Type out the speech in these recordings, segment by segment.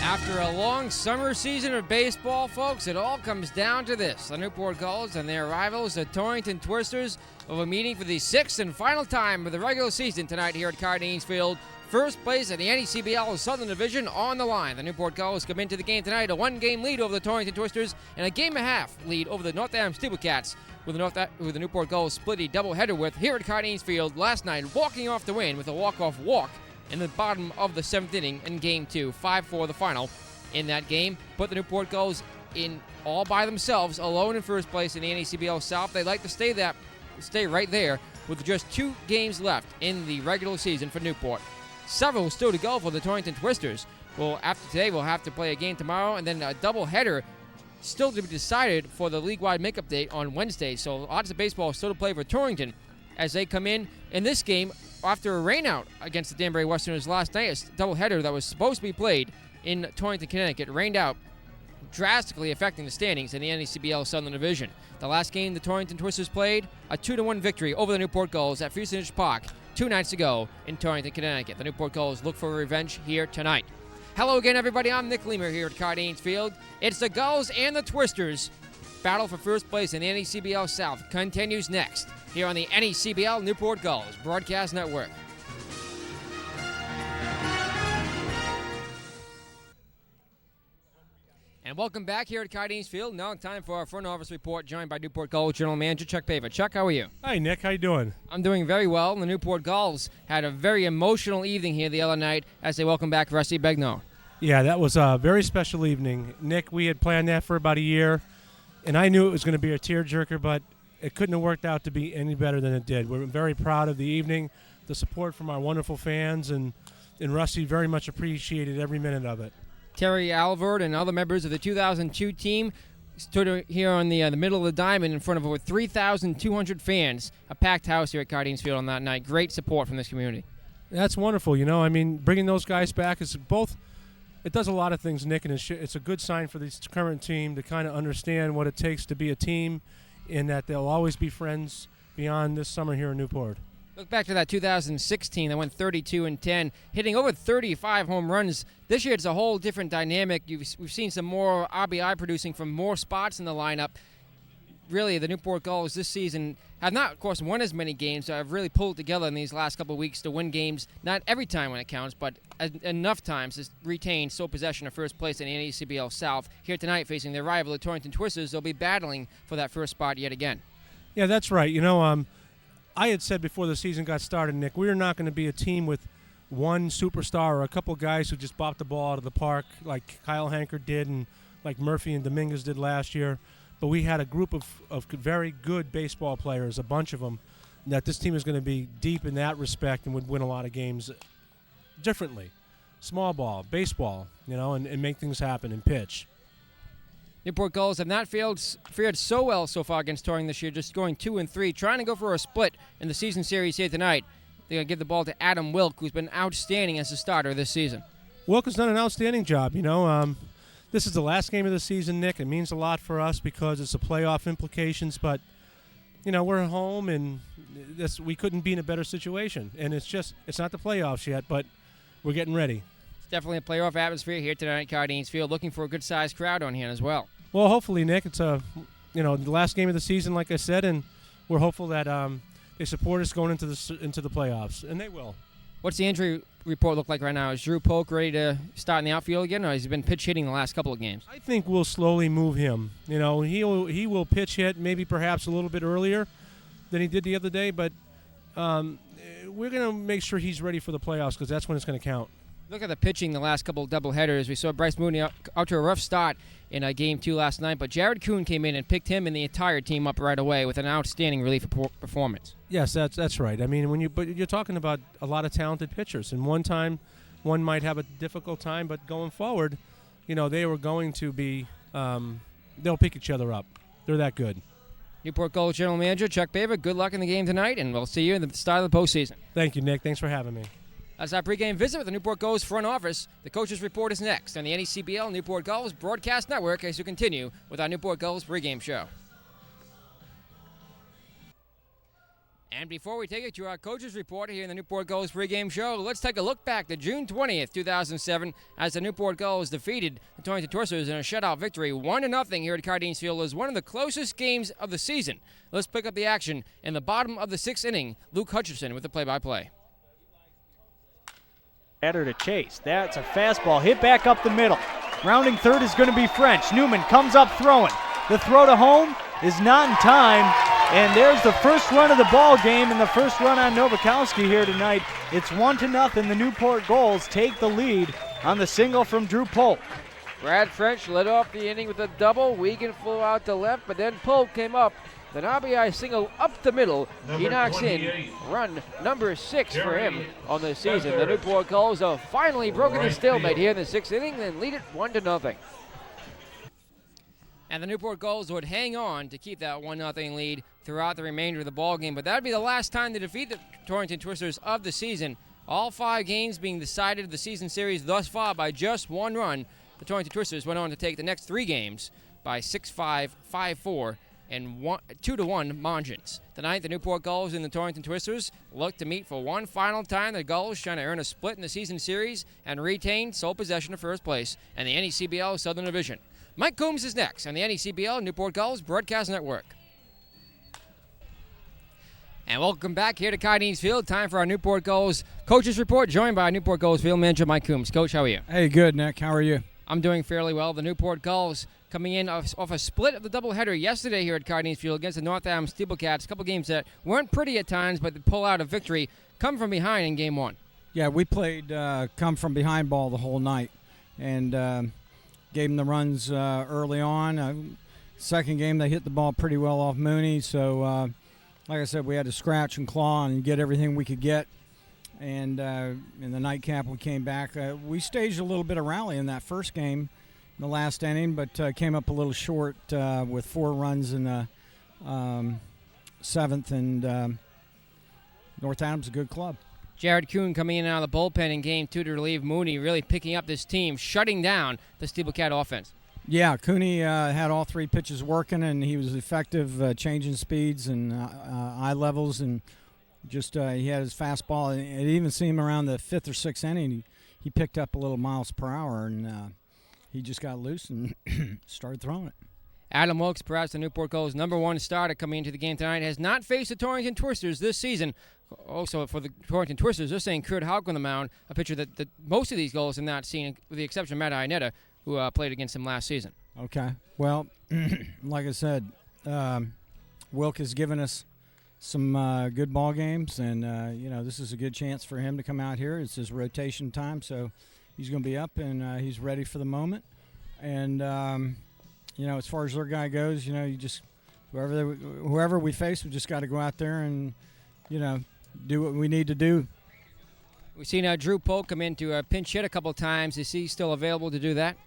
After a long summer season of baseball, folks, it all comes down to this. The Newport Gulls and their rivals, the Torrington Twisters, will be meeting for the sixth and final time of the regular season tonight here at Cardines Field. First place in the NECBL Southern Division on the line. The Newport Gulls come into the game tonight a one-game lead over the Torrington Twisters and a game-and-a-half lead over the North Adams Steelcats, with the Newport Gulls split a doubleheader with here at Cardines Field last night, walking off the win with a walk-off walk in the bottom of the seventh inning in Game 2. 5-4 the final in that game. Put the Newport Gulls in all by themselves, alone in first place in the NECBL South. They like to stay right there with just 2 games left in the regular season for Newport. Several still to go for the Torrington Twisters. Well, after today, we'll have to play a game tomorrow and then a doubleheader still to be decided for the league-wide makeup date on Wednesday. So lots of baseball still to play for Torrington as they come in this game after a rainout against the Danbury Westerners last night. A doubleheader that was supposed to be played in Torrington, Connecticut, rained out, drastically affecting the standings in the NECBL Southern Division. The last game the Torrington Twisters played, a 2-1 victory over the Newport Gulls at Fusenage Park 2 nights ago in Torrington, Connecticut. The Newport Gulls look for revenge here tonight. Hello again, everybody. I'm Nick Leamer here at Cardines Field. It's the Gulls and the Twisters. Battle for first place in the NECBL South continues next here on the NECBL Newport Gulls Broadcast Network. And welcome back here at Cardines Field. Now time for our front office report, joined by Newport Gulls General Manager Chuck Paver. Chuck, how are you? Hi, Nick. How you doing? I'm doing very well. The Newport Gulls had a very emotional evening here the other night as they welcome back Rusty Begnaud. Yeah, that was a very special evening. Nick, we had planned that for about a year, and I knew it was going to be a tearjerker, but it couldn't have worked out to be any better than it did. We're very proud of the evening, the support from our wonderful fans, and Rusty very much appreciated every minute of it. Terry Alvord and other members of the 2002 team stood here on the middle of the diamond in front of over 3,200 fans. A packed house here at Cardines Field on that night. Great support from this community. That's wonderful. You know, I mean, bringing those guys back is both. It does a lot of things, Nick, and it's a good sign for this current team to kind of understand what it takes to be a team, and that they'll always be friends beyond this summer here in Newport. Look back to that 2016 that went 32-10, hitting over 35 home runs. This year it's a whole different dynamic. We've seen some more RBI producing from more spots in the lineup. Really, the Newport Gulls this season have not, of course, won as many games. Have really pulled together in these last couple of weeks to win games. Not every time when it counts, but enough times to retain sole possession of first place in the NECBL South. Here tonight, facing their rival, the Torrington Twisters, they'll be battling for that first spot yet again. Yeah, that's right. You know, I had said before the season got started, Nick, we are not going to be a team with one superstar or a couple guys who just bopped the ball out of the park like Kyle Hanker did and like Murphy and Dominguez did last year. But we had a group of very good baseball players, a bunch of them, that this team is going to be deep in that respect and would win a lot of games differently. Small ball, baseball, you know, and make things happen and pitch. Newport Gulls have not fared so well so far against Torrington this year, just going 2-3, trying to go for a split in the season series here tonight. They're going to give the ball to Adam Wilk, who's been outstanding as a starter this season. Wilk has done an outstanding job, you know. This is the last game of the season, Nick. It means a lot for us because it's a playoff implications, but, you know, we're at home, and we couldn't be in a better situation. And it's not the playoffs yet, but we're getting ready. It's definitely a playoff atmosphere here tonight at Cardines Field, looking for a good-sized crowd on hand as well. Well, hopefully, Nick, it's the last game of the season, like I said, and we're hopeful that they support us going into the playoffs, and they will. What's the injury report look like right now? Is Drew Polk ready to start in the outfield again, or has he been pitch hitting the last couple of games? I think we'll slowly move him. You know, he will pitch hit maybe perhaps a little bit earlier, than he did the other day, but we're going to make sure he's ready for the playoffs because that's when it's going to count. Look at the pitching the last couple of doubleheaders. We saw Bryce Mooney out to a rough start in Game 2 last night, but Jared Kuhn came in and picked him and the entire team up right away with an outstanding relief performance. Yes, that's right. I mean, but you're talking about a lot of talented pitchers, and one might have a difficult time, but going forward, they were going to be they'll pick each other up. They're that good. Newport Gulls General Manager Chuck Baver, good luck in the game tonight, and we'll see you in the start of the postseason. Thank you, Nick. Thanks for having me. That's our pregame visit with the Newport Gulls front office. The coaches' report is next on the NECBL Newport Gulls Broadcast Network as we continue with our Newport Gulls pregame show. And before we take it to our coaches' report here in the Newport Gulls pregame show, let's take a look back to June 20th, 2007, as the Newport Gulls defeated the Torrington Twisters in a shutout victory 1-0 here at Cardines Field. It was one of the closest games of the season. Let's pick up the action in the bottom of the 6th inning. Luke Hutcherson with the play-by-play. Batter to Chase. That's a fastball hit back up the middle. Rounding third is going to be French. Newman comes up throwing. The throw to home is not in time. And there's the first run of the ball game and the first run on Nowakowski here tonight. It's 1-0. The Newport Gulls take the lead on the single from Drew Polk. Brad French led off the inning with a double. Wiegand flew out to left, but then Polk came up. An RBI single up the middle. He knocks in run number 6 for him on the season. The Newport Gulls have finally broken the stalemate here in the 6th inning and lead it 1-0. And the Newport Gulls would hang on to keep that 1-0 lead throughout the remainder of the ballgame. But that would be the last time they defeat the Torrington Twisters of the season. All 5 games being decided of the season series thus far by just 1 run. The Torrington Twisters went on to take the next 3 games by 6-5, 5-4, and 2-1 margins. Tonight, the Newport Gulls and the Torrington Twisters look to meet for one final time. The Gulls trying to earn a split in the season series and retain sole possession of first place in the NECBL Southern Division. Mike Coombs is next on the NECBL Newport Gulls Broadcast Network. And welcome back here to Cardines Field. Time for our Newport Gulls Coaches Report, joined by Newport Gulls Field Manager Mike Coombs. Coach, how are you? Hey, good, Nick. How are you? I'm doing fairly well. The Newport Gulls coming in off a split of the doubleheader yesterday here at Cardines Field against the North Adams Steeplecats. A couple games that weren't pretty at times, but they pull out a victory, come from behind in Game 1. Yeah, we played come from behind ball the whole night and gave them the runs early on. Second game, they hit the ball pretty well off Mooney, so like I said, we had to scratch and claw and get everything we could get. And in the nightcap, we came back. We staged a little bit of rally in that first game, in the last inning, but came up a little short with 4 runs in the 7th. And North Adams is a good club. Jared Kuhn coming in and out of the bullpen in Game 2 to relieve Mooney, really picking up this team, shutting down the Steeplecat offense. Yeah, Cooney had all 3 pitches working, and he was effective changing speeds and eye levels, and just he had his fastball. And it even seemed around the 5th or 6th inning, he picked up a little miles per hour, and he just got loose and started throwing it. Adam Wilkes, perhaps the Newport Gulls' #1 starter coming into the game tonight, has not faced the Torrington Twisters this season. Also, for the Torrington Twisters, they're saying Kurt Hauk on the mound, a pitcher that most of these Gulls have not seen, with the exception of Matt Iannetta, who played against him last season. Okay. Well, like I said, Wilk has given us some good ball games, and this is a good chance for him to come out here. It's his rotation time, so he's going to be up, and he's ready for the moment. And as far as their guy goes, you just whoever we face, we just got to go out there and do what we need to do. We've seen Drew Polk come in to pinch hit a couple times. Is he still available to do that?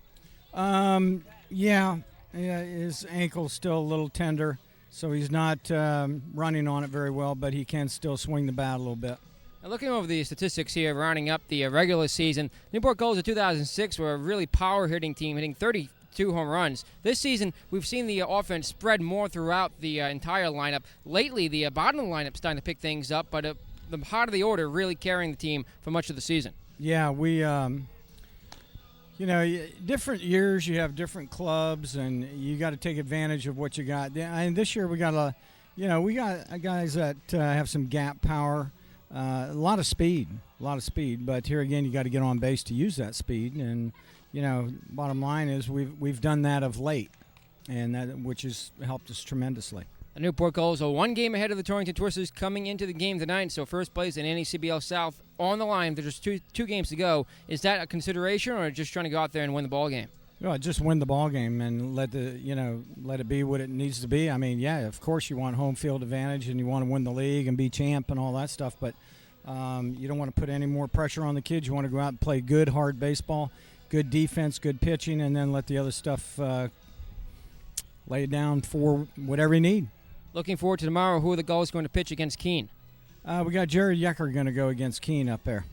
Yeah, his ankle's still a little tender, so he's not running on it very well, but he can still swing the bat a little bit. Now looking over the statistics here, rounding up the regular season, Newport Gulls of 2006 were a really power-hitting team, hitting 32 home runs. This season, we've seen the offense spread more throughout the entire lineup. Lately, the bottom of the lineup starting to pick things up, but the heart of the order really carrying the team for much of the season. Yeah, we different years you have different clubs, and you got to take advantage of what you got. And this year we got we got guys that have some gap power, a lot of speed. But here again, you got to get on base to use that speed. And bottom line is we've done that of late, and which has helped us tremendously. The Newport Gulls are one game ahead of the Torrington Twisters coming into the game tonight, so first place in NECBL South on the line. There's just two games to go. Is that a consideration, or just trying to go out there and win the ball game? Well, just win the ball game and let it be what it needs to be. I mean, yeah, of course you want home field advantage and you want to win the league and be champ and all that stuff, but you don't want to put any more pressure on the kids. You want to go out and play good, hard baseball, good defense, good pitching, and then let the other stuff lay it down for whatever you need. Looking forward to tomorrow. Who are the Gulls going to pitch against Keene? We got Jared Yecker going to go against Keene up there.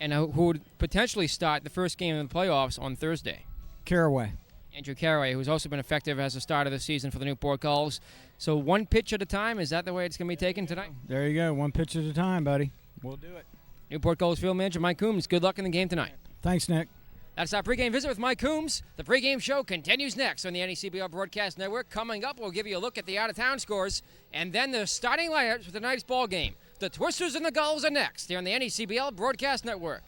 And who would potentially start the first game in the playoffs on Thursday? Caraway. Andrew Caraway, who's also been effective as a start of the season for the Newport Gulls. So one pitch at a time, is that the way it's going to be taken tonight? There you go, one pitch at a time, buddy. We'll do it. Newport Gulls field manager Mike Coombs, good luck in the game tonight. Thanks, Nick. That's our pregame visit with Mike Coombs. The pregame show continues next on the NECBL Broadcast Network. Coming up, we'll give you a look at the out-of-town scores and then the starting lineups for tonight's ball game. The Twisters and the Gulls are next here on the NECBL Broadcast Network.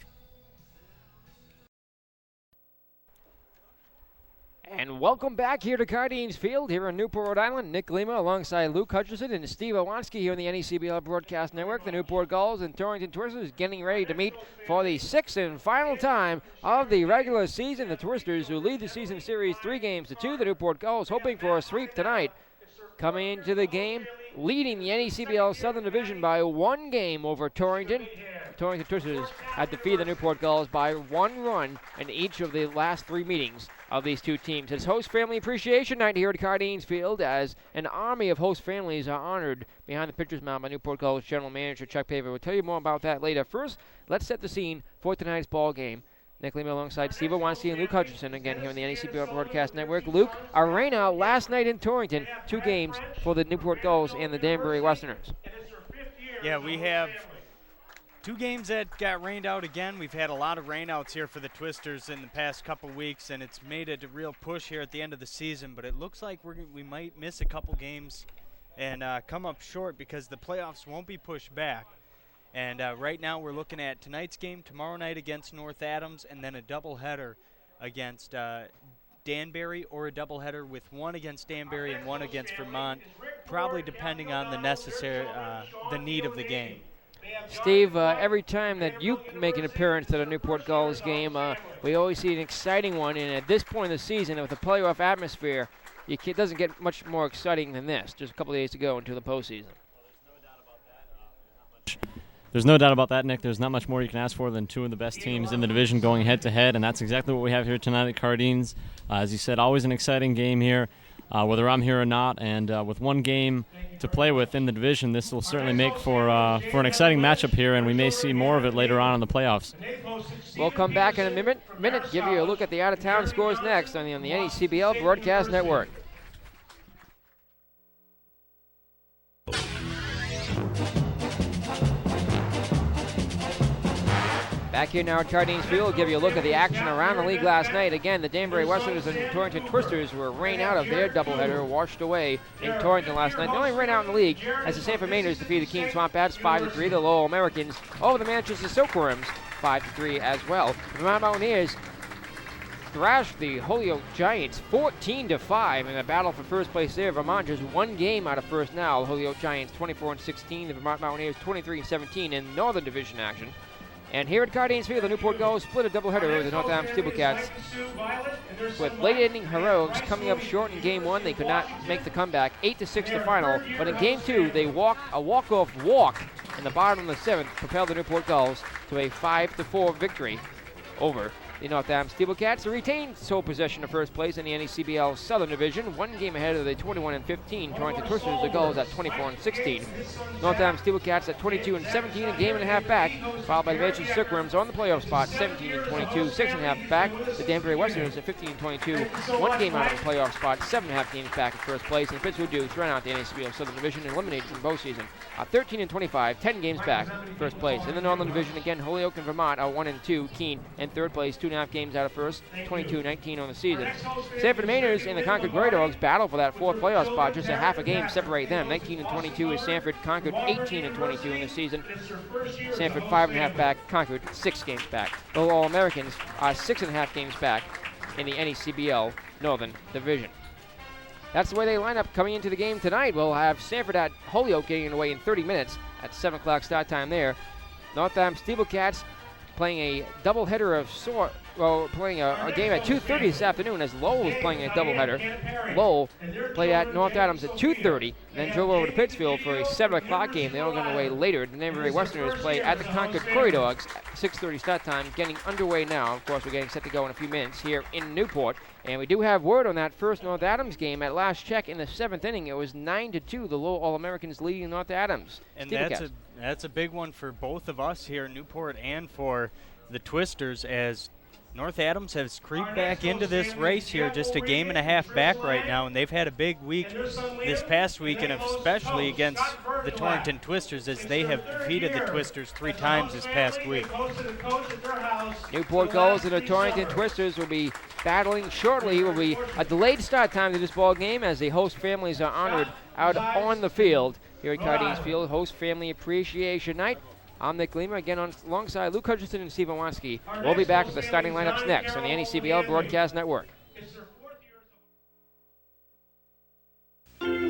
And welcome back here to Cardines Field here in Newport, Rhode Island. Nick Lima alongside Luke Hutchinson and Steve Owanski here on the NECBL Broadcast Network. The Newport Gulls and Torrington Twisters getting ready to meet for the sixth and final time of the regular season. The Twisters, who lead the season series 3-2. The Newport Gulls hoping for a sweep tonight. Coming into the game, leading the NECBL Southern Division by 1 game over Torrington. Torrington Twisters had defeated the Newport Gulls by 1 run in each of the last 3 meetings of these two teams. It's Host Family Appreciation Night here at Cardines Field as an army of host families are honored behind the pitcher's mound by Newport Gulls General Manager Chuck Paver. We'll tell you more about that later. First, let's set the scene for tonight's ball game. Nick Lima alongside Steve Owanski and Luke Hutchinson again here on the NECBL Broadcast Network. Luke, a rainout last night in Torrington. 2 games for the Newport Gulls and the Danbury Westerners. Yeah, we have 2 games that got rained out again. We've had a lot of rainouts here for the Twisters in the past couple weeks, and it's made it a real push here at the end of the season. But it looks like we might miss a couple games and come up short because the playoffs won't be pushed back. And right now we're looking at tonight's game tomorrow night against North Adams, and then a doubleheader against Danbury, or a doubleheader with 1 against Danbury and 1 against Vermont, probably depending on the need of the game. Steve, every time that you make an appearance at a Newport Gulls game, we always see an exciting one, and at this point in the season, with the playoff atmosphere, it doesn't get much more exciting than this, just a couple of days to go into the postseason. There's no doubt about that, Nick. There's not much more you can ask for than 2 of the best teams in the division going head-to-head, and that's exactly what we have here tonight at Cardines. As you said, always an exciting game here, whether I'm here or not, and with 1 game to play with in the division, this will certainly make for an exciting matchup here, and we may see more of it later on in the playoffs. We'll come back in a minute, give you a look at the out-of-town scores next on the NECBL Broadcast Network. Back here now at Cardines Field, we'll give you a look at the action around the league last night. Again, the Danbury Westerners and Torrington Twisters were rained out of their doubleheader, washed away in Torrington last night. The only rain out in the league as the Sanford Mainers defeated Keene Swamp Bats 5-3. The Lowell Americans over the Manchester Silkworms 5-3 as well. The Vermont Mountaineers thrashed the Holyoke Giants 14-5 in a battle for first place there. Vermont just 1 game out of first now. The Holyoke Giants 24-16. The Vermont Mountaineers 23-17 in Northern Division action. And here at Cardines Field, the Newport Gulls split a doubleheader with the North Adams Steelcats, with late-inning heroics coming up short in Game 1. They could not make the comeback, 8-6 the final. But in Game 2, they walked a walk-off walk in the bottom of the 7th, propelled the Newport Gulls to a 5-4 victory over the North Adams Steelcats, to retain sole possession of first place in the NECBL Southern Division, 1 game ahead of the 21-15 Torrington Twisters. The Gulls at 24-16. North Adams Steelcats at 22-17, a game and a half back, followed by the Manchester Silkworms on the playoff spot, 17-22, 6.5 back. The Danbury Westerners at 15-22, 1 game out of the playoff spot, 7.5 games back in first place. And Pittsburgh Dukes ran out the NECBL Southern Division and eliminated from postseason, 13-25, 10 games back, first place. In the Northern Division, again, Holyoke and Vermont are 1-2, Keene in third place, 2.5 games out of first, 22-19 on the season. Sanford Mainers and the Concord Grey Dogs battle for that 4th playoff spot. Just a half a game separate them. 19-22 is Sanford. Concord 18-22 in the season. Sanford 5.5 back. Concord 6 games back. The All-Americans are 6.5 games back in the NECBL Northern Division. that's the way they line up coming into the game tonight. We'll have Sanford at Holyoke getting away in 30 minutes at 7 o'clock start time there. Northampton Steeplecats playing a doubleheader of playing a game at 2:30 this afternoon as Lowell is playing a doubleheader. Lowell played at North Adams at 2:30, then drove over to Pittsfield for a 7 o'clock game. They all going away later. The Navy Westerners play at the Concord Prairie Dogs, 6:30 start time, getting underway now. Of course, we're getting set to go in a few minutes here in Newport. And we do have word on that first North Adams game. At last check in the 7th inning, it was 9-2, the Lowell All-Americans leading North Adams. And that's a big one for both of us here in Newport and for the Twisters, as North Adams has creeped back into this race here, just a game and a half back right now, and they've had a big week this past week, and especially against the Torrington Twisters, as they have defeated the Twisters 3 times this past week. Newport Gulls and the Torrington Twisters will be battling shortly. It will be a delayed start time to this ball game as the host families are honored out on the field here at Cardines Field, Host Family Appreciation Night. I'm Nick Lima, again alongside Luke Hutchinson and Steve Iwanski. We'll be back with the starting lineups next on the NECBL Broadcast Network. And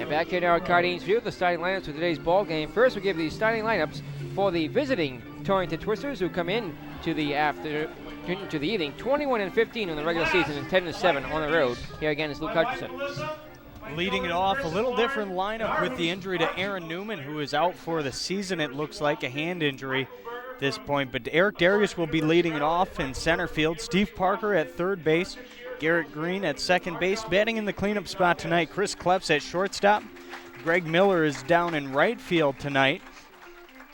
back here now at Cardines Field, the starting lineups for today's ball game. First, we give the starting lineups for the visiting Torrington Twisters, who come in to the evening 21-15 in the regular season and 10-7 on the road. Here again is Luke Hutchinson. Leading it off, a little different lineup with the injury to Aaron Newman, who is out for the season. It looks like a hand injury at this point. But Eric Darius will be leading it off in center field. Steve Parker at third base. Garrett Green at second base. Batting in the cleanup spot tonight, Chris Kleps at shortstop. Greg Miller is down in right field tonight.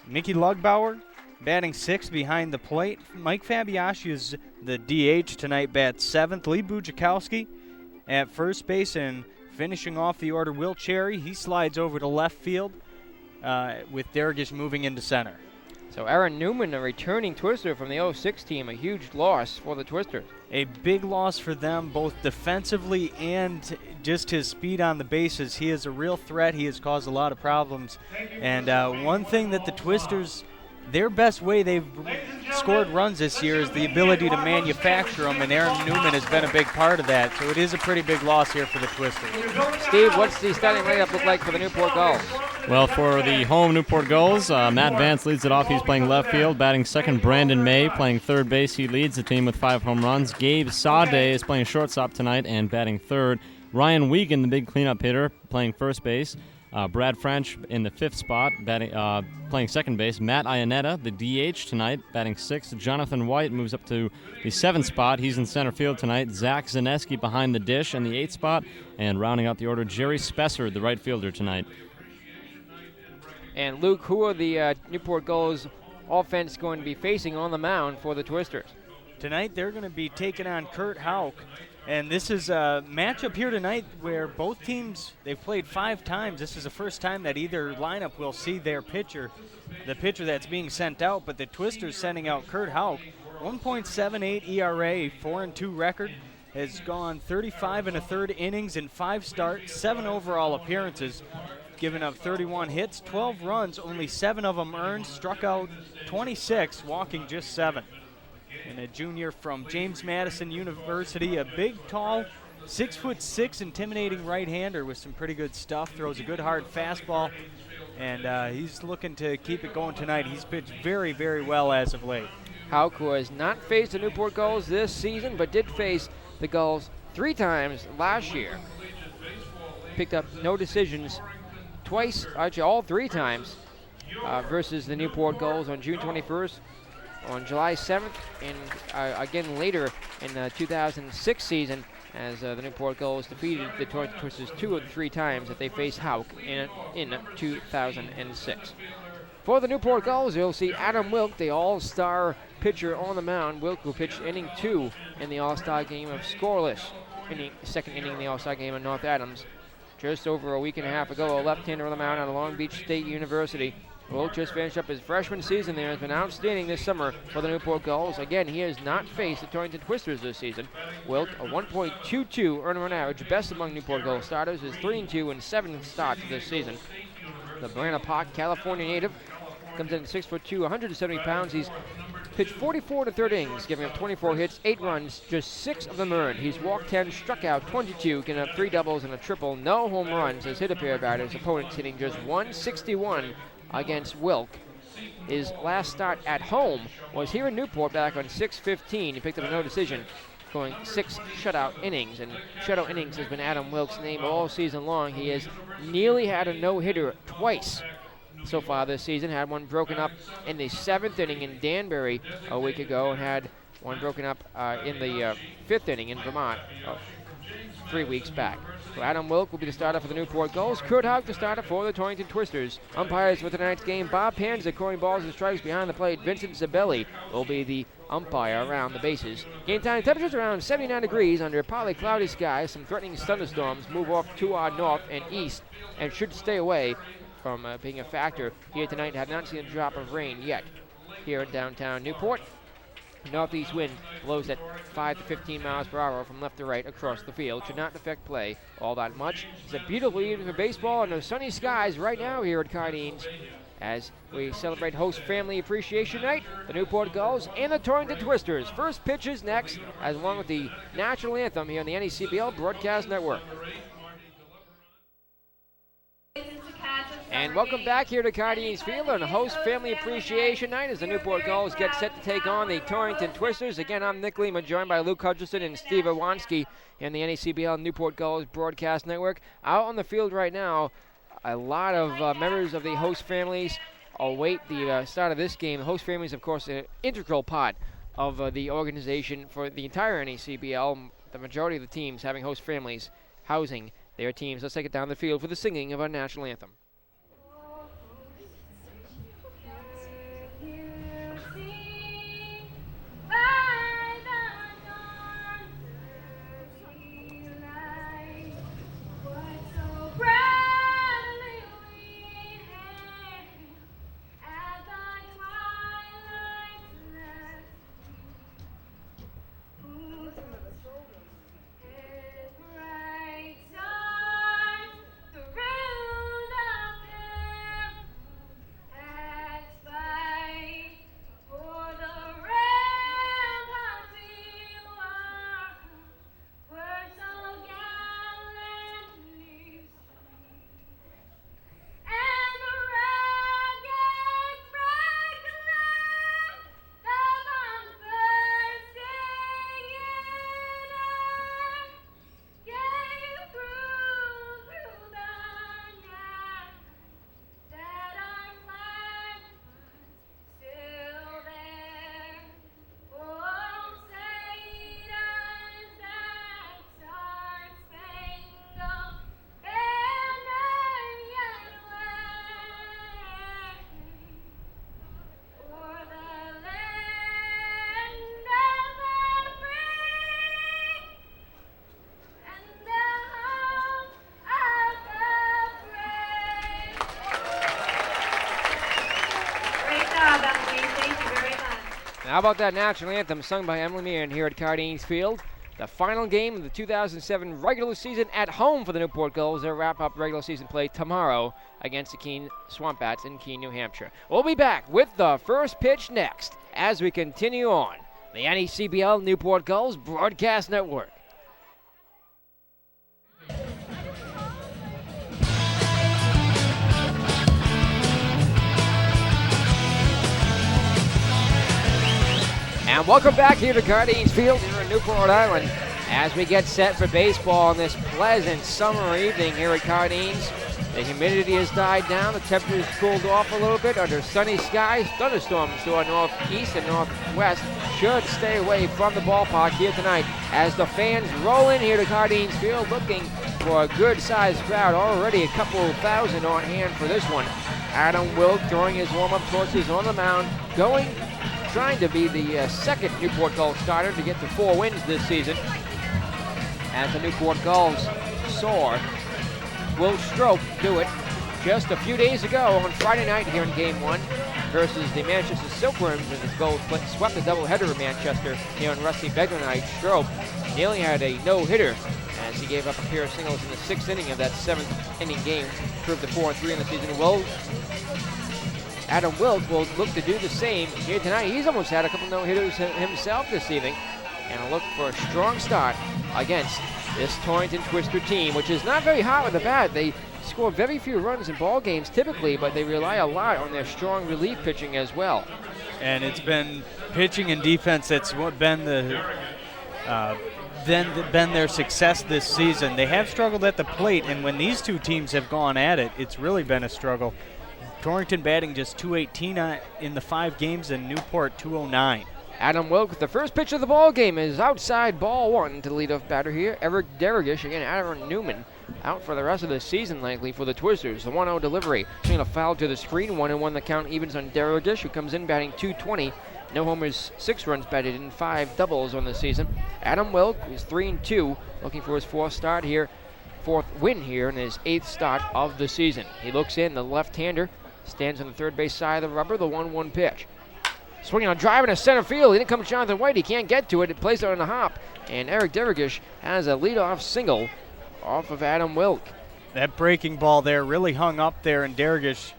Mickey Lugbauer batting sixth behind the plate. Mike Fabiashi is the DH tonight, bats seventh. Lee Bujakowski at first base, and finishing off the order, Will Cherry. He slides over to left field with Dergish moving into center. So Aaron Newman, a returning Twister from the 06 team, a huge loss for the Twisters. A big loss for them, both defensively and just his speed on the bases. He is a real threat. He has caused a lot of problems. And one thing that the Twisters, their best way they've scored runs this year is the ability to manufacture them, and Aaron Newman has been a big part of that. So it is a pretty big loss here for the Twisters. Steve, what's the starting lineup look like for the Newport Gulls? Well, for the home Newport Gulls, Matt Vance leads it off. He's playing left field. Batting second, Brandon May playing third base. He leads the team with 5 home runs. Gabe Sade is playing shortstop tonight and batting third. Ryan Wiegand, the big cleanup hitter, playing first base. Brad French in the 5th spot, playing second base. Matt Ionetta, the DH tonight, batting 6th. Jonathan White moves up to the 7th spot. He's in center field tonight. Zach Zaneski behind the dish in the 8th spot. And rounding out the order, Jerry Spessard, the right fielder tonight. And Luke, who are the Newport Gulls offense going to be facing on the mound for the Twisters? Tonight they're going to be taking on Kurt Hauk. And this is a matchup here tonight where both teams, they've played 5 times. This is the first time that either lineup will see their pitcher, the pitcher that's being sent out. But the Twisters sending out Kurt Hauk, 1.78 ERA, 4-2 record, has gone 35 1/3 innings in 5 starts, 7 overall appearances, given up 31 hits, 12 runs, only 7 of them earned, struck out 26, walking just 7. And a junior from James Madison University, a big, tall, 6'6", intimidating right-hander with some pretty good stuff. Throws a good hard fastball, and he's looking to keep it going tonight. He's pitched very, very well as of late. Hauk, who has not faced the Newport Gulls this season, but did face the Gulls 3 times last year. Picked up no decisions twice, actually all 3 times, versus the Newport Gulls on June 21st. On July 7th, and again later in the 2006 season, as the Newport Gulls defeated the Torrington Twisters 2 of the 3 times that they faced Hauk in 2006. For the Newport Gulls, you'll see Adam Wilk, the all-star pitcher on the mound. Wilk, who pitched inning 2 in the all-star game of scoreless, second inning in the all-star game of North Adams. Just over a week and a half ago, a left-hander on the mound out of Long Beach State University. Wilk just finished up his freshman season there. Has been outstanding this summer for the Newport Gulls. Again, he has not faced the Torrington Twisters this season. Wilk, a 1.22 earner run average, best among Newport Gulls starters, is 3-2 in 7 starts this season. The Buena Park, California native, comes in at 6'2", 170 pounds. He's Pitched 44 to third innings, giving up 24 hits, 8 runs, just 6 of them earned. He's walked 10, struck out 22, giving up 3 doubles and a triple, no home runs, has hit a pair of batters. Opponents hitting just 161 against Wilk. His last start at home was here in Newport back on 6/15. He picked up a no decision, going 6 shutout innings, and shutout innings has been Adam Wilk's name all season long. He has nearly had a no-hitter twice so far this season. Had one broken up in the 7th inning in Danbury a week ago, and had one broken up in the 5th inning in Vermont 3 weeks back. So Adam Wilk will be the starter for the Newport Gulls. Kurt Haug the starter for the Torrington Twisters. Umpires for tonight's game: Bob Panzer calling balls and strikes behind the plate. Vincent Zabelli will be the umpire around the bases. Game time temperatures around 79 degrees under partly cloudy skies. Some threatening thunderstorms move off to our north and east and should stay away from being a factor here tonight. Have not seen a drop of rain yet here in downtown Newport. Northeast wind blows at 5 to 15 miles per hour from left to right across the field. Should not affect play all that much. It's a beautiful evening for baseball under sunny skies right now here at Cardines as we celebrate Host Family Appreciation Night, the Newport Gulls and the Torrington Twisters. First pitch is next, as along with the national anthem here on the NECBL Broadcast Network. And welcome back here to Cardines Field on Host Family Appreciation Night as the Newport Gulls get set to take on the Torrington Twisters. Again, I'm Nick Lima, joined by Luke Hutchinson and Steve Iwanski in the NECBL Newport Gulls Broadcast Network. Out on the field right now, a lot of members of the host families await the start of this game. The host families, of course, an integral part of the organization for the entire NECBL. The majority of the teams having host families housing their teams. Let's take it down the field for the singing of our national anthem. How about that national anthem sung by Emily Meehan here at Cardines Field? The final game of the 2007 regular season at home for the Newport Gulls. They'll wrap up regular season play tomorrow against the Keene Swamp Bats in Keene, New Hampshire. We'll be back with the first pitch next as we continue on the NECBL Newport Gulls Broadcast Network. And welcome back here to Cardines Field here in Newport, Rhode Island, as we get set for baseball on this pleasant summer evening here at Cardines. The humidity has died down, the temperature's cooled off a little bit under sunny skies. Thunderstorms to our northeast and northwest should stay away from the ballpark here tonight as the fans roll in here to Cardines Field looking for a good-sized crowd. Already a couple thousand on hand for this one. Adam Wilk throwing his warm-up torches on the mound, trying to be the second Newport Gulls starter to get to 4 wins this season. As the Newport Gulls soar, will Strope do it just a few days ago on Friday night here in Game 1 versus the Manchester Silkworms, and his Gulls swept the doubleheader of Manchester here on Rusty Beggar night. Strope nearly had a no-hitter as he gave up a pair of singles in the 6th inning of that 7th inning game, proved the 4-3 in the season. Will Adam Wilk will look to do the same here tonight. He's almost had a couple no-hitters himself this evening, and look for a strong start against this Torrington Twister team, which is not very hot with the bat. They score very few runs in ball games typically, but they rely a lot on their strong relief pitching as well. And it's been pitching and defense that's been their success this season. They have struggled at the plate, and when these two teams have gone at it, it's really been a struggle. Torrington batting just .218 in the 5 games, and Newport .209. Adam Wilk, the first pitch of the ball game is outside ball 1 to the leadoff batter here. Eric Derrigish, again, Aaron Newman out for the rest of the season likely for the Twisters. The 1-0 delivery, swinging a foul to the screen. 1-1 the count evens on Derrigish, who comes in batting .220. No homers, 6 runs batted in, 5 doubles on the season. Adam Wilk is 3-2, looking for his 4th start here, 4th win here in his 8th start of the season. He looks in, the left-hander stands on the third base side of the rubber, the 1-1 pitch. Swinging on drive into center field. In comes Jonathan White. He can't get to it. It plays it on the hop. And Eric Derrigish has a leadoff single off of Adam Wilk. That breaking ball there really hung up there, and Derrigish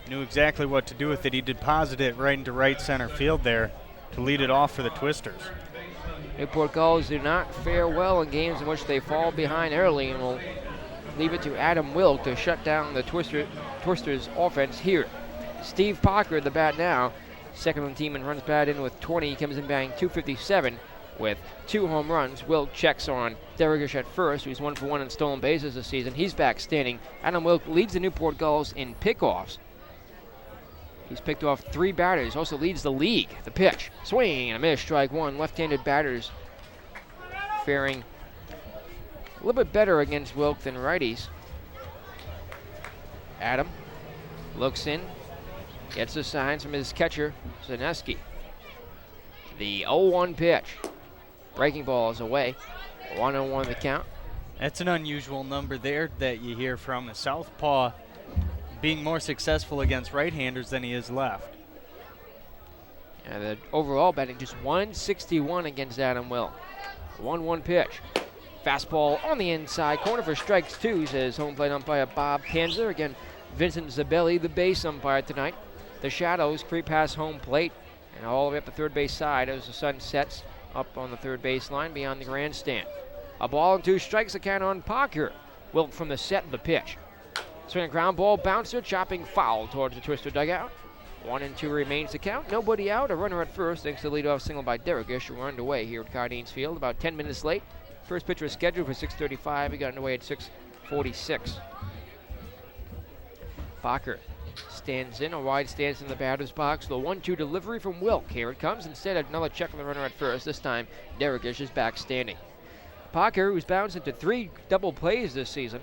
knew exactly what to do with it. He deposited it right into right center field there to lead it off for the Twisters. Newport Gulls do not fare well in games in which they fall behind early, and will leave it to Adam Wilk to shut down the Twisters offense here. Steve Parker, the bat now, second on the team and runs batted in with 20. He comes in batting .257 with 2 home runs. Wilk checks on Derrigish at first, who's 1 for 1 in stolen bases this season. He's back standing. Adam Wilk leads the Newport Gulls in pickoffs. He's picked off 3 batters, also leads the league. The pitch, swing and a miss, strike 1. Left-handed batters faring a little bit better against Wilk than righties. Adam looks in, gets the signs from his catcher, Zaneski. The 0-1 pitch. Breaking ball is away. 1-1 the count. That's an unusual number there that you hear from a southpaw being more successful against right-handers than he is left. And the overall batting just .161 against Adam Wilk. 1-1 pitch. Fastball on the inside corner for strikes 2, says home plate umpire Bob Panzer. Again, Vincent Zabelli, the base umpire tonight. The shadows creep past home plate and all the way up the third base side as the sun sets up on the third base line beyond the grandstand. A ball and 2 strikes, the count on Parker. Wilk from the set of the pitch. Swing a ground ball bouncer, chopping foul towards the Twister dugout. 1-2 remains the count. Nobody out. A runner at first thanks to the leadoff single by Derrigish, who were underway here at Cardines Field. About 10 minutes late. First pitch was scheduled for 6:35. He got underway at 6:46. Bacher stands in, a wide stance in the batter's box. The 1-2 delivery from Wilk. Here it comes. Instead, another check on the runner at first. This time, Derrigish is back standing. Parker, who's bounced into 3 double plays this season.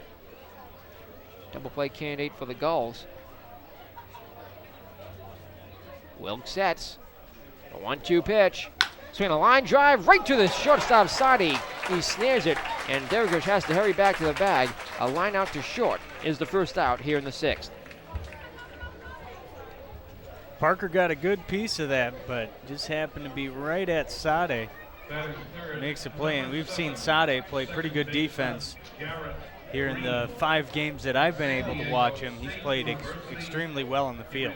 Double play candidate for the Gulls. Wilk sets. A 1-2 pitch. Swing a line drive right to the shortstop side. He snares it, and Derrigish has to hurry back to the bag. A line out to short is the first out here in the 6th. Parker got a good piece of that, but just happened to be right at Sade. Makes a play, and we've seen Sade play pretty good defense here in the 5 games that I've been able to watch him. He's played extremely well in the field.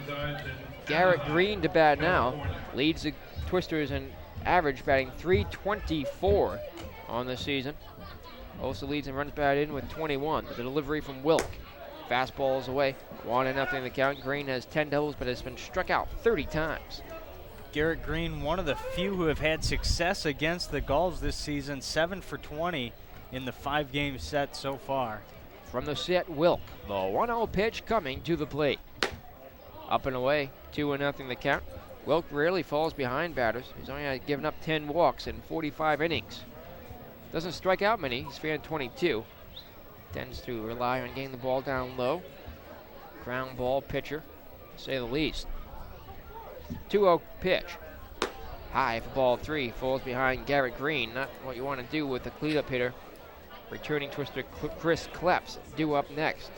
Garrett Green to bat now. Leads the Twisters in average, batting .324 on the season. Also leads and runs batted in with 21. The delivery from Wilk. Fastball is away. 1-0 the count. Green has 10 doubles, but has been struck out 30 times. Garrett Green, one of the few who have had success against the Gulls this season, 7 for 20 in the 5-game set so far. From the set, Wilk. The 1-0 pitch coming to the plate. Up and away, 2-0 the count. Wilk rarely falls behind batters. He's only given up 10 walks in 45 innings. Doesn't strike out many. He's fared 22. Tends to rely on getting the ball down low. Ground ball pitcher, to say the least. 2-0 pitch. High for ball 3. Falls behind Garrett Green. Not what you want to do with the cleanup hitter. Returning Twister Chris Kleps due up next.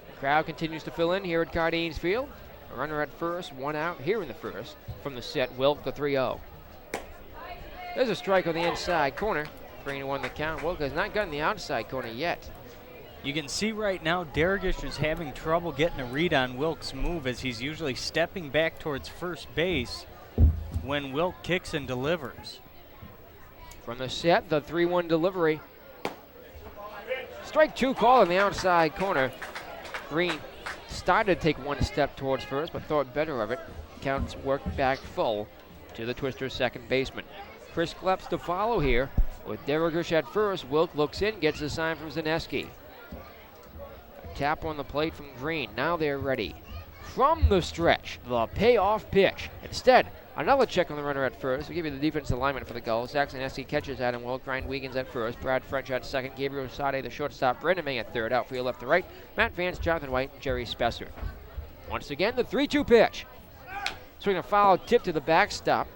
The crowd continues to fill in here at Cardines Field. A runner at first, 1 out here in the first. From the set, Wilk, the 3-0. There's a strike on the inside corner. 3-1 the count. Wilk has not gotten the outside corner yet. You can see right now Dargish is having trouble getting a read on Wilk's move, as he's usually stepping back towards first base when Wilk kicks and delivers. From the set, the 3-1 delivery. Strike 2 call in the outside corner. Green started to take one step towards first, but thought better of it. Counts worked back full to the Twisters' second baseman. Chris Kleps to follow here with Dargish at first. Wilk looks in, gets a sign from Zaneski. A tap on the plate from Green. Now they're ready. From the stretch, the payoff pitch. Instead, another check on the runner at first. We'll give you the defense alignment for the Gulls. Saxon Essie catches Adam Wilk. Ryan Wiegans at first. Brad French at second. Gabriel Sade, the shortstop. Brendan May at third. Outfield left to right. Matt Vance, Jonathan White, and Jerry Spessert. Once again, the 3-2 pitch. Swing a foul tip to the backstop.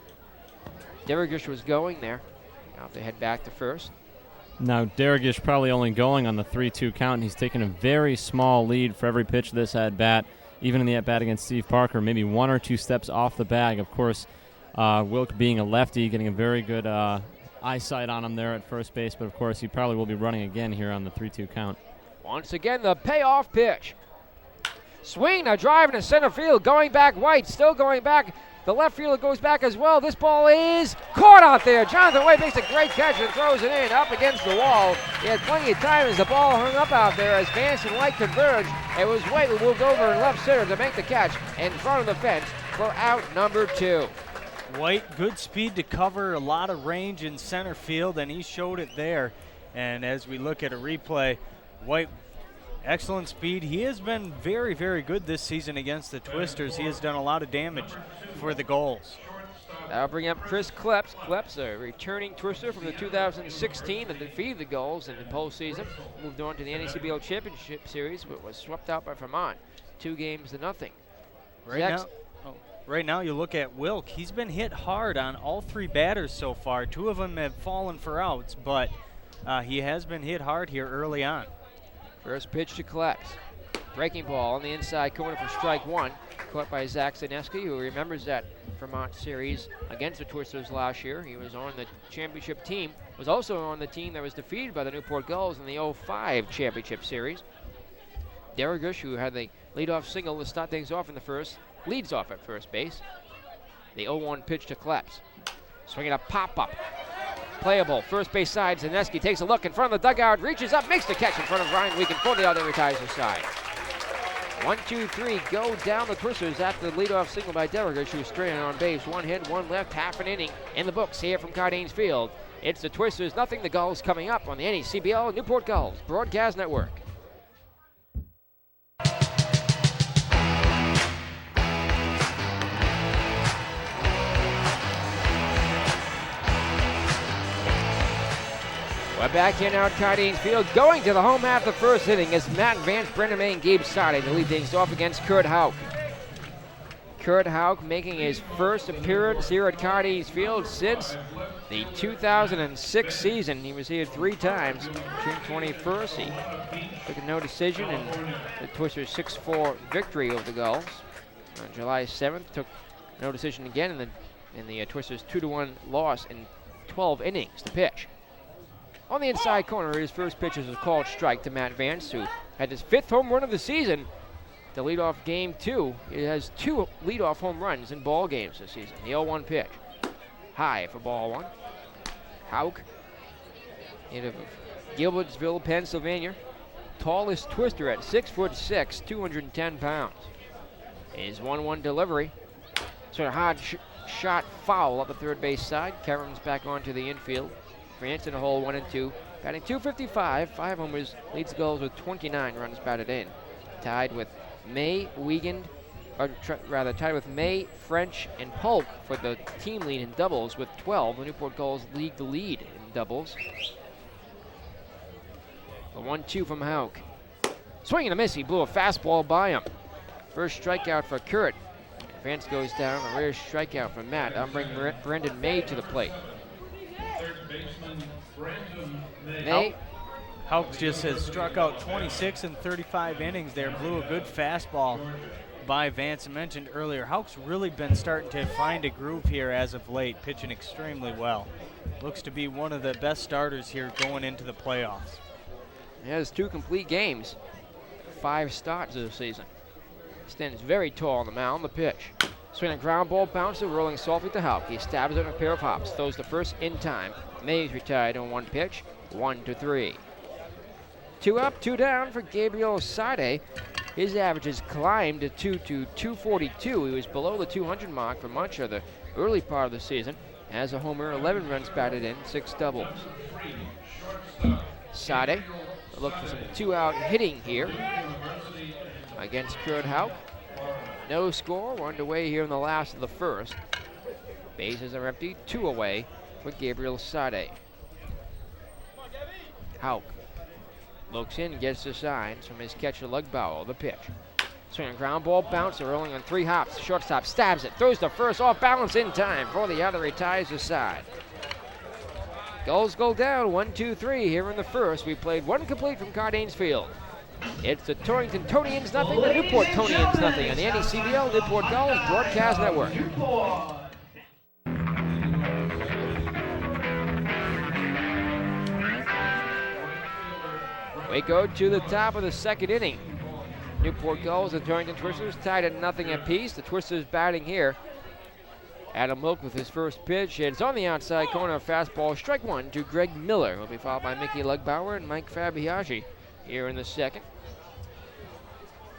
Dargish was going there. Now they head back to first. Now Dargish probably only going on the 3-2 count, and he's taken a very small lead for every pitch of this at-bat. Even in the at-bat against Steve Parker, maybe 1 or 2 steps off the bag. Of course, Wilk being a lefty, getting a very good eyesight on him there at first base, but of course he probably will be running again here on the 3-2 count. Once again, the payoff pitch. Swing, a drive into center field, going back White, still going back. The left fielder goes back as well. This ball is caught out there. Jonathan White makes a great catch and throws it in up against the wall. He had plenty of time as the ball hung up out there as Vance and White converged. It was White who moved over in left center to make the catch in front of the fence for out number 2. White, good speed to cover a lot of range in center field, and he showed it there. And as we look at a replay, White, excellent speed. He has been very, very good this season against the Twisters. He has done a lot of damage for the Gulls. That'll bring up Chris Kleps. Kleps, a returning Twister from the 2016 that defeated the Gulls in the postseason. Moved on to the NACBL Championship Series, but was swept out by Vermont 2-0. Right now you look at Wilk. He's been hit hard on all 3 batters so far. 2 of them have fallen for outs, but he has been hit hard here early on. First pitch to Kleps. Breaking ball on the inside corner for strike 1. Caught by Zach Zaneski, who remembers that Vermont series against the Twisters last year. He was on the championship team, was also on the team that was defeated by the Newport Gulls in the 05 championship series. Dargish, who had the leadoff single to start things off in the first, leads off at first base. The 0-1 pitch to Kleps. Swinging a pop-up. Playable, first base side. Zaneski takes a look in front of the dugout, reaches up, makes the catch in front of Ryan Wiegand, fully out and retires the side. 1, 2, 3 go down the Twisters after the leadoff single by Dargish, who's straight on base. 1 hit, 1 left, half an inning in the books here from Cardines Field. It's the Twisters, nothing. The Gulls coming up on the NACBL Newport Gulls Broadcast Network. We're back here now at Cardines Field, going to the home half of the first inning as Matt Vance, Brendan May, and Gabe Sade to lead things off against Kurt Houck. Kurt Houck making his first appearance here at Cardines Field since the 2006 season. He was here 3 times. June 21st, he took a no decision in the Twisters' 6-4 victory over the Gulls. On July 7th, took no decision again in the Twisters' 2-1 loss in 12 innings to pitch. On the inside corner, his first pitch is a called strike to Matt Vance, who had his 5th home run of the season to lead off game 2. He has 2 leadoff home runs in ball games this season. The 0-1 pitch. High for ball 1. Houck, native of Gilbertsville, Pennsylvania. Tallest Twister at 6'6", 210 pounds. His 1-1 delivery. Sort of hard shot foul up the third base side. Cameron's back onto the infield. Vance in a hole, 1 and 2. Batting .255, 5 homers, leads the Gulls with 29 runs batted in. Tied with May, Wiegand, or rather tied with May, French, and Polk for the team lead in doubles with 12. The Newport Gulls lead the lead in doubles. The 1-2 from Houck. Swing and a miss, he blew a fastball by him. First strikeout for Kurt. Vance goes down, a rare strikeout from Matt. I'll bring Brendan May to the plate. May. Houck just has struck out 26 in 35 innings there. Blew a good fastball by Vance. I mentioned earlier, Houck's really been starting to find a groove here as of late, pitching extremely well. Looks to be one of the best starters here going into the playoffs. He has 2 complete games, 5 starts this season. Stands very tall on the mound. The pitch. Swing a ground ball, bouncer, rolling softly to Houck. He stabs it in a pair of hops. Throws the first in time. Mays retired on 1 pitch. 1-3. 2 up, 2 down for Gabriel Sade. His averages climbed to 242. He was below the 200 mark for much of the early part of the season. Has a homer, 11 runs batted in, 6 doubles. Sade look for some 2-out hitting here against Kurt Houck. No score. We're underway here in the last of the first. Bases are empty. 2 away for Gabriel Sade. Houck looks in, gets the signs from his catcher Lugbauer. The pitch. Swinging ground ball, bouncer rolling on 3 hops. Shortstop stabs it, throws the first off balance in time for the other. He ties the side. Gulls go down 1-2-3 here in the first. We played 1 complete from Cardines Field. It's the Torrington Tonians nothing, the Newport Tonians nothing on the NECBL Newport Gulls Broadcast Network. We go to the top of the second inning. Newport Gulls and Torrington Twisters tied at 0 apiece. The Twisters batting here. Adam Wilk with his first pitch. It's on the outside corner, fastball, strike 1 to Greg Miller. Will be followed by Mickey Lugbauer and Mike Fabiaggi here in the second.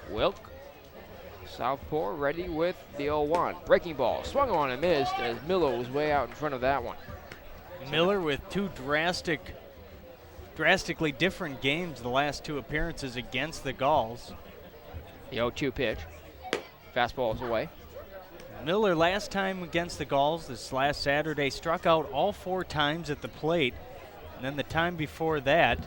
Wilk, southpaw, ready with the 0-1. Breaking ball, swung on and missed as Miller was way out in front of that one. Miller with 2 drastically different games the last 2 appearances against the Gulls. The 0-2 pitch. Fastball is away. Miller last time against the Gulls, this last Saturday, struck out all 4 times at the plate. And then the time before that.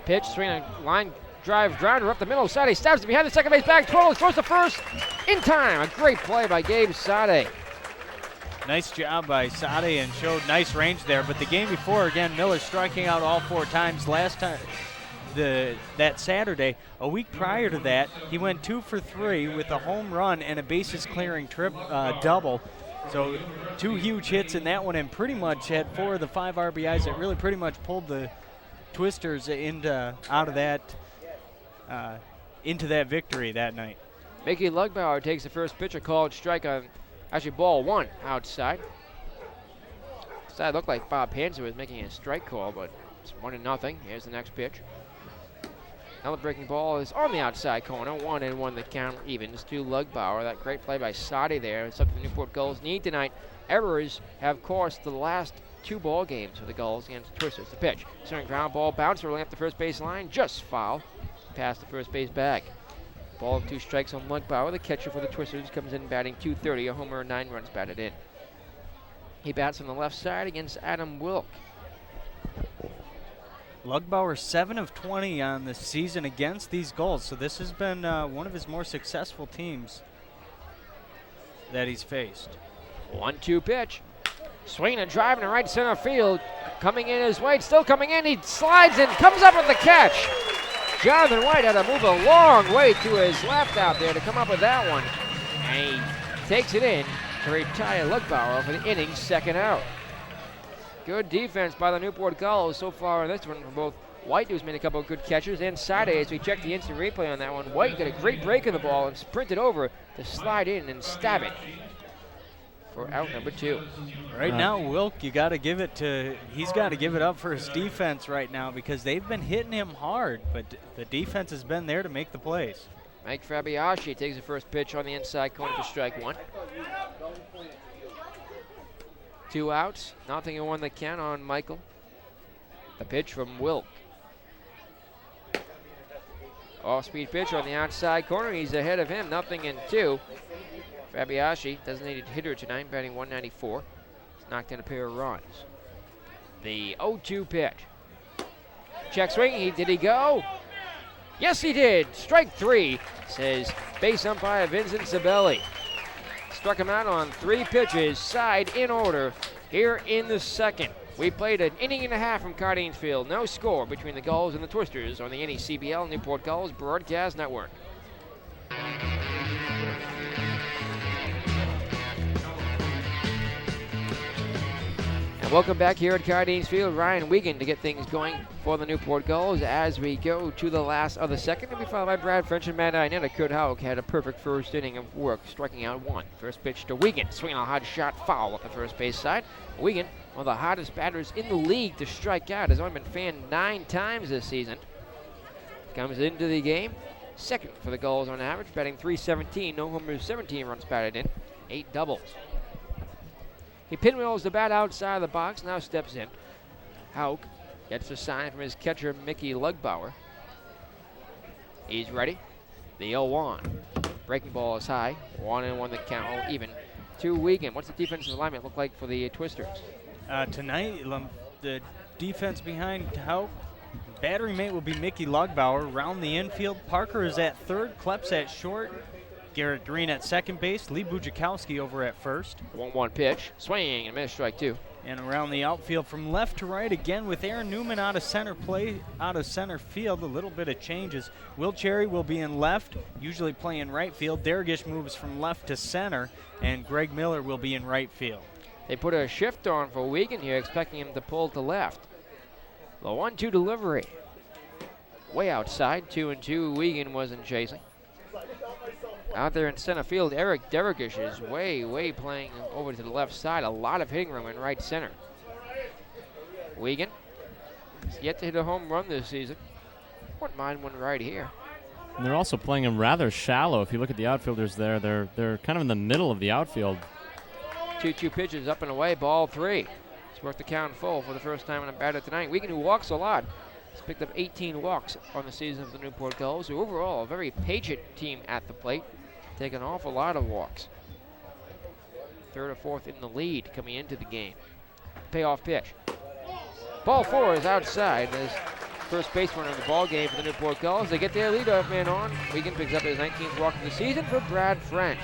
Pitch, swing a line drive, grounder up the middle. Sade stabs it behind the second base bag. Throws to first in time. A great play by Gabe Sade. Nice job by Sade and showed nice range there. But the game before, again, Miller striking out all 4 times. Last time, that Saturday, a week prior to that, he went 2 for 3 with a home run and a bases clearing double. So 2 huge hits in that one, and pretty much had 4 of the 5 RBIs that really pretty much pulled the Twisters into that victory that night. Mickey Lugbauer takes the first pitch, a called strike on, actually ball 1 outside. It looked like Bob Panzer was making a strike call, but it's 1-0. Here's the next pitch. Another breaking ball is on the outside corner. 1-1 the count evens to Lugbauer. That great play by Sade there. It's something the Newport Gulls need tonight. Errors have cost the last 2 ball games for the Gulls against the Twisters. The pitch. Swinging ground ball, bouncer rolling up the first base line. Just foul. Past the first base bag. Ball 2 strikes on Lugbauer. The catcher for the Twisters comes in batting .230. A homer, 9 runs batted in. He bats on the left side against Adam Wilk. Lugbauer 7 of 20 on the season against these Gulls, so this has been one of his more successful teams that he's faced. 1-2 pitch. Swinging and driving to right center field. Coming in his way, still coming in. He slides and comes up with the catch. Jonathan White had to move a long way to his left out there to come up with that one. And he takes it in to retire Lugbauer for the inning's second out. Good defense by the Newport Gulls so far in this one from both White, who's made a couple of good catches, and Sade as we check the instant replay on that one. White got a great break in the ball and sprinted over to slide in and stab it for out number 2. Right now, Wilk, he's got to give it up for his defense right now because they've been hitting him hard, but the defense has been there to make the plays. Mike Fabiaggi takes the first pitch on the inside corner for strike 1. 2 outs, 0-1 the count on Michael. The pitch from Wilk. Off-speed pitch on the outside corner. He's ahead of him, 0-2. Fabiaggi, designated hitter tonight, batting .194. He's knocked in a pair of runs. The 0-2 pitch. Check swing, did he go? Yes, he did. Strike 3, says base umpire Vincent Sabelli. Struck him out on 3 pitches, side in order here in the second. We played an inning and a half from Cardines Field. No score between the Gulls and the Twisters on the NECBL Newport Gulls Broadcast Network. And Welcome back here at Cardines Field. Ryan Wiegand to get things going for the Newport Gulls as we go to the last of the second. And we followed by Brad French and Matt Ionetta. Kurt Hauk had a perfect first inning of work, striking out one. First pitch to Wiegand, swinging a hard shot, foul up the first base side. Wiegand, one of the hottest batters in the league to strike out, has only been fanned 9 times this season. Comes into the game, second for the Gulls on average, batting .317, no homers, 17 runs batted in, 8 doubles. He pinwheels the bat outside of the box, now steps in. Hauk gets a sign from his catcher, Mickey Lugbauer. He's ready. The 0-1. Breaking ball is high. 1-1 the count, even to Wiegand. What's the defensive alignment look like for the Twisters? Tonight, the defense behind Hauk, battery mate will be Mickey Lugbauer. Round the infield, Parker is at third, Kleps at short, Garrett Green at second base, Lee Bujakowski over at first. 1-1 pitch, swing and a miss, strike 2. And around the outfield from left to right again with Aaron Newman out of center field, a little bit of changes. Will Cherry will be in left, usually playing right field. Deragish moves from left to center, and Greg Miller will be in right field. They put a shift on for Wiegand here, expecting him to pull to left. The 1-2 delivery. Way outside, 2-2. Wiegand wasn't chasing. Out there in center field, Eric Deragish is way playing over to the left side. A lot of hitting room in right center. Wiegand has yet to hit a home run this season. Wouldn't mind one right here. And they're also playing him rather shallow. If you look at the outfielders there, they're kind of in the middle of the outfield. 2-2 pitches up and away, ball 3. It's worth the count full for the first time in a batter tonight. Wiegand, who walks a lot, has picked up 18 walks on the season for the Newport Gulls, who overall a very patient team at the plate. Take an awful lot of walks. Third or fourth in the lead coming into the game. Payoff pitch. Ball 4 is outside as first base runner in the ball game for the Newport Gulls. They get their leadoff man on. Wiegand picks up his 19th walk of the season for Brad French.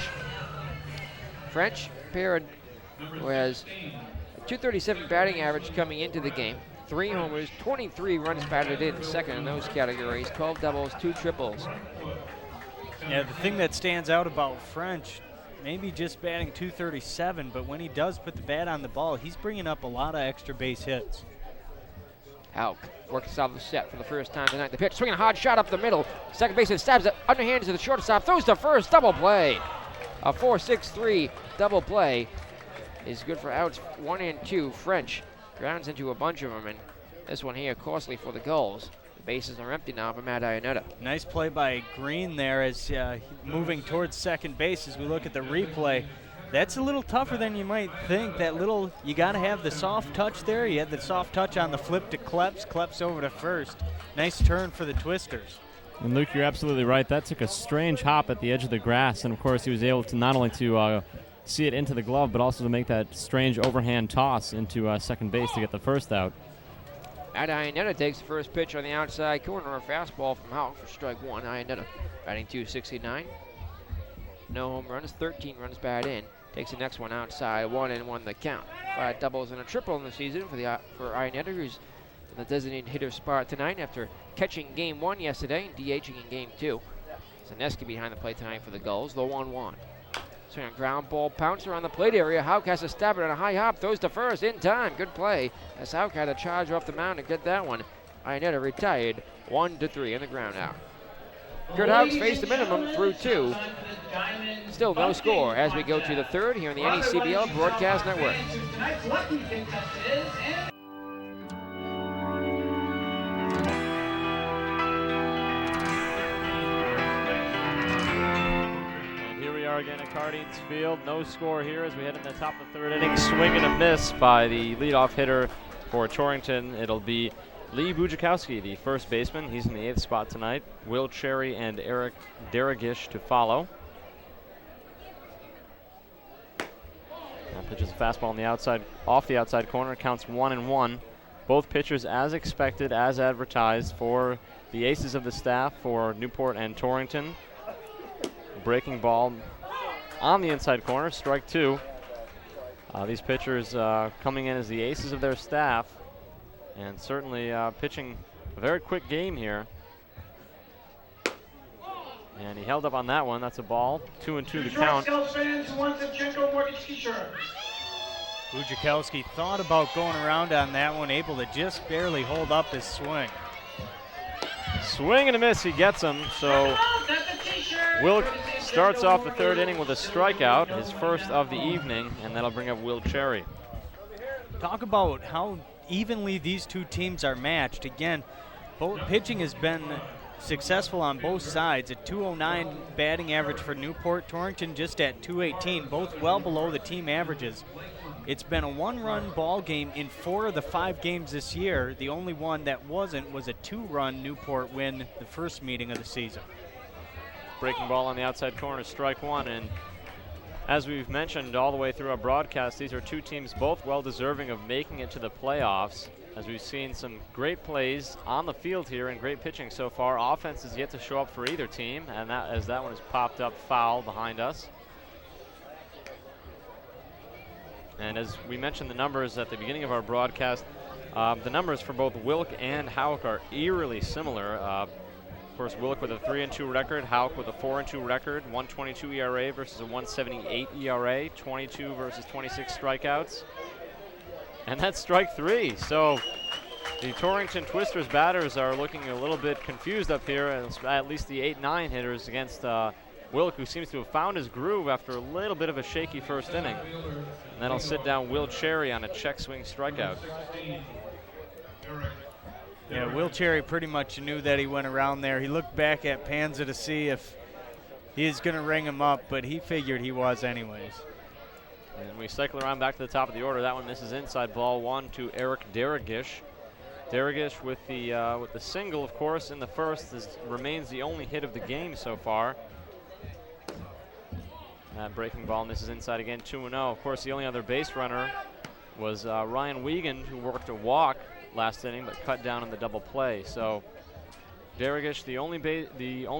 French, pair who has a .237 batting average coming into the game. 3 homers, 23 runs batted in, second in those categories. 12 doubles, 2 triples. Yeah, the thing that stands out about French, maybe just batting .237, but when he does put the bat on the ball, he's bringing up a lot of extra base hits. Hauk works out of the set for the first time tonight. The pitch, swinging a hard shot up the middle. Second baseman stabs it underhand to the shortstop, throws to first, double play. A 4-6-3 double play is good for outs 1 and 2. French grounds into a bunch of them, and this one here costly for the Gulls. Bases are empty now for Matt Ionetta. Nice play by Green there as moving towards second base as we look at the replay. That's a little tougher than you might think. You got to have the soft touch there. You had the soft touch on the flip to Kleps. Kleps over to first. Nice turn for the Twisters. And Luke, you're absolutely right. That took a strange hop at the edge of the grass, and of course he was able to not only to see it into the glove, but also to make that strange overhand toss into second base to get the first out. Matt Ionetta takes the first pitch on the outside corner. A fastball from Hauk for strike 1. Ionetta batting .269. No home runs, 13 runs batted in. Takes the next one outside, 1-1 the count. 5 doubles and a triple in the season for Ionetta, who's in the designated hitter spot tonight after catching game 1 yesterday and DHing in game 2. Zaneski behind the plate tonight for the Gulls, the 1-1. Swing a ground ball pouncer on the plate area. Hauk has to stab it on a high hop, throws to first in time. Good play as Hauk had to charge off the mound to get that one. Ionetta retired 1-3 in the ground out. Kurt Hauk's faced the minimum through 2. Still no score as we go to the third here in the NECBL Broadcast Network. Again at Cardines Field. No score here as we head in the top of the third inning. Swing and a miss by the leadoff hitter for Torrington. It'll be Lee Bujakowski, the first baseman. He's in the 8th spot tonight. Will Cherry and Eric Deragish to follow. Now pitches a fastball on the outside, off the outside corner. Counts 1-1. Both pitchers as expected, as advertised for the aces of the staff for Newport and Torrington. Breaking ball on the inside corner, strike 2. These pitchers coming in as the aces of their staff and certainly pitching a very quick game here. And he held up on that one. That's a ball. 2-2 the count. Bujakowski thought about going around on that one, able to just barely hold up his swing. Swing and a miss, he gets him. So Wilk starts off the third inning with a strikeout, his first of the evening, and that'll bring up Will Cherry. Talk about how evenly these two teams are matched. Again, both pitching has been successful on both sides. A 209 batting average for Newport, Torrington just at 218, both well below the team averages. It's been a one-run ball game in 4 of the 5 games this year. The only one that wasn't was a 2-run Newport win the first meeting of the season. Breaking ball on the outside corner, strike one. And as we've mentioned all the way through our broadcast, these are two teams both well deserving of making it to the playoffs, as we've seen some great plays on the field here and great pitching so far. Offense is yet to show up for either team, and that one has popped up foul behind us. And as we mentioned the numbers at the beginning of our broadcast, the numbers for both Wilk and Houck are eerily similar. Of course, Wilk with a 3-2 record, Houck with a 4-2 record, 1.22 ERA versus a 1.78 ERA, 22 versus 26 strikeouts. And that's strike 3. So the Torrington Twisters batters are looking a little bit confused up here, at least the 8-9 hitters against Wilk, who seems to have found his groove after a little bit of a shaky first inning. And that'll sit down Will Cherry on a check swing strikeout. Yeah, Will Cherry pretty much knew that he went around there. He looked back at Panza to see if he was going to ring him up, but he figured he was anyways. And we cycle around back to the top of the order. That one misses inside, ball one to Eric Daragish. Daragish with the single, of course, in the first remains the only hit of the game so far. That breaking ball misses inside again, 2-0. Of course, the only other base runner was Ryan Wiegand, who worked a walk last inning but cut down in the double play. So Daragish, the only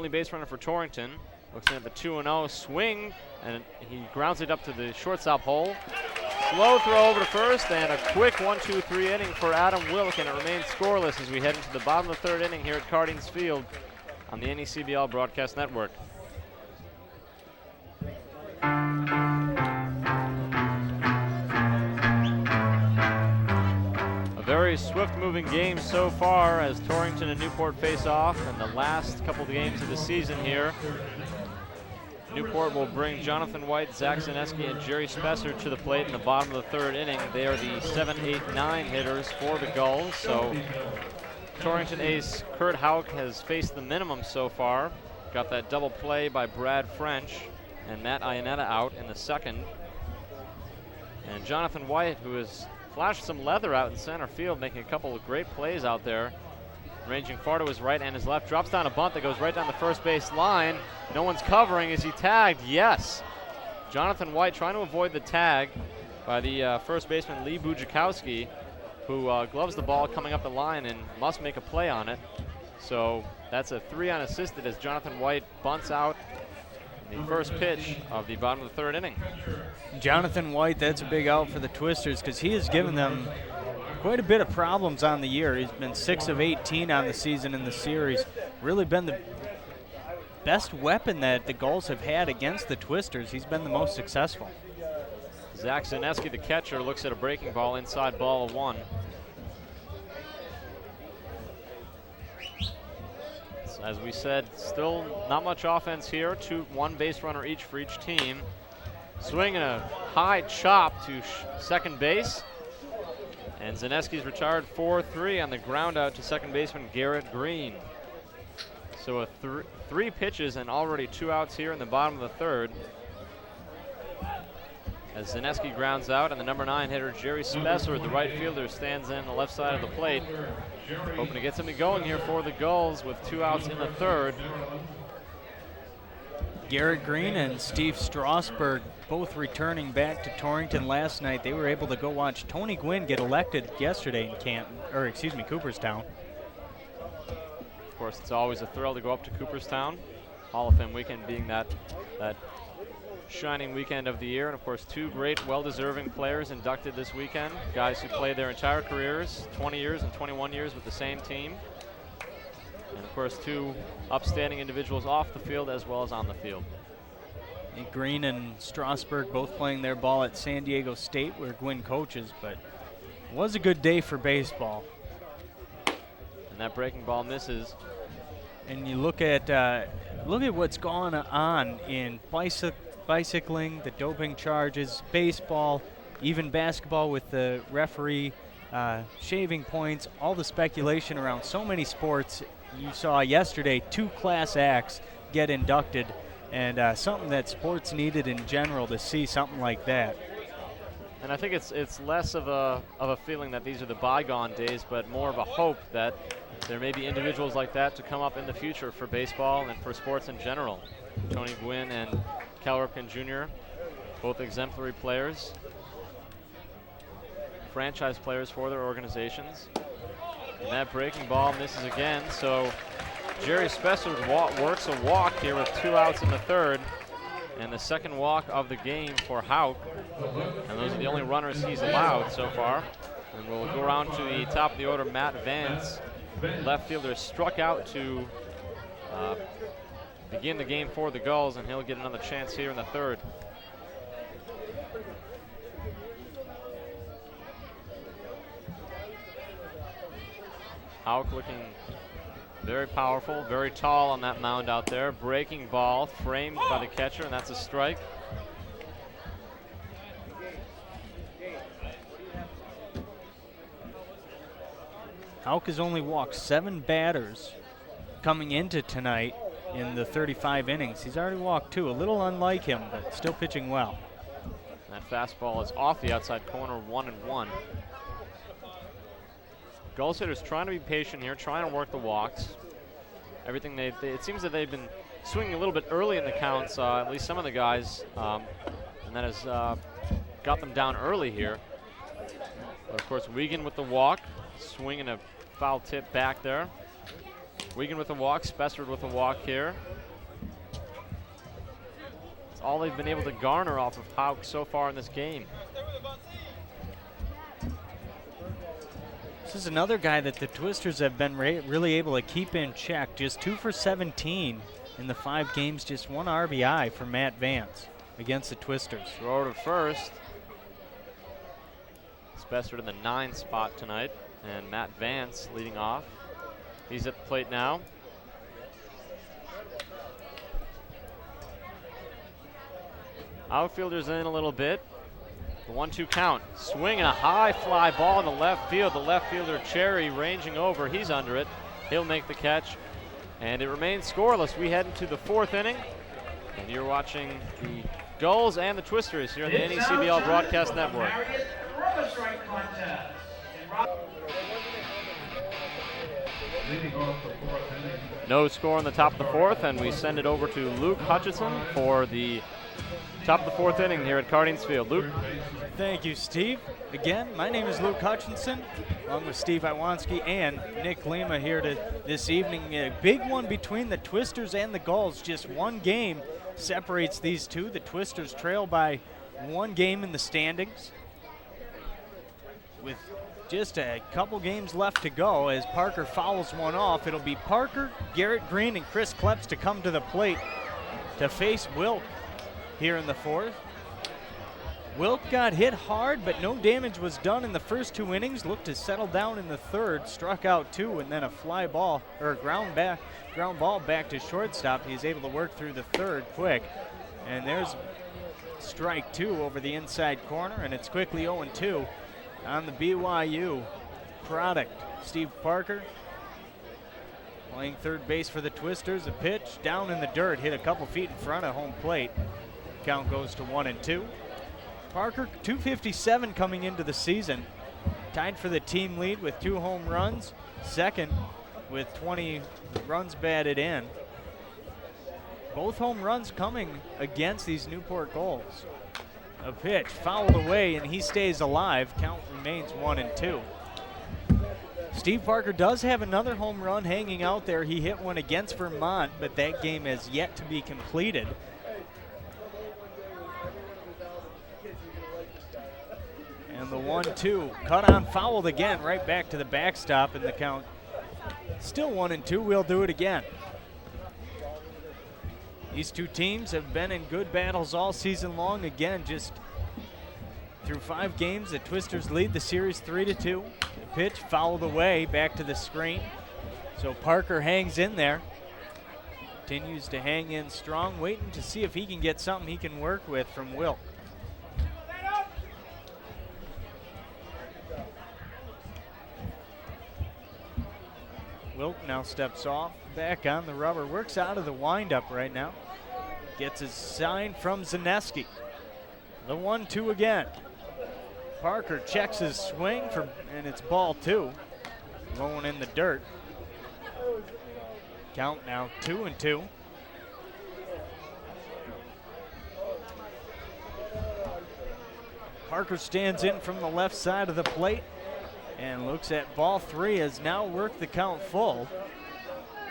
base runner for Torrington, looks in at the 2-0 swing, and he grounds it up to the shortstop hole. Slow throw over to first, and a quick 1-2-3 inning for Adam Wilk, and it remains scoreless as we head into the bottom of the third inning here at Cardines Field on the NECBL Broadcast Network. A very swift-moving game so far as Torrington and Newport face off in the last couple of games of the season here. Newport will bring Jonathan White, Zach Zaneski, and Jerry Spesser to the plate in the bottom of the third inning. They are the 7, 8, 9 hitters for the Gulls. So Torrington ace Kurt Houck has faced the minimum so far. Got that double play by Brad French and Matt Iannetta out in the second. And Jonathan White, who has flashed some leather out in center field, making a couple of great plays out there, ranging far to his right and his left, drops down a bunt that goes right down the first base line. No one's covering. Is he tagged? Yes. Jonathan White trying to avoid the tag by the first baseman Lee Bujakowski, who gloves the ball coming up the line and must make a play on it. So that's a 3 unassisted as Jonathan White bunts out the first pitch of the bottom of the third inning. Jonathan White, that's a big out for the Twisters because he has given them quite a bit of problems on the year. He's been 6 of 18 on the season in the series. Really been the best weapon that the Gulls have had against the Twisters. He's been the most successful. Zach Zaneski, the catcher, looks at a breaking ball inside, ball 1. As we said, still not much offense here. One base runner each for each team. Swinging a high chop to second base. And Zaneski's retired 4-3 on the ground out to second baseman Garrett Green. So three pitches and already 2 outs here in the bottom of the third. As Zaneski grounds out, and the number 9 hitter Jerry Spesser, the right fielder, stands in the left side of the plate, hoping to get something going here for the Gulls with 2 outs in the third. Garrett Green and Steve Strasburg both returning back to Torrington last night. They were able to go watch Tony Gwynn get elected yesterday in Cooperstown. Of course, it's always a thrill to go up to Cooperstown. Hall of Fame weekend being that shining weekend of the year. And of course, 2 great, well-deserving players inducted this weekend. Guys who played their entire careers, 20 years and 21 years with the same team. And of course, 2 upstanding individuals off the field as well as on the field. Green and Strasburg both playing their ball at San Diego State, where Gwynn coaches, but it was a good day for baseball. And that breaking ball misses. And you look at what's gone on in bicycling, the doping charges, baseball, even basketball with the referee shaving points, all the speculation around so many sports. You saw yesterday 2 class acts get inducted, and something that sports needed in general to see something like that. And I think it's less of a feeling that these are the bygone days, but more of a hope that there may be individuals like that to come up in the future for baseball and for sports in general. Tony Gwynn and Cal Ripken Jr., both exemplary players, franchise players for their organizations. And that breaking ball misses again, so Jerry Spessard works a walk here with 2 outs in the 3rd, and the 2nd walk of the game for Houck. And those are the only runners he's allowed so far. And we'll go around to the top of the order. Matt Vance, left fielder, struck out to begin the game for the Gulls, and he'll get another chance here in the 3rd. Houck looking very powerful, very tall on that mound out there. Breaking ball framed by the catcher, and that's a strike. Houck has only walked 7 batters coming into tonight in the 35 innings. He's already walked 2, a little unlike him, but still pitching well. That fastball is off the outside corner, 1-1. Gulls hitters trying to be patient here, trying to work the walks. Everything it seems that they've been swinging a little bit early in the counts, at least some of the guys, and that has got them down early here. But of course, Wiegand with the walk, swinging a foul tip back there. Wiegand with the walk, Spessard with the walk here. It's all they've been able to garner off of Houck so far in this game. This is another guy that the Twisters have been really able to keep in check. Just 2 for 17 in the 5 games, just 1 RBI for Matt Vance against the Twisters. Throw to first. Spessard in the 9 spot tonight, and Matt Vance leading off. He's at the plate now. Outfielders in a little bit. The 1-2 count. Swing and a high fly ball in the left field. The left fielder, Cherry, ranging over. He's under it. He'll make the catch. And it remains scoreless. We head into the 4th inning. And you're watching the Gulls and the Twisters here on the NECBL Broadcast Network. No score in the top of the 4th, and we send it over to Luke Hutchinson for the top of the 4th inning here at Cardinals Field. Luke. Thank you, Steve. Again, my name is Luke Hutchinson, along with Steve Iwanski and Nick Lima here this evening. A big one between the Twisters and the Gulls. Just 1 game separates these two. The Twisters trail by 1 game in the standings, with just a couple games left to go. As Parker fouls one off, it'll be Parker, Garrett Green, and Chris Kleps to come to the plate to face Wilk here in the 4th. Wilk got hit hard, but no damage was done in the first 2 innings. Looked to settle down in the 3rd, struck out 2, and then a fly ball, or ground ball back to shortstop. He's able to work through the 3rd quick. And there's strike 2 over the inside corner, and it's quickly 0-2 on the BYU product. Steve Parker playing 3rd base for the Twisters. A pitch down in the dirt, hit a couple feet in front of home plate. Count goes to 1-2. Parker, 257 coming into the season. Tied for the team lead with 2 home runs. 2nd with 20 runs batted in. Both home runs coming against these Newport Gulls. A pitch fouled away, and he stays alive. Count remains 1-2. Steve Parker does have another home run hanging out there. He hit one against Vermont, but that game has yet to be completed. And the 1-2 cut on, fouled again, right back to the backstop, and the count still 1-2. We'll do it again. These two teams have been in good battles all season long. Again, just through 5 games, the Twisters lead the series 3-2. The pitch fouled away back to the screen. So Parker hangs in there. Continues to hang in strong, waiting to see if he can get something he can work with from Wilk. Wilk now steps off, back on the rubber, works out of the windup right now. Gets his sign from Zaneski. The 1-2 again. Parker checks his swing and it's ball 2. Going in the dirt. Count now 2-2. Parker stands in from the left side of the plate and looks at ball 3, has now worked the count full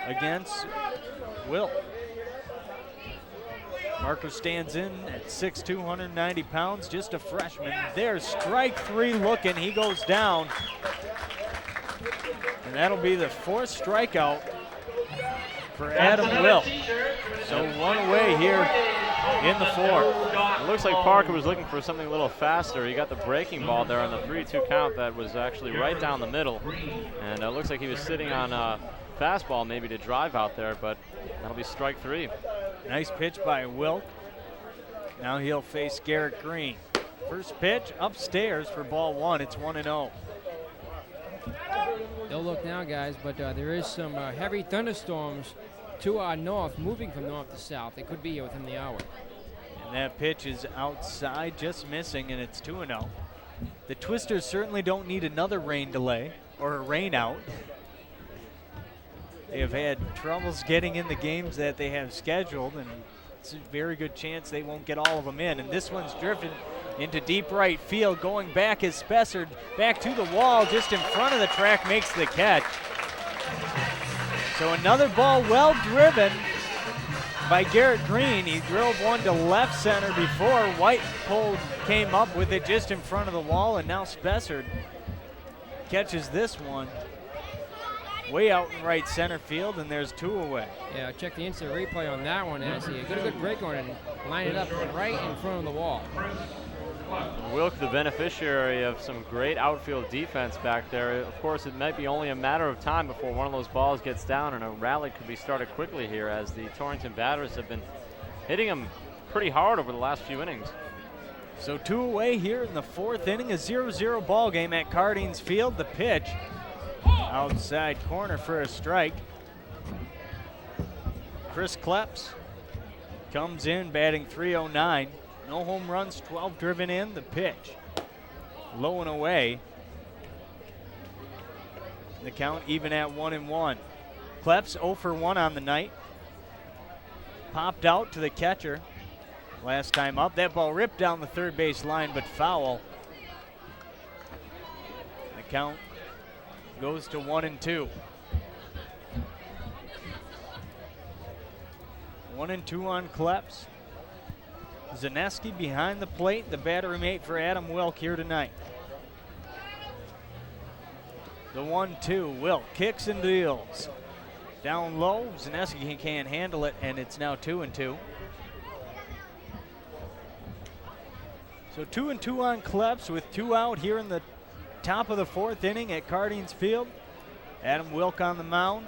against Wilk. Parker stands in at 6'2", 190 pounds, just a freshman. There's strike 3 looking, he goes down. And that'll be the 4th strikeout for Adam Wilk. So 1 away here in the 4th. It looks like Parker was looking for something a little faster. He got the breaking ball there on the 3-2 count that was actually right down the middle. And it looks like he was sitting on a fastball maybe to drive out there, but that'll be strike 3. Nice pitch by Wilk. Now he'll face Garrett Green. First pitch upstairs for ball 1. It's 1-0. They'll look now, guys, but there is some heavy thunderstorms to our north, moving from north to south. They could be here within the hour. And that pitch is outside, just missing, and it's 2-0. The Twisters certainly don't need another rain delay or a rain out. They have had troubles getting in the games that they have scheduled, and it's a very good chance they won't get all of them in. And this one's drifted into deep right field. Going back is Spessard, back to the wall, just in front of the track, makes the catch. So another ball well driven by Garrett Green. He drilled one to left center before White came up with it just in front of the wall, and now Spessard catches this one way out in right center field, and there's 2 away. Yeah, check the instant replay on that one, as he got a good break on it and line it up right in front of the wall. Wilk, the beneficiary of some great outfield defense back there. Of course, it might be only a matter of time before one of those balls gets down, and a rally could be started quickly here, as the Torrington batters have been hitting him pretty hard over the last few innings. So 2 away here in the 4th inning, a 0-0 ball game at Cardines Field. The pitch outside corner for a strike. Chris Kleps comes in batting .309. No home runs, 12 driven in. The pitch low and away. The count even at 1-1. Kleps 0 for 1 on the night. Popped out to the catcher last time up. That ball ripped down the third base line, but foul. The count goes to 1-2. 1-2 on Kleps. Zaneski behind the plate, the battery mate for Adam Wilk here tonight. The 1-2, Wilk kicks and deals. Down low, Zaneski can't handle it, and it's now 2-2. So 2-2 on Kleps with 2 out here in the top of the 4th inning at Cardines Field. Adam Wilk on the mound.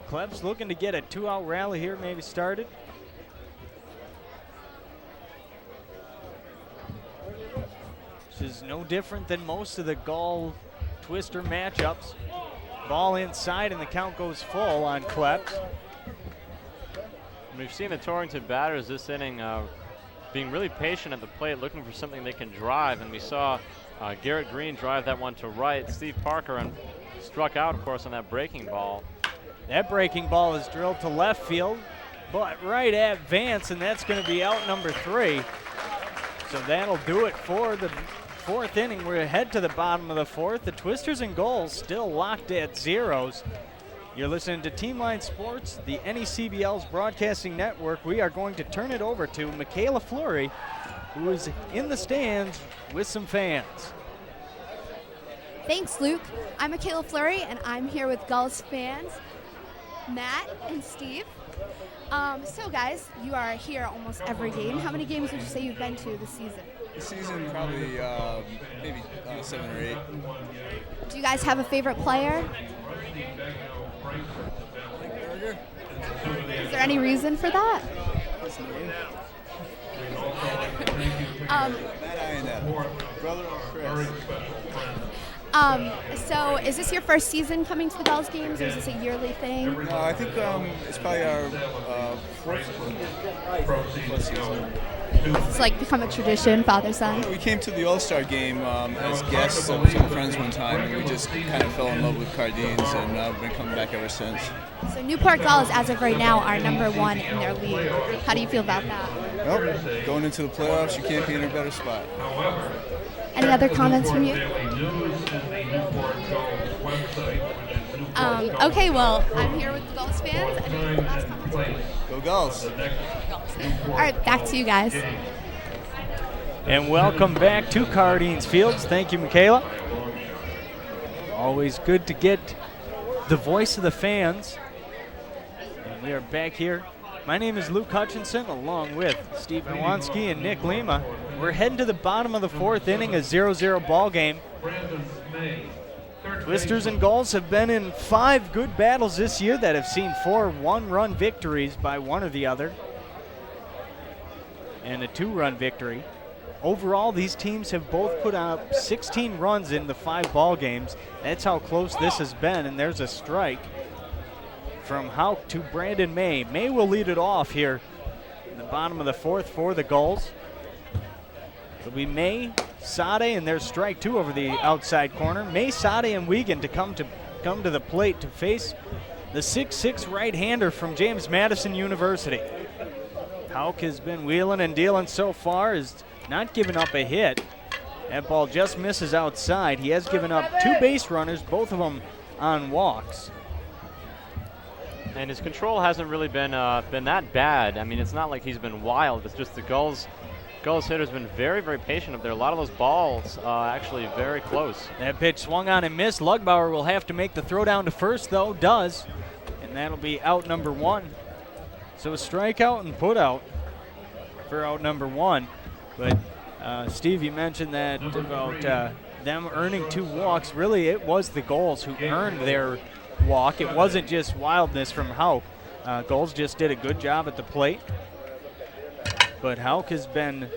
Kleps looking to get a 2-out rally here, maybe started. This is no different than most of the Gull Twister matchups. Ball inside and the count goes full on Kleps. We've seen the Torrington batters this inning being really patient at the plate, looking for something they can drive, and we saw Garrett Green drive that one to right. Steve Parker struck out, of course, on that breaking ball. That breaking ball is drilled to left field, but right at Vance, and that's going to be out number 3. So that'll do it for the 4th inning. We're ahead to the bottom of the 4th. The Twisters and Gulls still locked at zeros. You're listening to Team Line Sports, the NECBL's broadcasting network. We are going to turn it over to Michaela Fleury, who is in the stands with some fans. Thanks, Luke. I'm Michaela Fleury, and I'm here with Gulls fans. Matt and Steve. So guys, you are here almost every game. How many games would you say you've been to this season? This season, probably maybe 7 or 8. Do you guys have a favorite player? Burger? Is there any reason for that? His name? Um, Matt Ionetta, brother of Chris. So is this your first season coming to the Gulls games, or is this a yearly thing? No, I think it's probably our fourth season. It's like become a tradition, father-son. We came to the All-Star game as guests of some friends one time, and we just kind of fell in love with Cardines, and we've been coming back ever since. So Newport Gulls, as of right now, are #1 in their league. How do you feel about that? Well, going into the playoffs, you can't be in a better spot. Any other comments from you? Okay, well, I'm here with the Gulls fans. Any last comments? Go Gulls! All right, back to you guys. And welcome back to Cardines Fields. Thank you, Michaela. Always good to get the voice of the fans. And we are back here. My name is Luke Hutchinson, along with Steve Nowanski and Nick Lima. We're heading to the bottom of the 4th inning, a 0-0 ball game. Twisters and Gulls have been in 5 good battles this year that have seen 4 one-run victories by one or the other, and a 2-run victory. Overall, these teams have both put up 16 runs in the 5 ball games. That's how close this has been, and there's a strike from Hauk to Brandon May. May will lead it off here in the bottom of the 4th for the Gulls. It'll be May, Sade, and there's strike 2 over the outside corner. May, Sade, and Wiegand to come to the plate to face the 6'6" right-hander from James Madison University. Hauk has been wheeling and dealing so far, has not given up a hit. That ball just misses outside. He has given up 2 base runners, both of them on walks. And his control hasn't really been that bad. I mean, it's not like he's been wild. It's just the Gulls hitter's been very, very patient up there. A lot of those balls actually very close. That pitch swung on and missed. Lugbauer will have to make the throw down to first, though. Does. And that'll be out number 1. So a strikeout and put out for out number 1. But Steve, you mentioned that about them earning 2 walks. Really, it was the Gulls who earned their walk. It wasn't just wildness from Hauk. Gulls just did a good job at the plate. But Hauk has been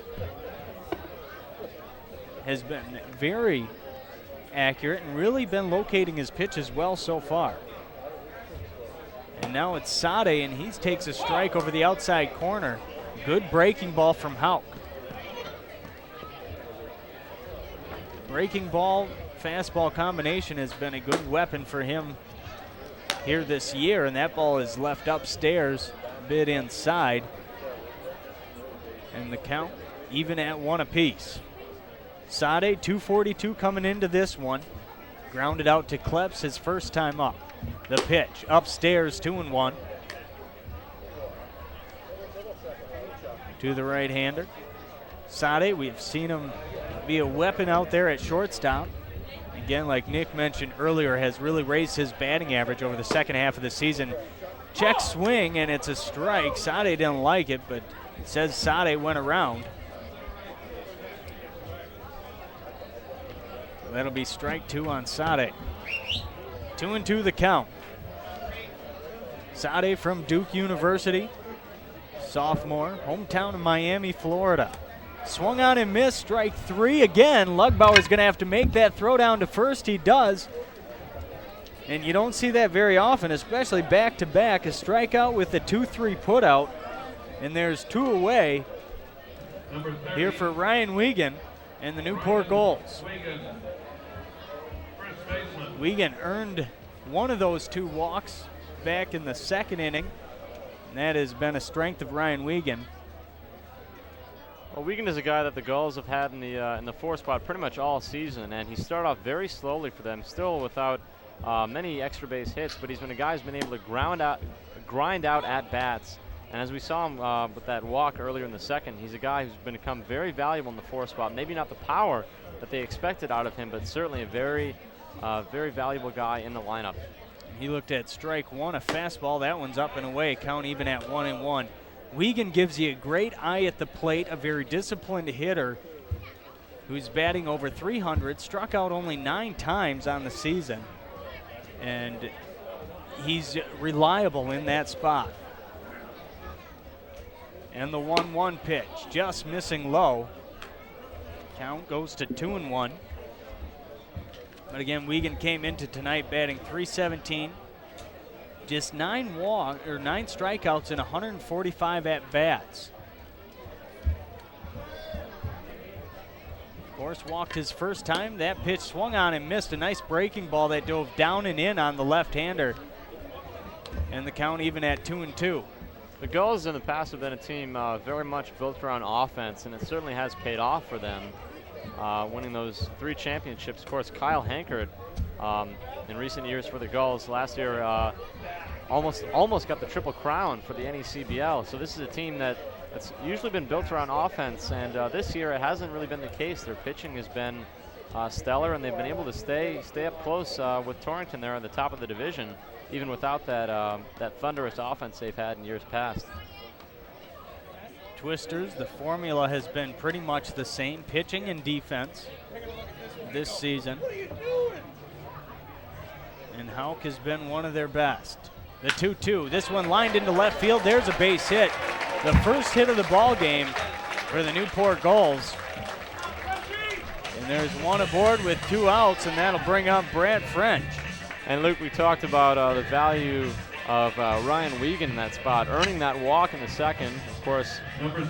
very accurate and really been locating his pitches well so far. And now it's Sade, and he takes a strike over the outside corner. Good breaking ball from Hauk. Breaking ball, fastball combination has been a good weapon for him here this year, and that ball is left upstairs, a bit inside. And the count even at 1 apiece. Sade, 242 coming into this one. Grounded out to Kleps his first time up. The pitch upstairs, 2-1. To the right-hander. Sade, we've seen him be a weapon out there at shortstop. Again, like Nick mentioned earlier, has really raised his batting average over the second half of the season. Check swing, and it's a strike. Sade didn't like it, but it says Sade went around. That'll be strike 2 on Sade. 2-2 the count. Sade from Duke University, sophomore, hometown of Miami, Florida. Swung on and missed, strike 3 again. Lugbauer's going to have to make that throw down to first. He does. And you don't see that very often, especially back-to-back. A strikeout with the 2-3 putout. And there's 2 away here for Ryan Wiegand and the Newport Gulls. Wiegand earned one of those 2 walks back in the second inning. And that has been a strength of Ryan Wiegand. Well, Wiegand is a guy that the Gulls have had in the 4 spot pretty much all season, and he started off very slowly for them, still without many extra base hits, but he's been a guy who's been able to grind out at bats. And as we saw him with that walk earlier in the second, he's a guy who's become very valuable in the 4 spot. Maybe not the power that they expected out of him, but certainly a very valuable guy in the lineup. He looked at strike one, a fastball. That one's up and away. Count even at 1-1. Wiegand gives you a great eye at the plate, a very disciplined hitter who's batting over 300, struck out only 9 times on the season. And he's reliable in that spot. And the 1-1 pitch, just missing low. Count goes to 2-1. But again, Wiegand came into tonight batting .317. Just 9 strikeouts and 145 at-bats. Of course, walked his first time. That pitch swung on and missed. A nice breaking ball that dove down and in on the left-hander. And the count even at 2-2. The Gulls in the past have been a team very much built around offense, and it certainly has paid off for them, winning those 3 championships. Of course, Kyle Hankert in recent years for the Gulls. Last year, almost got the Triple Crown for the NECBL. So this is a team that's usually been built around offense, and this year it hasn't really been the case. Their pitching has been stellar, and they've been able to stay up close with Torrington there at the top of the division, even without that thunderous offense they've had in years past. Twisters, the formula has been pretty much the same, pitching and defense this season. And Hauk has been one of their best. The 2-2, this one lined into left field. There's a base hit. The first hit of the ball game for the Newport Gulls. And there's one aboard with 2 outs, and that'll bring up Brad French. And Luke, we talked about the value of Ryan Wiegand in that spot, earning that walk in the second. Of course,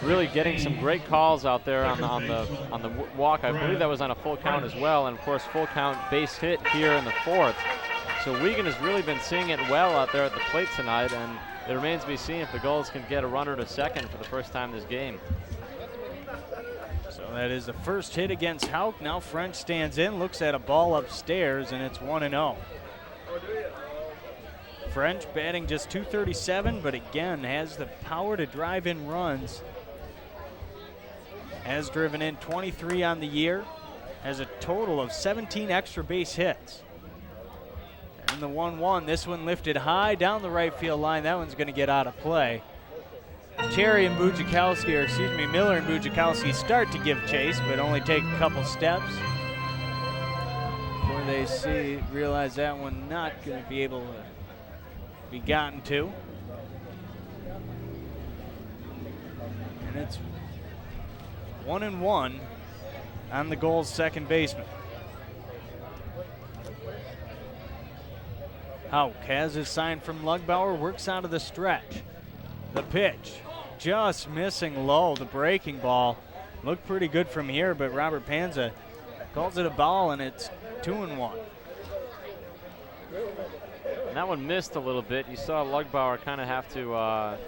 really getting some great calls out there on the walk. I believe that was on a full count as well, and of course, full count base hit here in the 4th. So Wiegand has really been seeing it well out there at the plate tonight, and it remains to be seen if the Gulls can get a runner to second for the first time this game. So that is the first hit against Hauk. Now French stands in, looks at a ball upstairs, and it's 1-0. French batting just .237, but again has the power to drive in runs. Has driven in 23 on the year, has a total of 17 extra base hits. And the 1-1, this one lifted high down the right field line. That one's going to get out of play. Miller and Bujakowski start to give chase, but only take a couple steps before they realize that one not going to be able to be gotten to. And it's 1-1 on the Gulls' second baseman. Hauk has his sign from Lugbauer, works out of the stretch. The pitch, just missing low. The breaking ball looked pretty good from here, but Robert Panza calls it a ball, and it's 2-1. And that one missed a little bit. You saw Lugbauer kind of have to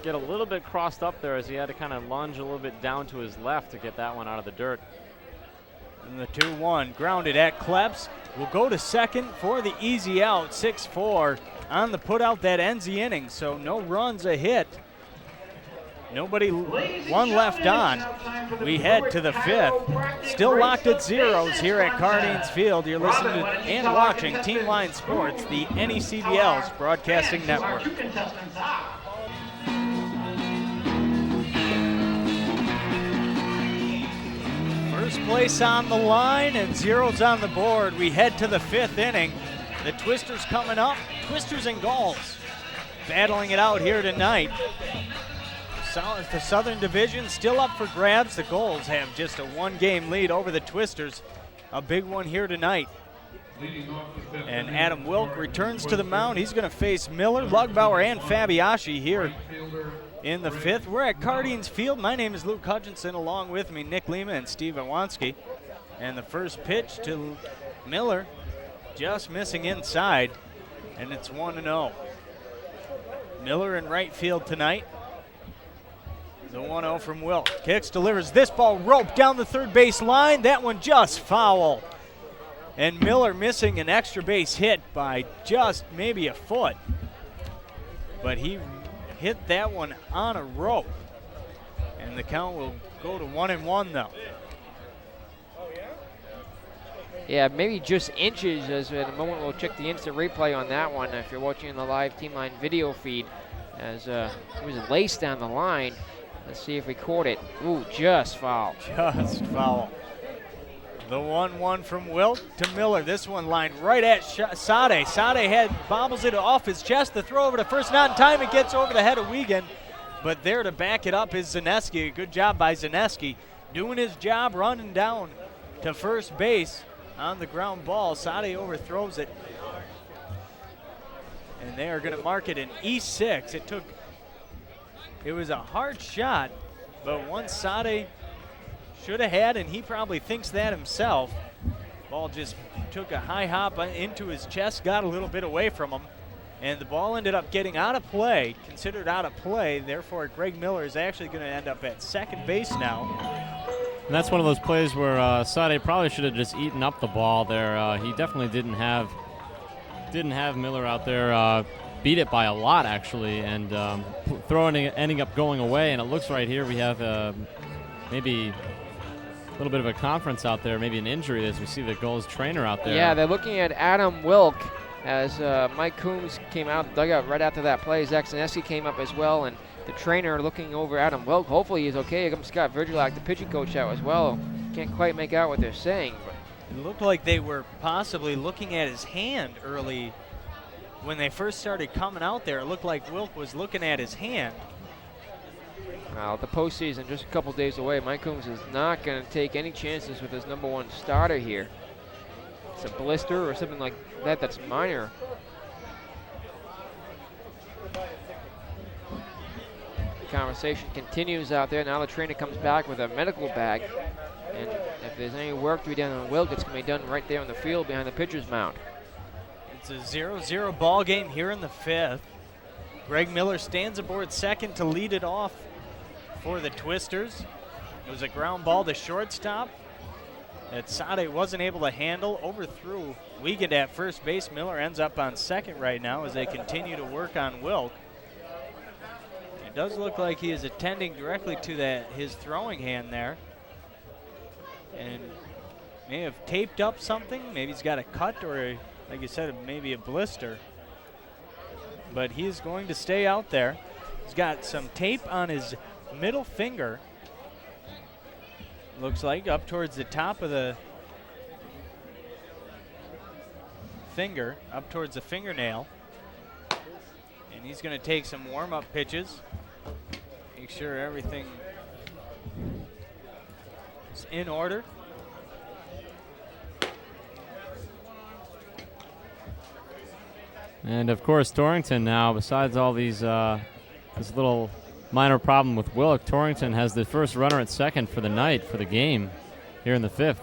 get a little bit crossed up there as he had to kind of lunge a little bit down to his left to get that one out of the dirt. And the 2-1 grounded at Kleps. Will go to second for the easy out. 6-4 on the putout that ends the inning. So no runs, a hit. Nobody, one left on. We head to the 5th. Still locked at zeros here at Cardines Field. You're listening to and watching Team Line Sports, the NECBL's broadcasting network. First place on the line and zeros on the board. We head to the 5th inning. The Twisters coming up. Twisters and Gulls battling it out here tonight. The Southern Division still up for grabs. The Gulls have just a 1-game lead over the Twisters. A big one here tonight. And Adam Wilk returns to the mound. He's going to face Miller, Lugbauer, and Fabiashi here in the 5th. We're at Cardines Field. My name is Luke Hutchinson. Along with me, Nick Lima and Steve Iwanski. And the first pitch to Miller, just missing inside, and it's 1-0. Miller in right field tonight. The 1-0 from Wilk. Kicks, delivers this ball roped down the third base line. That one just foul. And Miller missing an extra base hit by just maybe a foot. But he hit that one on a rope. And the count will go to 1-1 though. Yeah, maybe just inches, as in a moment we'll check the instant replay on that one if you're watching the live Team Line video feed, as it was laced down the line. Let's see if we caught it. Ooh, just foul. Just foul. The 1-1 from Wilt to Miller. This one lined right at Sade. Sade bobbles it off his chest. The throw over to first, not in time. It gets over the head of Wiegand. But there to back it up is Zaneski. Good job by Zaneski. Doing his job, running down to first base on the ground ball. Sade overthrows it. And they are going to mark it an E6. It was a hard shot, but one Sade should have had, and he probably thinks that himself. Ball just took a high hop into his chest, got a little bit away from him, and the ball ended up getting out of play, considered out of play. Therefore, Greg Miller is actually going to end up at second base now. And that's one of those plays where Sade probably should have just eaten up the ball there. He definitely didn't have Miller out there. Beat it by a lot, actually, and ending up going away. And it looks right here we have maybe a little bit of a conference out there, maybe an injury, as we see the Gulls trainer out there. Yeah, they're looking at Adam Wilk as Mike Coombs came out of the dugout right after that play. Zach Zaneski came up as well, and the trainer looking over Adam Wilk. Hopefully he's okay. Here comes Scott Virgilak, the pitching coach, out as well. Can't quite make out what they're saying. But it looked like they were possibly looking at his hand early. When they first started coming out there, it looked like Wilk was looking at his hand. Well, the postseason just a couple days away. Mike Coombs is not going to take any chances with his number one starter here. It's a blister or something like that that's minor. The conversation continues out there. Now the trainer comes back with a medical bag. And if there's any work to be done on Wilk, it's going to be done right there on the field behind the pitcher's mound. It's a 0-0 ball game here in the fifth. Greg Miller stands aboard second to lead it off for the Twisters. It was a ground ball to shortstop that Sade wasn't able to handle. Overthrew Wiegand at first base. Miller ends up on second right now as they continue to work on Wilk. It does look like he is attending directly to his throwing hand there. And may have taped up something. Maybe he's got a cut or like you said, maybe a blister. But he is going to stay out there. He's got some tape on his middle finger. Looks like up towards the top of the finger, up towards the fingernail. And he's going to take some warm-up pitches. Make sure everything is in order. And of course, Torrington now, besides all these, this little minor problem with Wilk, Torrington has the first runner at second for the night, for the game, here in the fifth.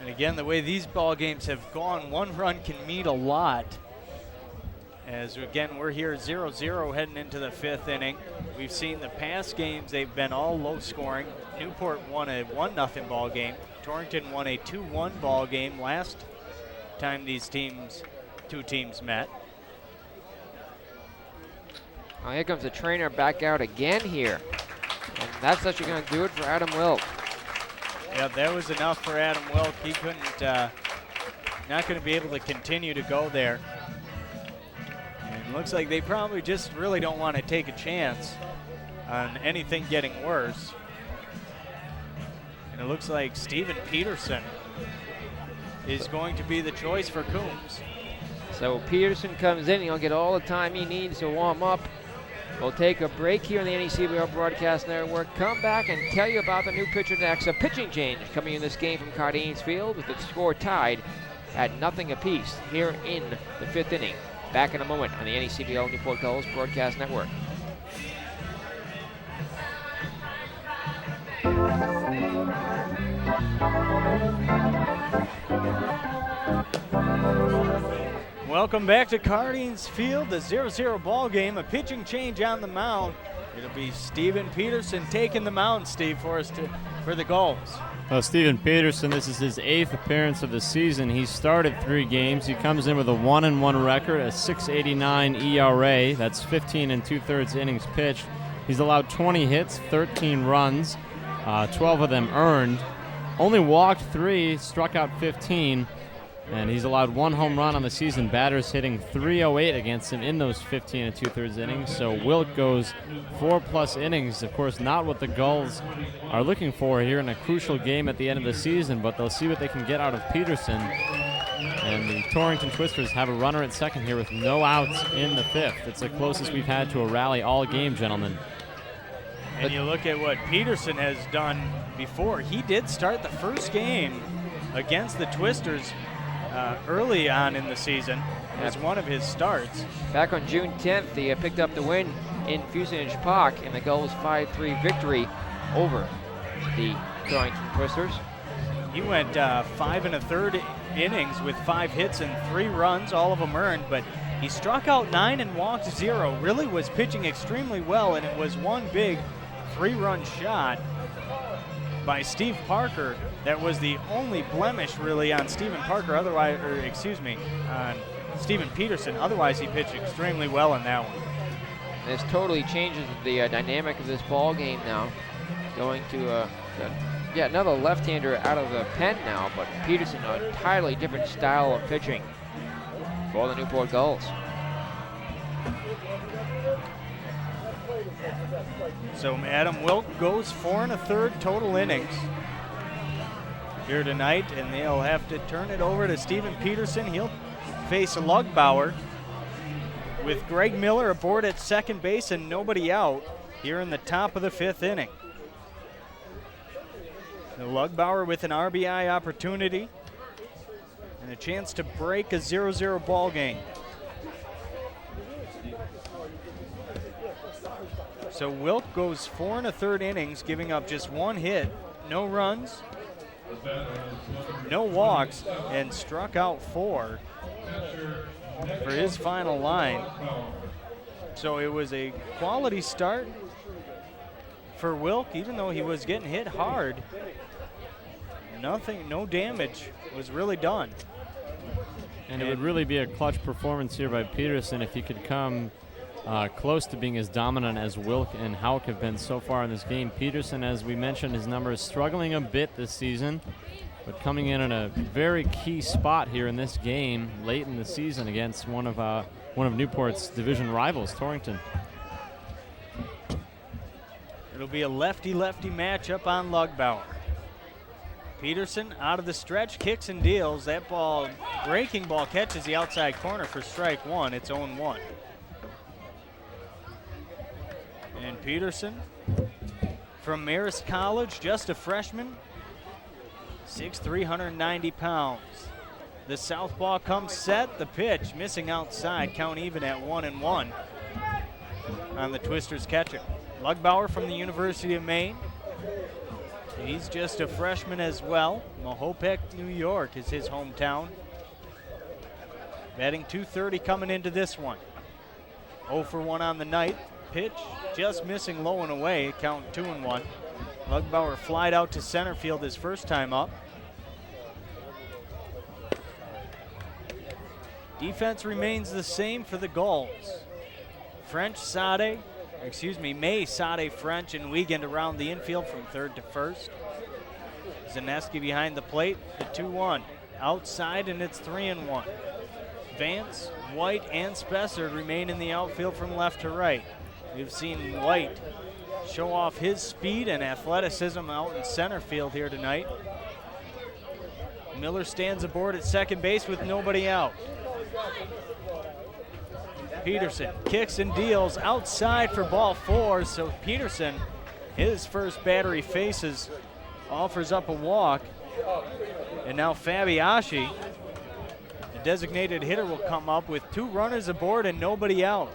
And again, the way these ball games have gone, one run can mean a lot. As again, we're here 0-0 heading into the fifth inning. We've seen the past games, they've been all low scoring. Newport won a 1-0 ball game. Torrington won a 2-1 ball game last time these two teams met. Oh, here comes the trainer back out again here. And that's actually going to do it for Adam Wilk. Yeah, that was enough for Adam Wilk. He couldn't, not going to be able to continue to go there. And it looks like they probably just really don't want to take a chance on anything getting worse. And it looks like Steven Peterson is going to be the choice for Coombs. So Peterson comes in, he'll get all the time he needs to warm up. We'll take a break here on the NECBL Broadcast Network. Come back and tell you about the new pitcher next. A pitching change coming in this game from Cardines Field with the score tied at 0 apiece here in the fifth inning. Back in a moment on the NECBL Newport Gulls Broadcast Network. Welcome back to Cardines Field, the 0-0 ball game. A pitching change on the mound. It'll be Steven Peterson taking the mound, Steve, for the Gulls. Well, Steven Peterson, this is his 8th appearance of the season. He started 3 games. He comes in with a 1-1 record, a 6.89 ERA. That's 15 2/3 innings pitched. He's allowed 20 hits, 13 runs, 12 of them earned. only walked 3, struck out 15, and he's allowed 1 home run on the season. Batters hitting .308 against him in those 15 and 2/3 innings. So Wilk goes 4+ innings. Of course, not what the Gulls are looking for here in a crucial game at the end of the season, but they'll see what they can get out of Peterson. And the Torrington Twisters have a runner at second here with no outs in the 5th. It's the closest we've had to a rally all game, gentlemen. And you look at what Peterson has done before. He did start the first game against the Twisters early on in the season. It was one of his starts. Back on June 10th, they picked up the win in Fusenage Park in the Gulls' 5-3 victory over the Torrington Twisters. He went 5 1/3 innings with 5 hits and 3 runs, all of them earned, but he struck out 9 and walked 0. Really was pitching extremely well, and it was one big 3-run shot by Steve Parker. That was the only blemish really on Stephen Parker, on Stephen Peterson. Otherwise, he pitched extremely well in that one. This totally changes the dynamic of this ball game now. Going to another left-hander out of the pen now, but Peterson, a entirely different style of pitching for the Newport Gulls. So Adam Wilk goes 4 1/3 total innings here tonight, and they'll have to turn it over to Stephen Peterson. He'll face Lugbauer with Greg Miller aboard at second base and nobody out here in the top of the 5th inning. The Lugbauer with an RBI opportunity and a chance to break a 0-0 ball game. So Wilk goes 4 1/3 innings, giving up just 1 hit, no runs, no walks, and struck out 4 for his final line. So it was a quality start for Wilk, even though he was getting hit hard. No damage was really done. And it would really be a clutch performance here by Peterson if he could come close to being as dominant as Wilk and Houck have been so far in this game. Peterson, as we mentioned, his numbers struggling a bit this season, but coming in a very key spot here in this game late in the season against one of Newport's division rivals, Torrington. It'll be a lefty-lefty matchup on Lugbauer. Peterson out of the stretch, kicks and deals. That ball, breaking ball, catches the outside corner for strike 1. It's 0-1. And Peterson from Marist College, just a freshman, 6'3", 190 pounds. The southpaw comes set, the pitch missing outside, count even at 1-1 on the Twisters catcher. Lugbauer from the University of Maine. He's just a freshman as well. Mahopek, New York is his hometown. Batting .230 coming into this one. 0 for 1 on the night. Pitch just missing low and away, count 2-1. Lugbauer flied out to center field his first time up. Defense remains the same for the Gulls. May, Sade, French, and Wiegand around the infield from third to first. Zaneski behind the plate, the 2-1. Outside, and it's 3-1. Vance, White, and Spessard remain in the outfield from left to right. We've seen White show off his speed and athleticism out in center field here tonight. Miller stands aboard at second base with nobody out. Peterson kicks and deals outside for ball 4, so Peterson, his first batter he faces, offers up a walk. And now Fabiashi, the designated hitter, will come up with 2 runners aboard and nobody out.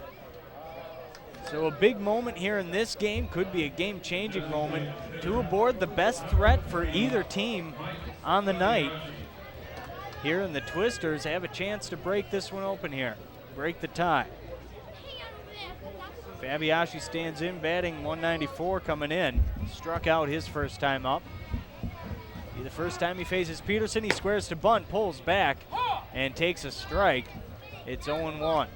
So a big moment here in this game, could be a game-changing moment. 2 aboard, the best threat for either team on the night. Here, and the Twisters have a chance to break this one open here, break the tie. Fabiashi stands in, batting 194 coming in. Struck out his first time up. The first time he faces Peterson, he squares to bunt, pulls back, and takes a strike. It's 0-1.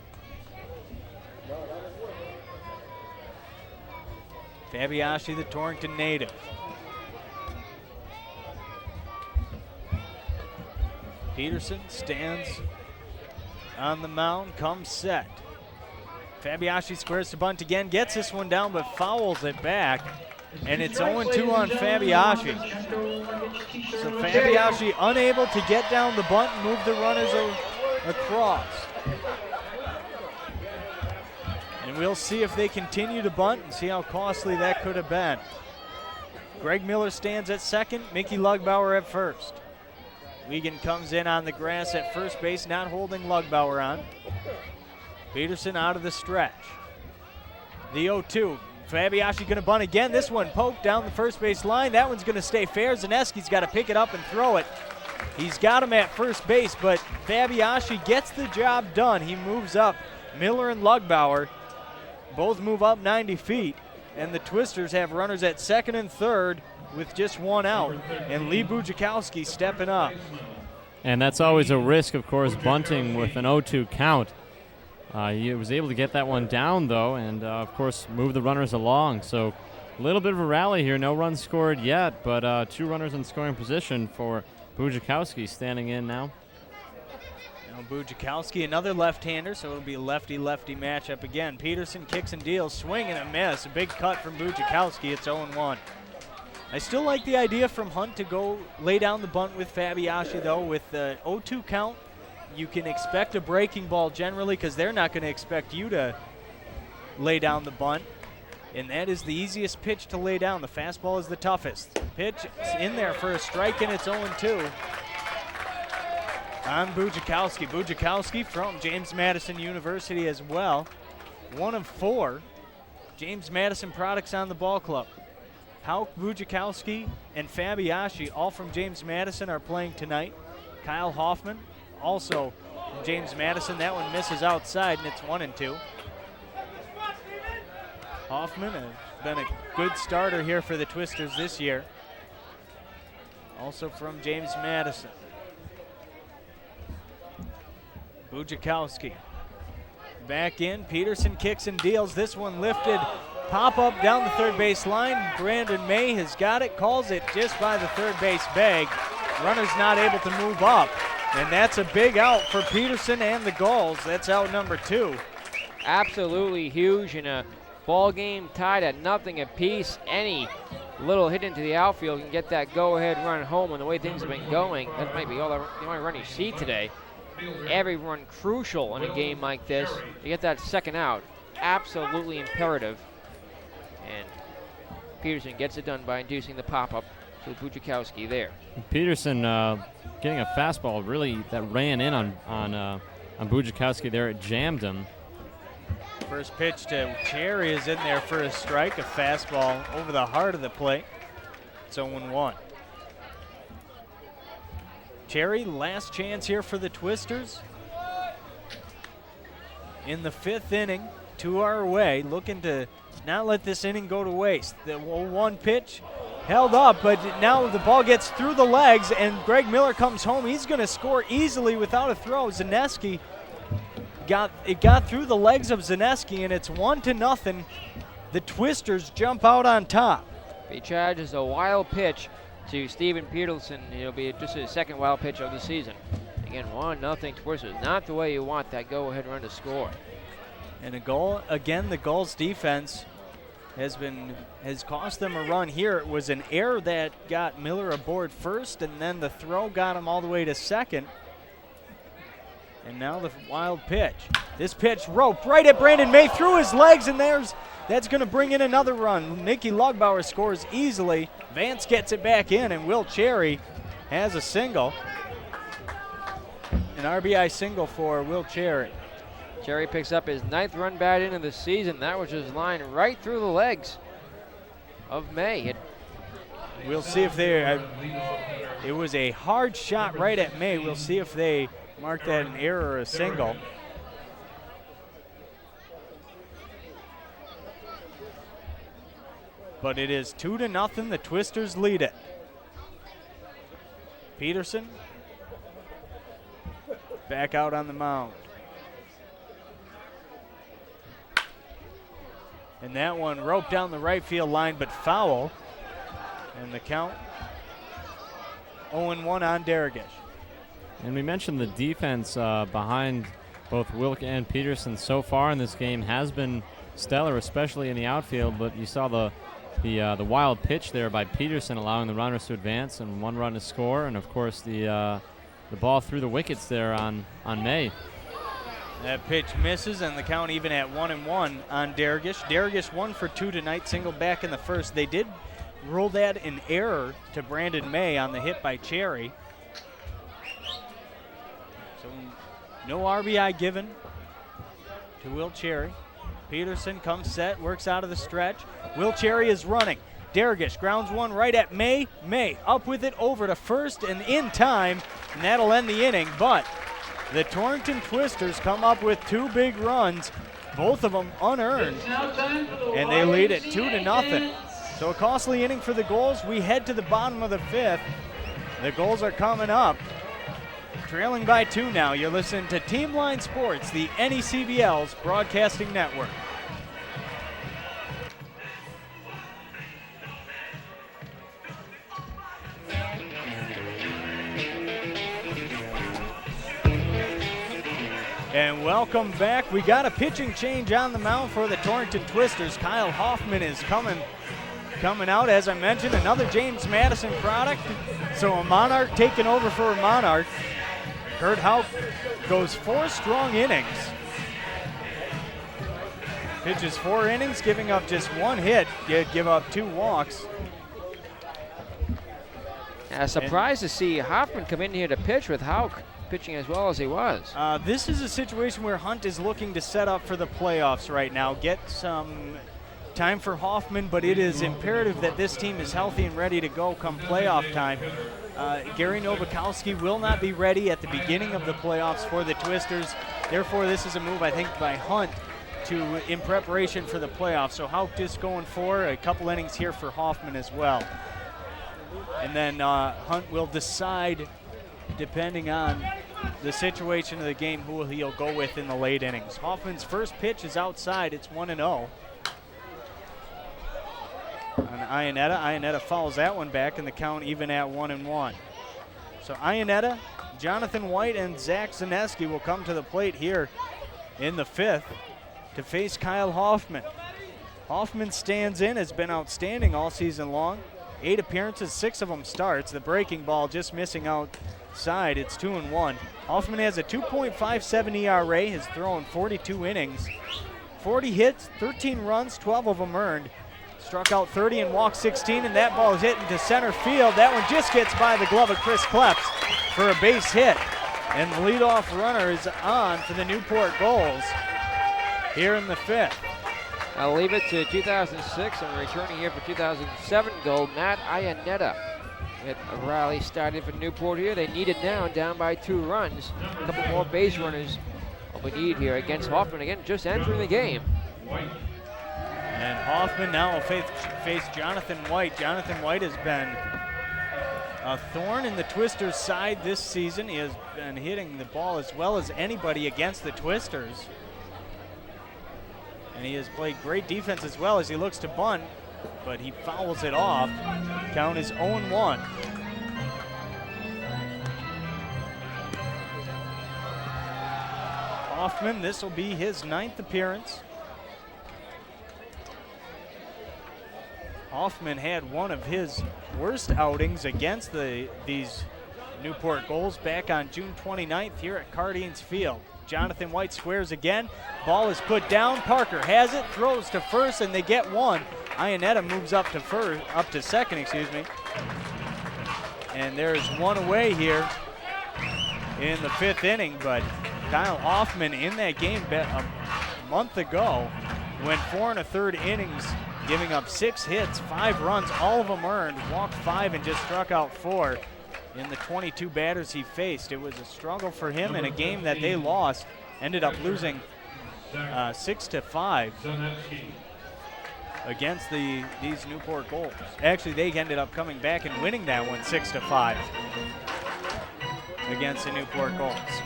Fabiashi, the Torrington native. Peterson stands on the mound, comes set. Fabiashi squares to bunt again, gets this one down, but fouls it back. And it's 0-2 on Fabiashi. So Fabiashi unable to get down the bunt and move the runners across. And we'll see if they continue to bunt and see how costly that could have been. Greg Miller stands at second, Mickey Lugbauer at first. Wiegand comes in on the grass at first base, not holding Lugbauer on. Peterson out of the stretch. The 0-2. Fabiashi going to bunt again. This one poked down the first base line. That one's going to stay fair. Zaneski's got to pick it up and throw it. He's got him at first base, but Fabiashi gets the job done. He moves up. Miller and Lugbauer both move up 90 feet, and the Twisters have runners at second and third with just one out, and Lee Bujakowski stepping up. And that's always a risk, of course, bunting with an 0-2 count. He was able to get that one down, though, and, of course, move the runners along. So a little bit of a rally here. No runs scored yet, but 2 runners in scoring position for Bujakowski standing in now. Now Bujakowski, another left-hander, so it'll be a lefty-lefty matchup again. Peterson kicks and deals, swing and a miss. A big cut from Bujakowski. It's 0-1. I still like the idea from Hunt to go lay down the bunt with Fabiashi, though. With the 0-2 count, you can expect a breaking ball generally because they're not going to expect you to lay down the bunt. And that is the easiest pitch to lay down. The fastball is the toughest. Pitch is in there for a strike, and it's 0-2 on Bujakowski. Bujakowski from James Madison University as well. 1 of 4 James Madison products on the ball club. Hauk, Bujakowski, and Fabiashi, all from James Madison, are playing tonight. Kyle Hoffman, also from James Madison. That one misses outside, and it's 1-2. Hoffman has been a good starter here for the Twisters this year. Also from James Madison. Bujakowski back in. Peterson kicks and deals. This one lifted. Pop up down the third base line. Brandon May has got it, calls it just by the third base bag. Runner's not able to move up. And that's a big out for Peterson and the Gulls. That's out number 2. Absolutely huge in a ball game tied at nothing apiece. Any little hit into the outfield can get that go-ahead run home. And the way things have been going, that might be all the only run you see today. Every run crucial in a game like this. To get that second out, absolutely imperative. And Peterson gets it done by inducing the pop-up to Bujakowski there. Peterson getting a fastball really that ran in on Bujakowski there. It jammed him. First pitch to Cherry is in there for a strike, a fastball over the heart of the plate. It's 0-1. Cherry, last chance here for the Twisters. In the 5th inning, 2 are away, looking to not let this inning go to waste. The 0-1 pitch held up, but now the ball gets through the legs, and Greg Miller comes home. He's going to score easily without a throw. Zaneski got through the legs of Zaneski, and it's 1-0. The Twisters jump out on top. He charges a wild pitch to Steven Peterson. It'll be just his second wild pitch of the season. Again, 1-0 Twisters. Not the way you want that go-ahead run to score. And a goal again. The Gulls' defense has cost them a run here. It was an error that got Miller aboard first, and then the throw got him all the way to second. And now the wild pitch. This pitch roped right at Brandon May through his legs, and that's going to bring in another run. Mickey Lugbauer scores easily. Vance gets it back in, and Will Cherry has a single. An RBI single for Will Cherry. Cherry picks up his 9th run batted in of the season. That was just lined right through the legs of May. We'll see if it was a hard shot right at May. We'll see if they mark that an error or a single. But it is 2-0. The Twisters lead it. Peterson back out on the mound. And that one roped down the right field line, but foul. And the count 0-1 on Daragish. And we mentioned the defense behind both Wilk and Peterson so far in this game has been stellar, especially in the outfield. But you saw the wild pitch there by Peterson, allowing the runners to advance and 1 run to score, and of course the ball through the wickets there on May. That pitch misses, and the count even at 1-1 on Dargish. Dargish 1 for 2 tonight, single back in the first. They did rule that an error to Brandon May on the hit by Cherry. So no RBI given to Will Cherry. Peterson comes set, works out of the stretch. Will Cherry is running. Dargish grounds one right at May. May up with it over to first and in time, and that'll end the inning. But the Torrington Twisters come up with 2 big runs, both of them unearned, and they lead it 2-0. So a costly inning for the Gulls. We head to the bottom of the 5th. The Gulls are coming up, trailing by 2 now. You're listening to Team Line Sports, the NECBL's broadcasting network. And welcome back. We got a pitching change on the mound for the Torrington Twisters. Kyle Hoffman is coming out, as I mentioned, another James Madison product. So a Monarch taking over for a Monarch. Kurt Houck goes 4 strong innings. Pitches 4 innings, giving up just 1 hit, give up 2 walks. Surprised to see Hoffman come in here to pitch with Houck pitching as well as he was. This is a situation where Hunt is looking to set up for the playoffs right now, get some time for Hoffman, but it is imperative that this team is healthy and ready to go come playoff time. Gary Nowakowski will not be ready at the beginning of the playoffs for the Twisters. Therefore, this is a move, I think, by Hunt in preparation for the playoffs. So Houck just going for a couple innings here for Hoffman as well. And then Hunt will decide, depending on the situation of the game, who he'll go with in the late innings. Hoffman's first pitch is outside. It's 1-0. On Iannetta. Iannetta fouls that one back, and the count even at 1-1. So Iannetta, Jonathan White, and Zach Zaneski will come to the plate here in the 5th to face Kyle Hoffman. Hoffman stands in, has been outstanding all season long. 8 appearances, 6 of them starts. The breaking ball just missing outside. It's 2-1. Hoffman has a 2.57 ERA, has thrown 42 innings, 40 hits, 13 runs, 12 of them earned. Struck out 30 and walked 16, and that ball is hit into center field. That one just gets by the glove of Chris Kleps for a base hit. And the leadoff runner is on for the Newport Gulls here in the 5th. I'll leave it to 2006 and returning here for 2007 goal, Matt Iannetta. Get a rally started for Newport here. They need it now, down by 2 runs. A couple more base runners what we need here against Hoffman, again, just entering the game. And Hoffman now will face Jonathan White. Jonathan White has been a thorn in the Twisters' side this season. He has been hitting the ball as well as anybody against the Twisters. And he has played great defense as well as he looks to bunt, but he fouls it off. Count is 0-1. Hoffman, this will be his 9th appearance. Hoffman had one of his worst outings against these Newport Gulls back on June 29th here at Cardines Field. Jonathan White squares again. Ball is put down. Parker has it, throws to first, and they get one. Iannetta moves up to second, excuse me. And there's one away here in the 5th inning, but Kyle Hoffman in that game a month ago went 4 1/3 innings, giving up 6 hits, 5 runs, all of them earned, walked 5 and just struck out 4 in the 22 batters he faced. It was a struggle for him in a game that they lost, ended up losing 6-5 against these Newport Gulls. Actually, they ended up coming back and winning that one 6-5 against the Newport Gulls.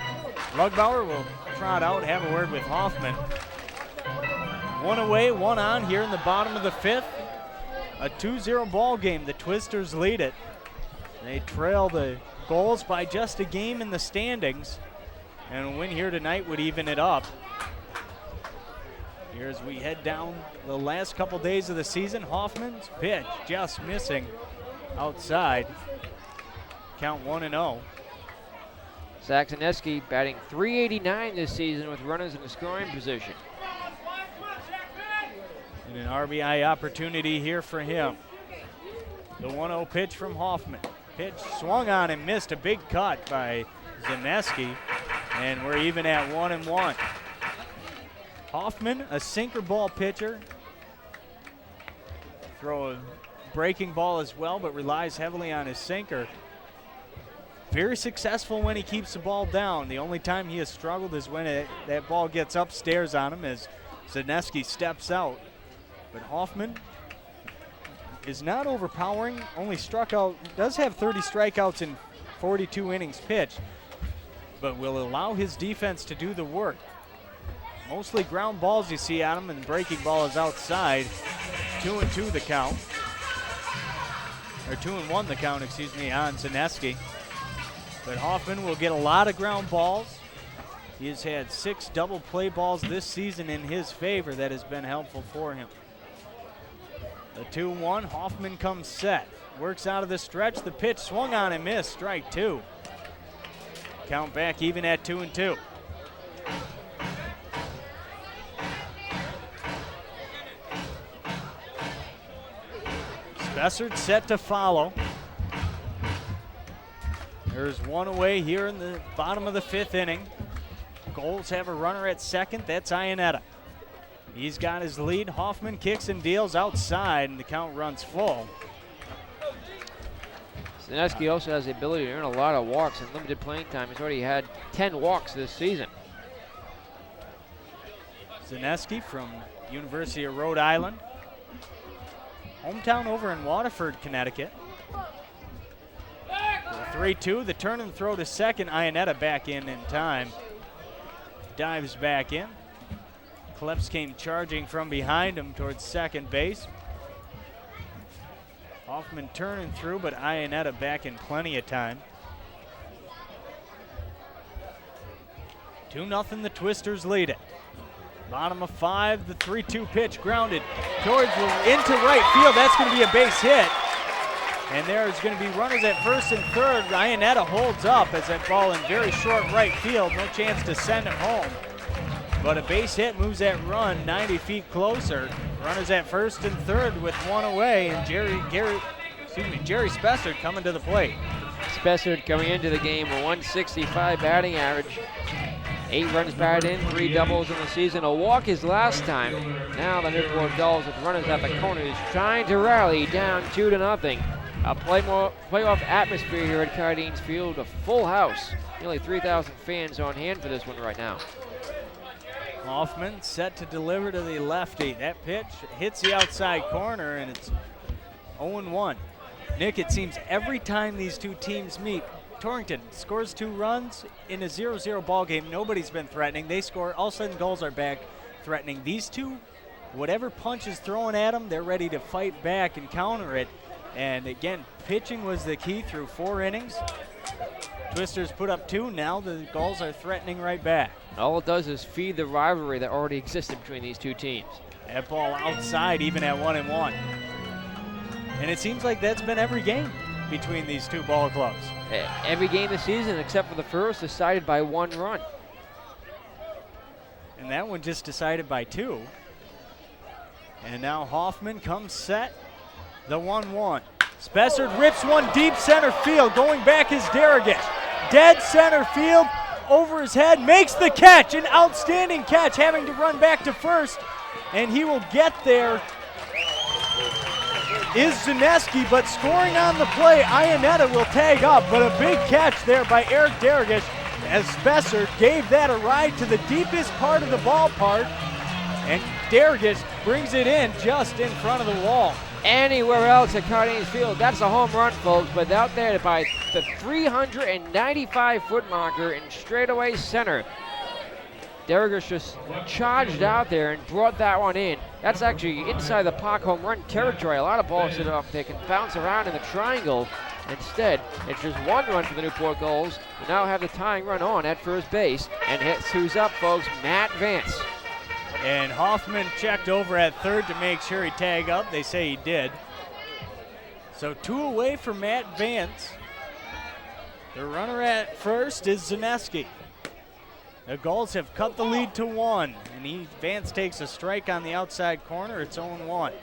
Rugbauer will trot out, have a word with Hoffman. 1 away, 1 on here in the bottom of the 5th. A 2-0 ball game. The Twisters lead it. They trail the Gulls by just a game in the standings, and a win here tonight would even it up. Here as we head down the last couple days of the season, Hoffman's pitch just missing outside. Count 1-0. Saxoneski batting .389 this season with runners in the scoring position. And an RBI opportunity here for him. The 1-0 pitch from Hoffman. Pitch swung on and missed. A big cut by Zaneski, and we're even at 1-1. Hoffman, a sinker ball pitcher. Throw a breaking ball as well, but relies heavily on his sinker. Very successful when he keeps the ball down. The only time he has struggled is when that ball gets upstairs on him as Zaneski steps out. But Hoffman is not overpowering, only struck out, does have 30 strikeouts in 42 innings pitched, but will allow his defense to do the work. Mostly ground balls you see on him, and breaking ball is outside. 2-2 the count. Or 2-1 the count, excuse me, on Zaneski. But Hoffman will get a lot of ground balls. He has had 6 double play balls this season in his favor that has been helpful for him. The 2-1, Hoffman comes set. Works out of the stretch, the pitch swung on and missed, strike 2. Count back even at 2-2. Spessard set to follow. There's one away here in the bottom of the 5th inning. Gulls have a runner at second, that's Iannetta. He's got his lead. Hoffman kicks and deals outside, and the count runs full. Zaneski also has the ability to earn a lot of walks in limited playing time. He's already had 10 walks this season. Zaneski from University of Rhode Island. Hometown over in Waterford, Connecticut. 3-2, the turn and throw to second. Iannetta back in time. Dives back in. Kleps came charging from behind him towards second base. Hoffman turning through, but Iannetta back in plenty of time. 2-0, the Twisters lead it. Bottom of 5, the 3-2 pitch grounded towards into right field. That's going to be a base hit. And there's going to be runners at first and third. Iannetta holds up as that ball in very short right field. No chance to send it home. But a base hit moves that run 90 feet closer. Runners at first and third with one away, and Jerry Spessard coming to the plate. Spessard coming into the game, a 165 batting average. 8 runs batted in, 3 doubles in the season. A walk his last time. Now the Newport Gulls with runners at the corners trying to rally down 2-0. A playoff atmosphere here at Cardines Field, a full house. Nearly 3,000 fans on hand for this one right now. Hoffman set to deliver to the lefty. That pitch hits the outside corner, and it's 0-1. Nick, it seems every time these two teams meet, Torrington scores 2 runs in a 0-0 ball game. Nobody's been threatening. They score. All of a sudden, Gulls are back threatening. These two, whatever punch is thrown at them, they're ready to fight back and counter it. And again, pitching was the key through 4 innings. Twisters put up 2. Now the Gulls are threatening right back. All it does is feed the rivalry that already existed between these two teams. That ball outside, even at 1-1. And it seems like that's been every game between these two ball clubs. Every game this season, except for the first, decided by 1 run. And that one just decided by 2. And now Hoffman comes set. The 1-1. Spessard rips one deep center field. Going back is Darraghish. Dead center field. Over his head, makes the catch, an outstanding catch, having to run back to first, and he will get there. Is Zaneski, but scoring on the play, Iannetta will tag up, but a big catch there by Eric Darraghish as Spessard gave that a ride to the deepest part of the ballpark, and Darraghish brings it in just in front of the wall. Anywhere else at Cardines Field, that's a home run, folks, but out there by the 395-foot marker in straightaway center. Darraghish just charged out there and brought that one in. That's actually inside the park home run territory. A lot of balls that can bounce around in the triangle. Instead, it's just one run for the Newport Gulls, who now have the tying run on at first base. And who's up, folks? Matt Vance. And Hoffman checked over at third to make sure he tagged up. They say he did. So 2 away for Matt Vance. The runner at first is Zaneski. The Gulls have cut the lead to 1, and Vance takes a strike on the outside corner. It's 0-1.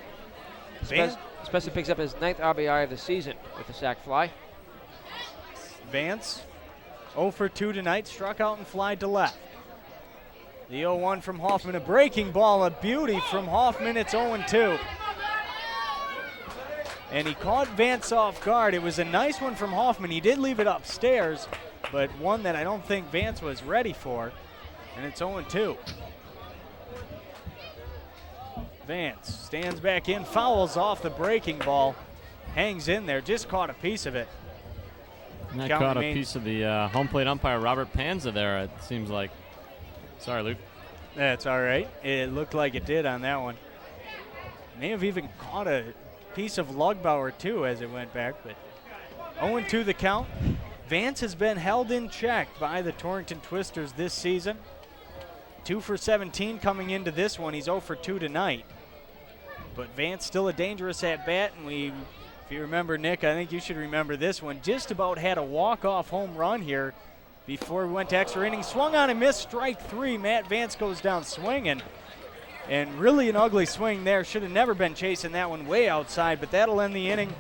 Spencer picks up his 9th RBI of the season with the sac fly. Vance 0 for 2 tonight, struck out and fly to left. The 0-1 from Hoffman, a breaking ball, a beauty from Hoffman. It's 0-2. And he caught Vance off guard. It was a nice one from Hoffman. He did leave it upstairs, but one that I don't think Vance was ready for. And it's 0-2. Vance stands back in, fouls off the breaking ball, hangs in there, just caught a piece of it. And that caught a piece of the home plate umpire, Robert Panza, there, it seems like. Sorry, Luke. That's all right. It looked like it did on that one. May have even caught a piece of Lugbauer, too, as it went back. But 0-2 the count. Vance has been held in check by the Torrington Twisters this season. 2 for 17 coming into this one. He's 0 for 2 tonight. But Vance still a dangerous at-bat, and if you remember, Nick, I think you should remember this one, just about had a walk-off home run here before we went to extra innings. Swung on and missed, strike 3. Matt Vance goes down swinging. And really an ugly swing there. Should have never been chasing that one way outside, but that'll end the inning.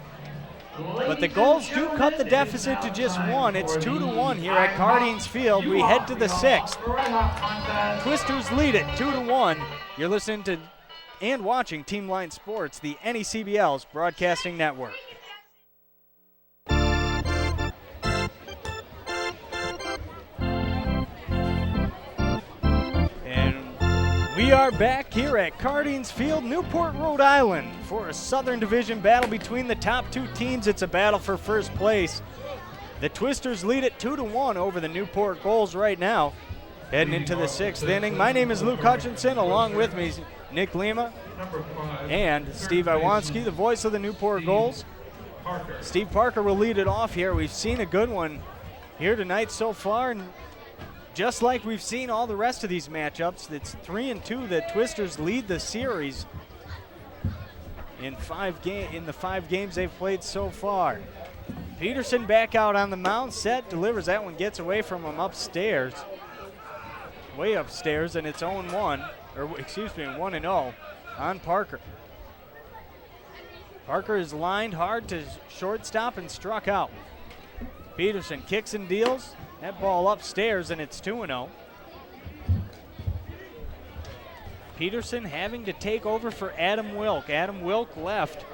But the Gulls do cut the deficit to just 1. It's 2-1 here at Cardines Field. We head to the 6th. Twisters lead it 2-1. You're listening to and watching Team Line Sports, the NECBL's broadcasting network. We are back here at Cardines Field, Newport, Rhode Island, for a Southern Division battle between the top 2 teams. It's a battle for first place. The Twisters lead it 2-1 over the Newport Gulls right now, heading into the 6th inning. My name is Luke Hutchinson. Along with me, Nick Lima and Steve Iwanski, the voice of the Newport Gulls. Steve Parker will lead it off here. We've seen a good one here tonight so far, and just like we've seen all the rest of these matchups, it's 3-2. The Twisters lead the series in the 5 games they've played so far. Peterson back out on the mound, set, delivers. That one gets away from him upstairs, way upstairs, and it's 0-1, or excuse me, 1-0 on Parker. Parker is lined hard to shortstop and struck out. Peterson kicks and deals. That ball upstairs, and it's 2-0. Peterson having to take over for Adam Wilk. Adam Wilk left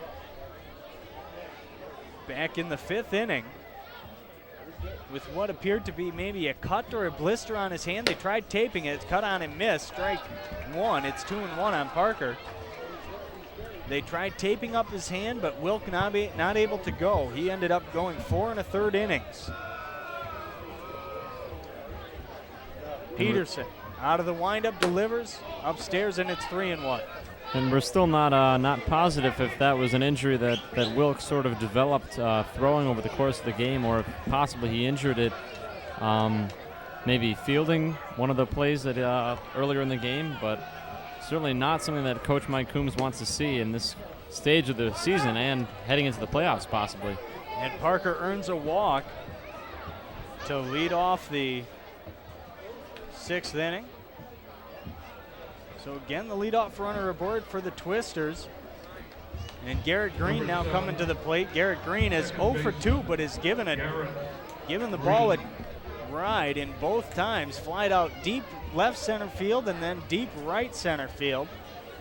back in the 5th inning with what appeared to be maybe a cut or a blister on his hand. They tried taping it. It's cut on and missed. Strike 1. It's 2-1 on Parker. They tried taping up his hand, but Wilk not able to go. He ended up going 4 1/3 innings. Peterson out of the windup, delivers upstairs, and it's 3-1. And we're still not positive if that was an injury that Wilkes sort of developed throwing over the course of the game, or if possibly he injured it maybe fielding one of the plays that earlier in the game, but certainly not something that Coach Mike Coombs wants to see in this stage of the season and heading into the playoffs possibly. And Parker earns a walk to lead off the 6th inning. So again, the leadoff runner aboard for the Twisters. And Garrett Green now coming to the plate. Garrett Green is 0 for 2, but has given the ball a ride in both times. Flied out deep left center field and then deep right center field.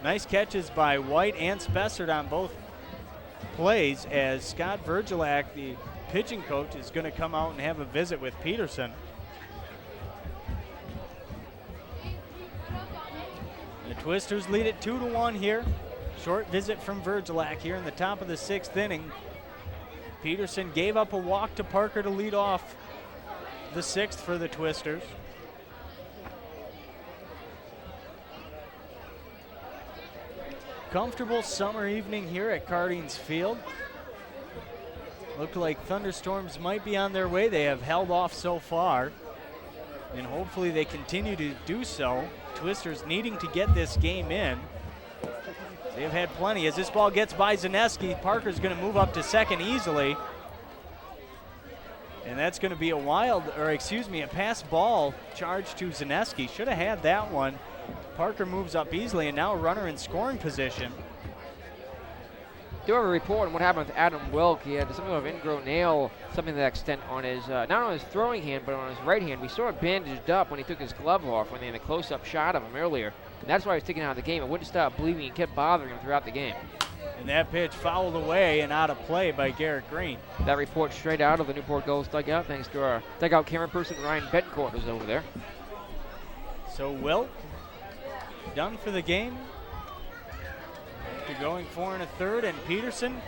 Nice catches by White and Spessard on both plays, as Scott Virgilak, the pitching coach, is going to come out and have a visit with Peterson. The Twisters lead it 2-1 here. Short visit from Virgilak here in the top of the 6th inning. Peterson gave up a walk to Parker to lead off the 6th for the Twisters. Comfortable summer evening here at Cardines Field. Look like thunderstorms might be on their way. They have held off so far, and hopefully they continue to do so. Twisters needing to get this game in. They've had plenty. As this ball gets by Zaneski, Parker's going to move up to second easily. And that's going to be a pass ball charge to Zaneski. Should have had that one. Parker moves up easily, and now a runner in scoring position. Do have a report on what happened with Adam Wilk. He had some sort of ingrown nail, something to that extent, on his, not on his throwing hand, but on his right hand. We saw it bandaged up when he took his glove off when they had a close-up shot of him earlier. And that's why he was taken out of the game. It wouldn't stop bleeding and kept bothering him throughout the game. And that pitch fouled away and out of play by Garrett Green. That report straight out of the Newport Gulls dugout, thanks to our dugout camera person, Ryan Bettencourt, who's over there. So Wilk done for the game. After going 4 1/3, and Peterson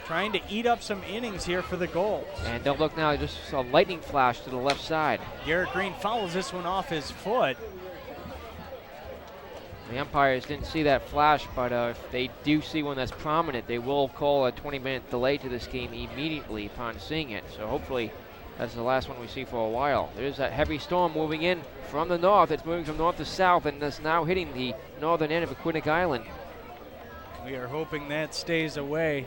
trying to eat up some innings here for the Gulls. And don't look now, just a lightning flash to the left side. Garrett Green fouls this one off his foot. The umpires didn't see that flash, but if they do see one that's prominent, they will call a 20-minute delay to this game immediately upon seeing it. So hopefully that's the last one we see for a while. There's that heavy storm moving in from the north. It's moving from north to south, and it's now hitting the northern end of Aquidneck Island. We are hoping that stays away.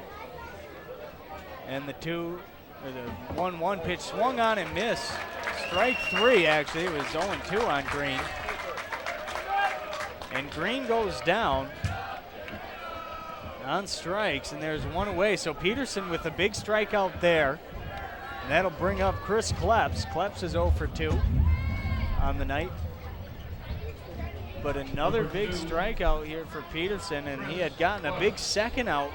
And the 1-1 pitch swung on and missed. Strike 3, actually. It was 0-2 on Green. And Green goes down on strikes, and there's one away. So Peterson with a big strikeout there. And that'll bring up Chris Kleps. Kleps is 0 for 2 on the night. But another big strikeout here for Peterson, and he had gotten a big second out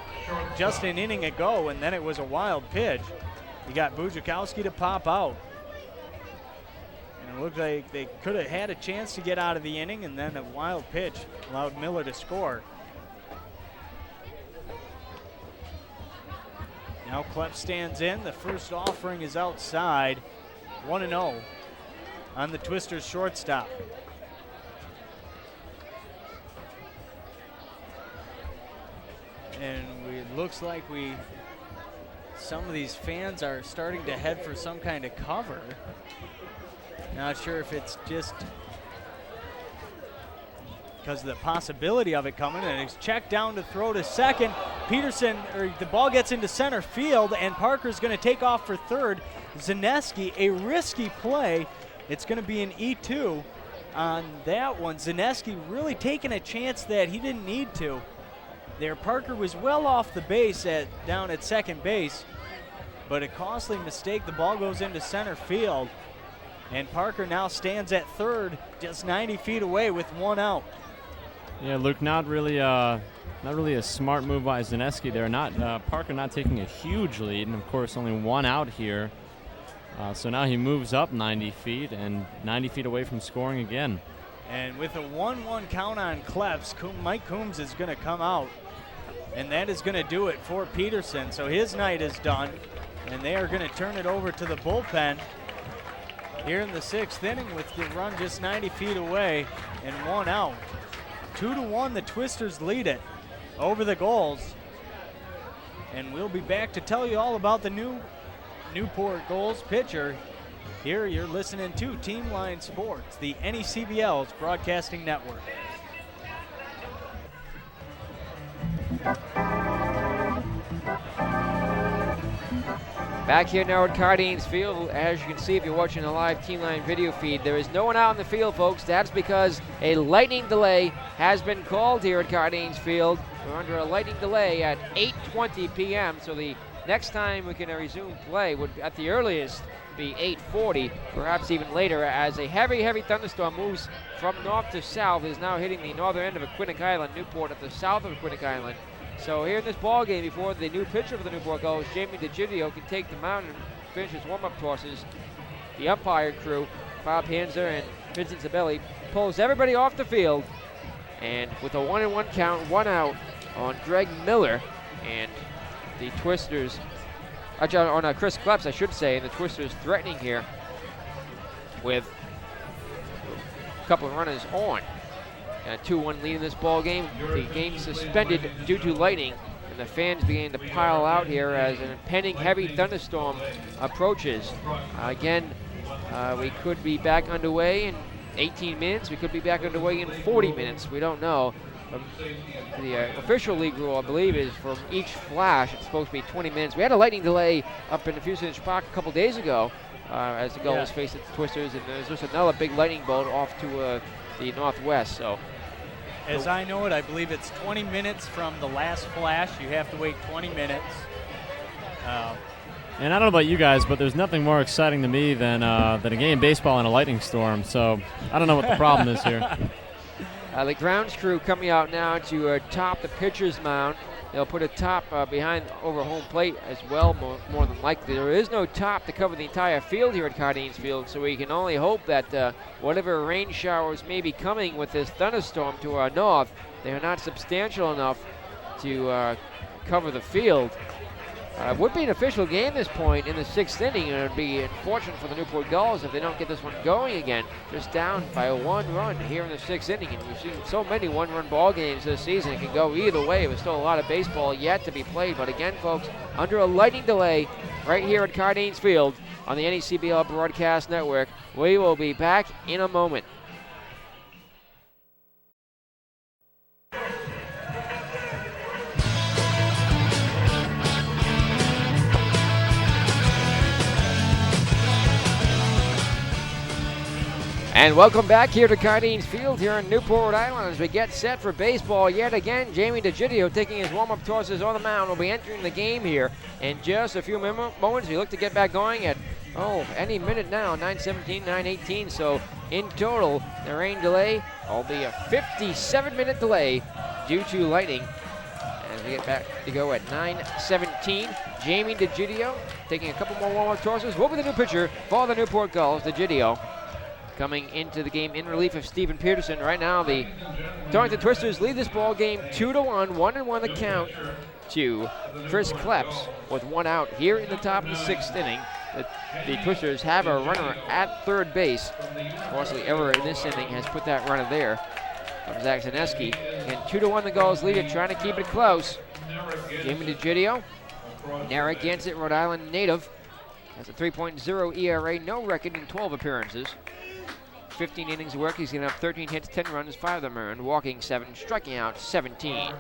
just an inning ago, and then it was a wild pitch. He got Bujakowski to pop out. And it looked like they could have had a chance to get out of the inning, and then a wild pitch allowed Miller to score. Now Klepp stands in. The first offering is outside. 1-0 on the Twisters shortstop. And it looks like some of these fans are starting to head for some kind of cover. Not sure if it's just because of the possibility of it coming, and it's checked down to throw to second. Peterson, the ball gets into center field, and Parker's going to take off for third. Zaneski, a risky play. It's going to be an E2 on that one. Zaneski really taking a chance that he didn't need to. There, Parker was well off the base down at second base, but a costly mistake. The ball goes into center field, and Parker now stands at third, just 90 feet away with one out. Yeah, Luke, not really a smart move by Zaneski there. Parker not taking a huge lead, and of course only one out here. So now he moves up 90 feet and 90 feet away from scoring again. And with a 1-1 count on Kleps, Mike Coombs is going to come out, and that is going to do it for Peterson. So his night is done, and they are going to turn it over to the bullpen here in the sixth inning with the run just 90 feet away and one out. 2-1, the Twisters lead it over the Gulls. And we'll be back to tell you all about the new Newport Gulls pitcher. Here you're listening to Team Line Sports, the NECBL's broadcasting network. Back here now at Cardines Field, as you can see if you're watching the live Team Line video feed, there is no one out in the field, folks. That's because a lightning delay has been called here at Cardines Field. We're under a lightning delay at 8:20 p.m., so the next time we can resume play would, at the earliest, be 8:40, perhaps even later, as a heavy, heavy thunderstorm moves from north to south, is now hitting the northern end of Aquidneck Island, Newport at the south of Aquidneck Island. So here in this ball game, before the new pitcher for the Newport Gulls, Jamie DeGidio, can take the mound and finish his warm-up tosses, the umpire crew, Bob Hanser and Vincent Zabelli, pulls everybody off the field, and with a 1-1 count, one out on Greg Miller, and the Twisters, on Chris Kleps, I should say, and the Twisters threatening here with a couple of runners on. And a 2-1 lead in this ball game. The game suspended due to lightning and the fans beginning to pile out here as an impending heavy thunderstorm approaches. Again, we could be back underway in 18 minutes. We could be back underway in 40 minutes. We don't know. The official league rule, I believe, is from each flash, it's supposed to be 20 minutes. We had a lightning delay up in the Fuselage Park a couple days ago as the Gulls faced the Twisters, and there's just another big lightning bolt off to the northwest. So, as I know it, I believe it's 20 minutes from the last flash. You have to wait 20 minutes. And I don't know about you guys, but there's nothing more exciting to me than a game of baseball in a lightning storm. So I don't know what the problem is here. The grounds crew coming out now to top the pitcher's mound. They'll put a top behind over home plate as well, more than likely. There is no top to cover the entire field here at Cardines Field, so we can only hope that whatever rain showers may be coming with this thunderstorm to our north, they are not substantial enough to cover the field. It would be an official game at this point in the 6th inning, and it would be unfortunate for the Newport Gulls if they don't get this one going again. Just down by 1 run here in the 6th inning, and we've seen so many one-run ball games this season. It can go either way. There's still a lot of baseball yet to be played, but again, folks, under a lightning delay right here at Cardines Field on the NECBL Broadcast Network. We will be back in a moment. And welcome back here to Cardines Field here in Newport, Rhode Island as we get set for baseball yet again. Jamie DeGidio taking his warm-up tosses on the mound will be entering the game here in just a few moments. We look to get back going at, any minute now, 9:17, 9:18. So in total, the rain delay will be a 57-minute delay due to lightning. As we get back to go at 9:17, Jamie DeGidio taking a couple more warm-up tosses. Will be the new pitcher for the Newport Gulls, DeGidio. Coming into the game in relief of Stephen Peterson. Right now, the Torrington Twisters lead this ball game 2-1, 1-1 the count to Chris Kleps with 1 out here in the top of the 6th inning. The Twisters have a runner at third base. Unfortunately, error in this inning has put that runner there from Zach Zaneski. And 2-1 the Gulls lead it, trying to keep it close. Jamie DeGidio, Narragansett, Rhode Island native, has a 3.0 ERA, no record in 12 appearances. 15 innings of work. He's going to have 13 hits, 10 runs, 5 of them earned, walking 7, striking out 17.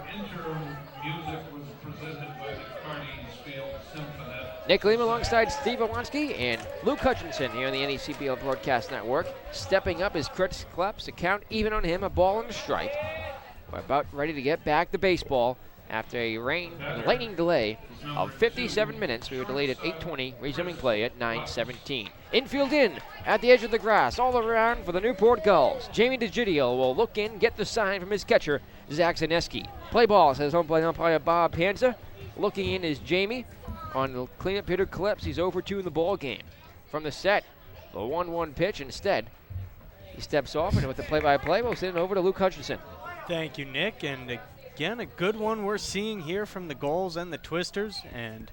Nick Lima alongside Steve Owanski and Luke Hutchinson here on the NECBL Broadcast Network. Stepping up is Chris Kleps. A count even on him, a ball and a strike. We're about ready to get back to baseball after a lightning delay of 57 minutes. We were delayed at 8:20, resuming play at 9:17. Infield in, at the edge of the grass, all around for the Newport Gulls. Jamie DeGidio will look in, get the sign from his catcher, Zach Zaneski. Play ball, says home plate umpire Bob Panza. Looking in is Jamie. On the cleanup hitter Kleps, he's over 2 in the ball game. From the set, the 1-1 pitch instead. He steps off, and with the play-by-play, we'll send it over to Luke Hutchinson. Thank you, Nick. And again, a good one we're seeing here from the Gulls and the Twisters. And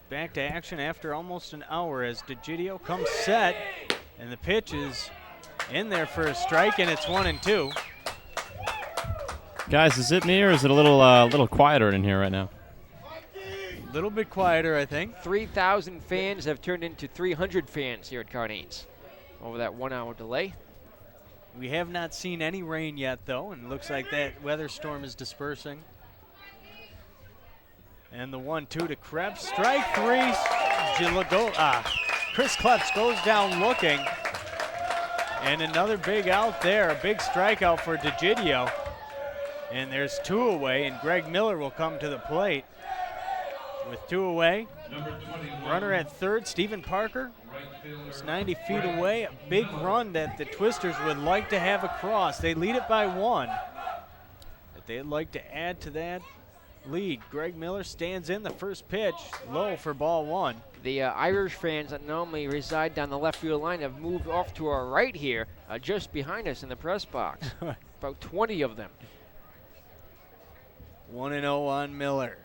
back to action after almost an hour as DeGidio comes set. And the pitch is in there for a strike, and it's 1-2. Guys, is it me or is it a little quieter in here right now? A little bit quieter, I think. 3,000 fans have turned into 300 fans here at Cardines over that 1 hour delay. We have not seen any rain yet, though, and it looks like that weather storm is dispersing. And the 1-2 to Krebs. Strike 3. Chris Kleps goes down looking. And another big out there, a big strikeout for DeGidio. And there's 2 away, and Greg Miller will come to the plate. With 2 away, runner at third, Stephen Parker, is 90 feet away. A big run that the Twisters would like to have across. They lead it by 1, but they'd like to add to that lead. Greg Miller stands in the first pitch, low for ball 1. The Irish fans that normally reside down the left field line have moved off to our right here, just behind us in the press box. About 20 of them. 1-0 on Miller.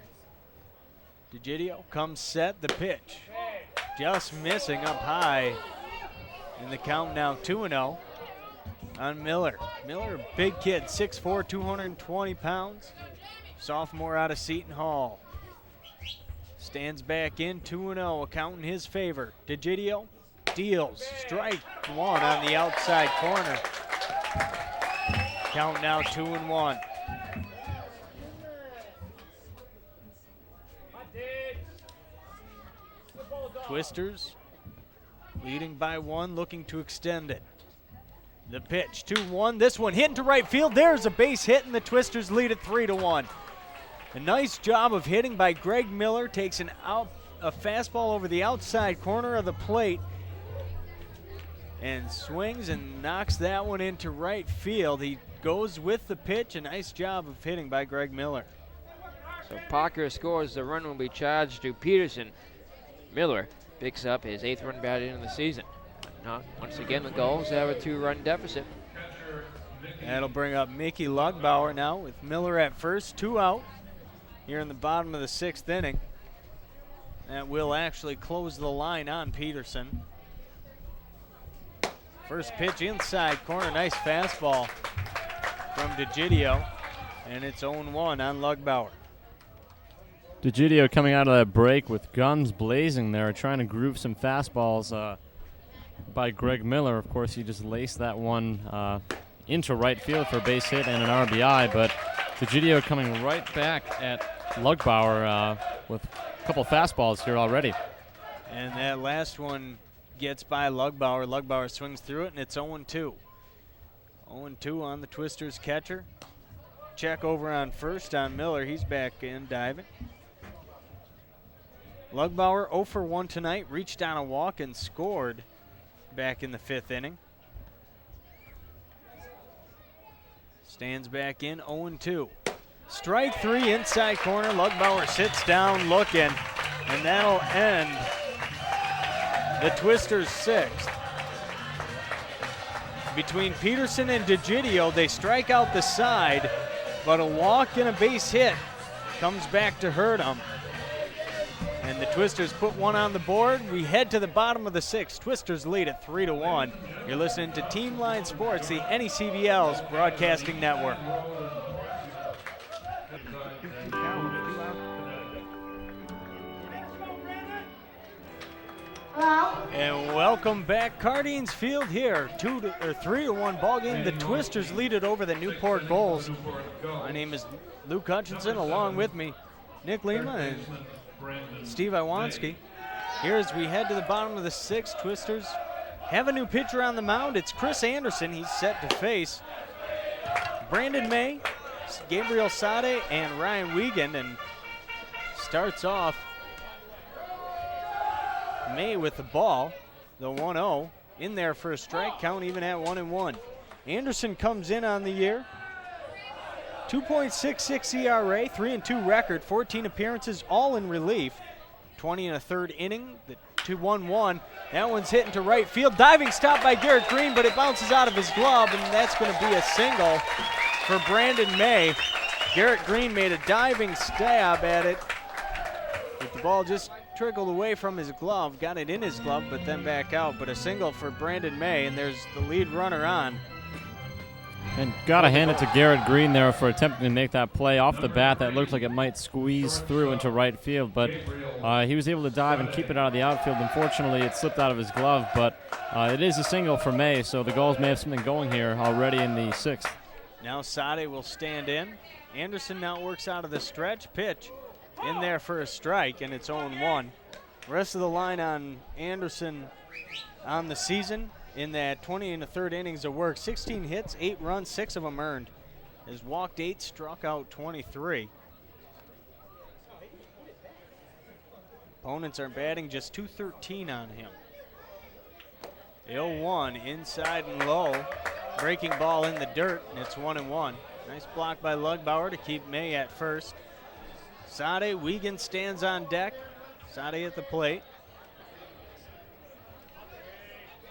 DeGidio comes set, the pitch. Just missing up high. In the count now 2-0 on Miller. Miller, a big kid, 6'4", 220 pounds. sophomore out of Seton Hall. Stands back in 2-0, a count in his favor. DeGidio deals, strike one on the outside corner. Count now 2-1. Twisters leading by one, looking to extend it. The pitch, 2-1. This one hit into right field. There's a base hit, and the Twisters lead it 3-1. A nice job of hitting by Greg Miller. Takes a fastball over the outside corner of the plate and swings and knocks that one into right field. He goes with the pitch. A nice job of hitting by Greg Miller. So Parker scores. The run will be charged to Peterson. Miller picks up his 8th run batted in the season. Once again, the Gulls have a 2-run deficit. That'll bring up Mickey Lugbauer now with Miller at first, 2 out here in the bottom of the 6th inning. That will actually close the line on Peterson. First pitch inside corner, nice fastball from DeGidio, and it's 0-1 on Lugbauer. DeGidio coming out of that break with guns blazing there, trying to groove some fastballs by Greg Miller. Of course, he just laced that one into right field for a base hit and an RBI, but DeGidio coming right back at Lugbauer with a couple fastballs here already. And that last one gets by Lugbauer. Lugbauer swings through it, and it's 0-2. 0-2 on the Twisters catcher. Check over on first on Miller. He's back in diving. Lugbauer 0 for 1 tonight, reached on a walk and scored back in the 5th inning. Stands back in 0-2. Strike 3 inside corner. Lugbauer sits down looking, and that'll end the Twisters' 6th. Between Peterson and DeGidio, they strike out the side, but a walk and a base hit comes back to hurt them. And the Twisters put one on the board. We head to the bottom of the 6th. Twisters lead at 3-1. You're listening to Team Line Sports, the NECBL's broadcasting network. And welcome back, Cardines Field here, 3-1 ball game. The Twisters lead it over the Newport Gulls. My name is Luke Hutchinson. Along with me, Nick Lima and Steve Iwanski. Here as we head to the bottom of the 6th, Twisters have a new pitcher on the mound. It's Chris Anderson. He's set to face Brandon May, Gabriel Sade, and Ryan Wiegand, and starts off May with the ball, the 1-0, in there for a strike count even at 1-1. Anderson comes in on the year. 2.66 ERA, 3-2 record, 14 appearances, all in relief. 20 1/3 inning, the 2-1-1. That one's hit into right field. Diving stop by Garrett Green, but it bounces out of his glove, and that's going to be a single for Brandon May. Garrett Green made a diving stab at it, but the ball just trickled away from his glove, got it in his glove, but then back out. But a single for Brandon May, and there's the lead runner on. And got to hand it to Garrett Green there for attempting to make that play off the bat. That looked like it might squeeze through into right field, but he was able to dive and keep it out of the outfield. Unfortunately, it slipped out of his glove, but it is a single for May, so the Gulls may have something going here already in the 6th. Now Sade will stand in. Anderson now works out of the stretch. Pitch in there for a strike, and it's 0-1. Rest of the line on Anderson on the season in that 20 1/3 innings of work. 16 hits, 8 runs, 6 of them earned. Has walked 8, struck out 23. Opponents are batting just .213 on him. 0-1 inside and low. Breaking ball in the dirt, and it's 1-1. Nice block by Lugbauer to keep May at first. Sade, Wiegand stands on deck. Sade at the plate.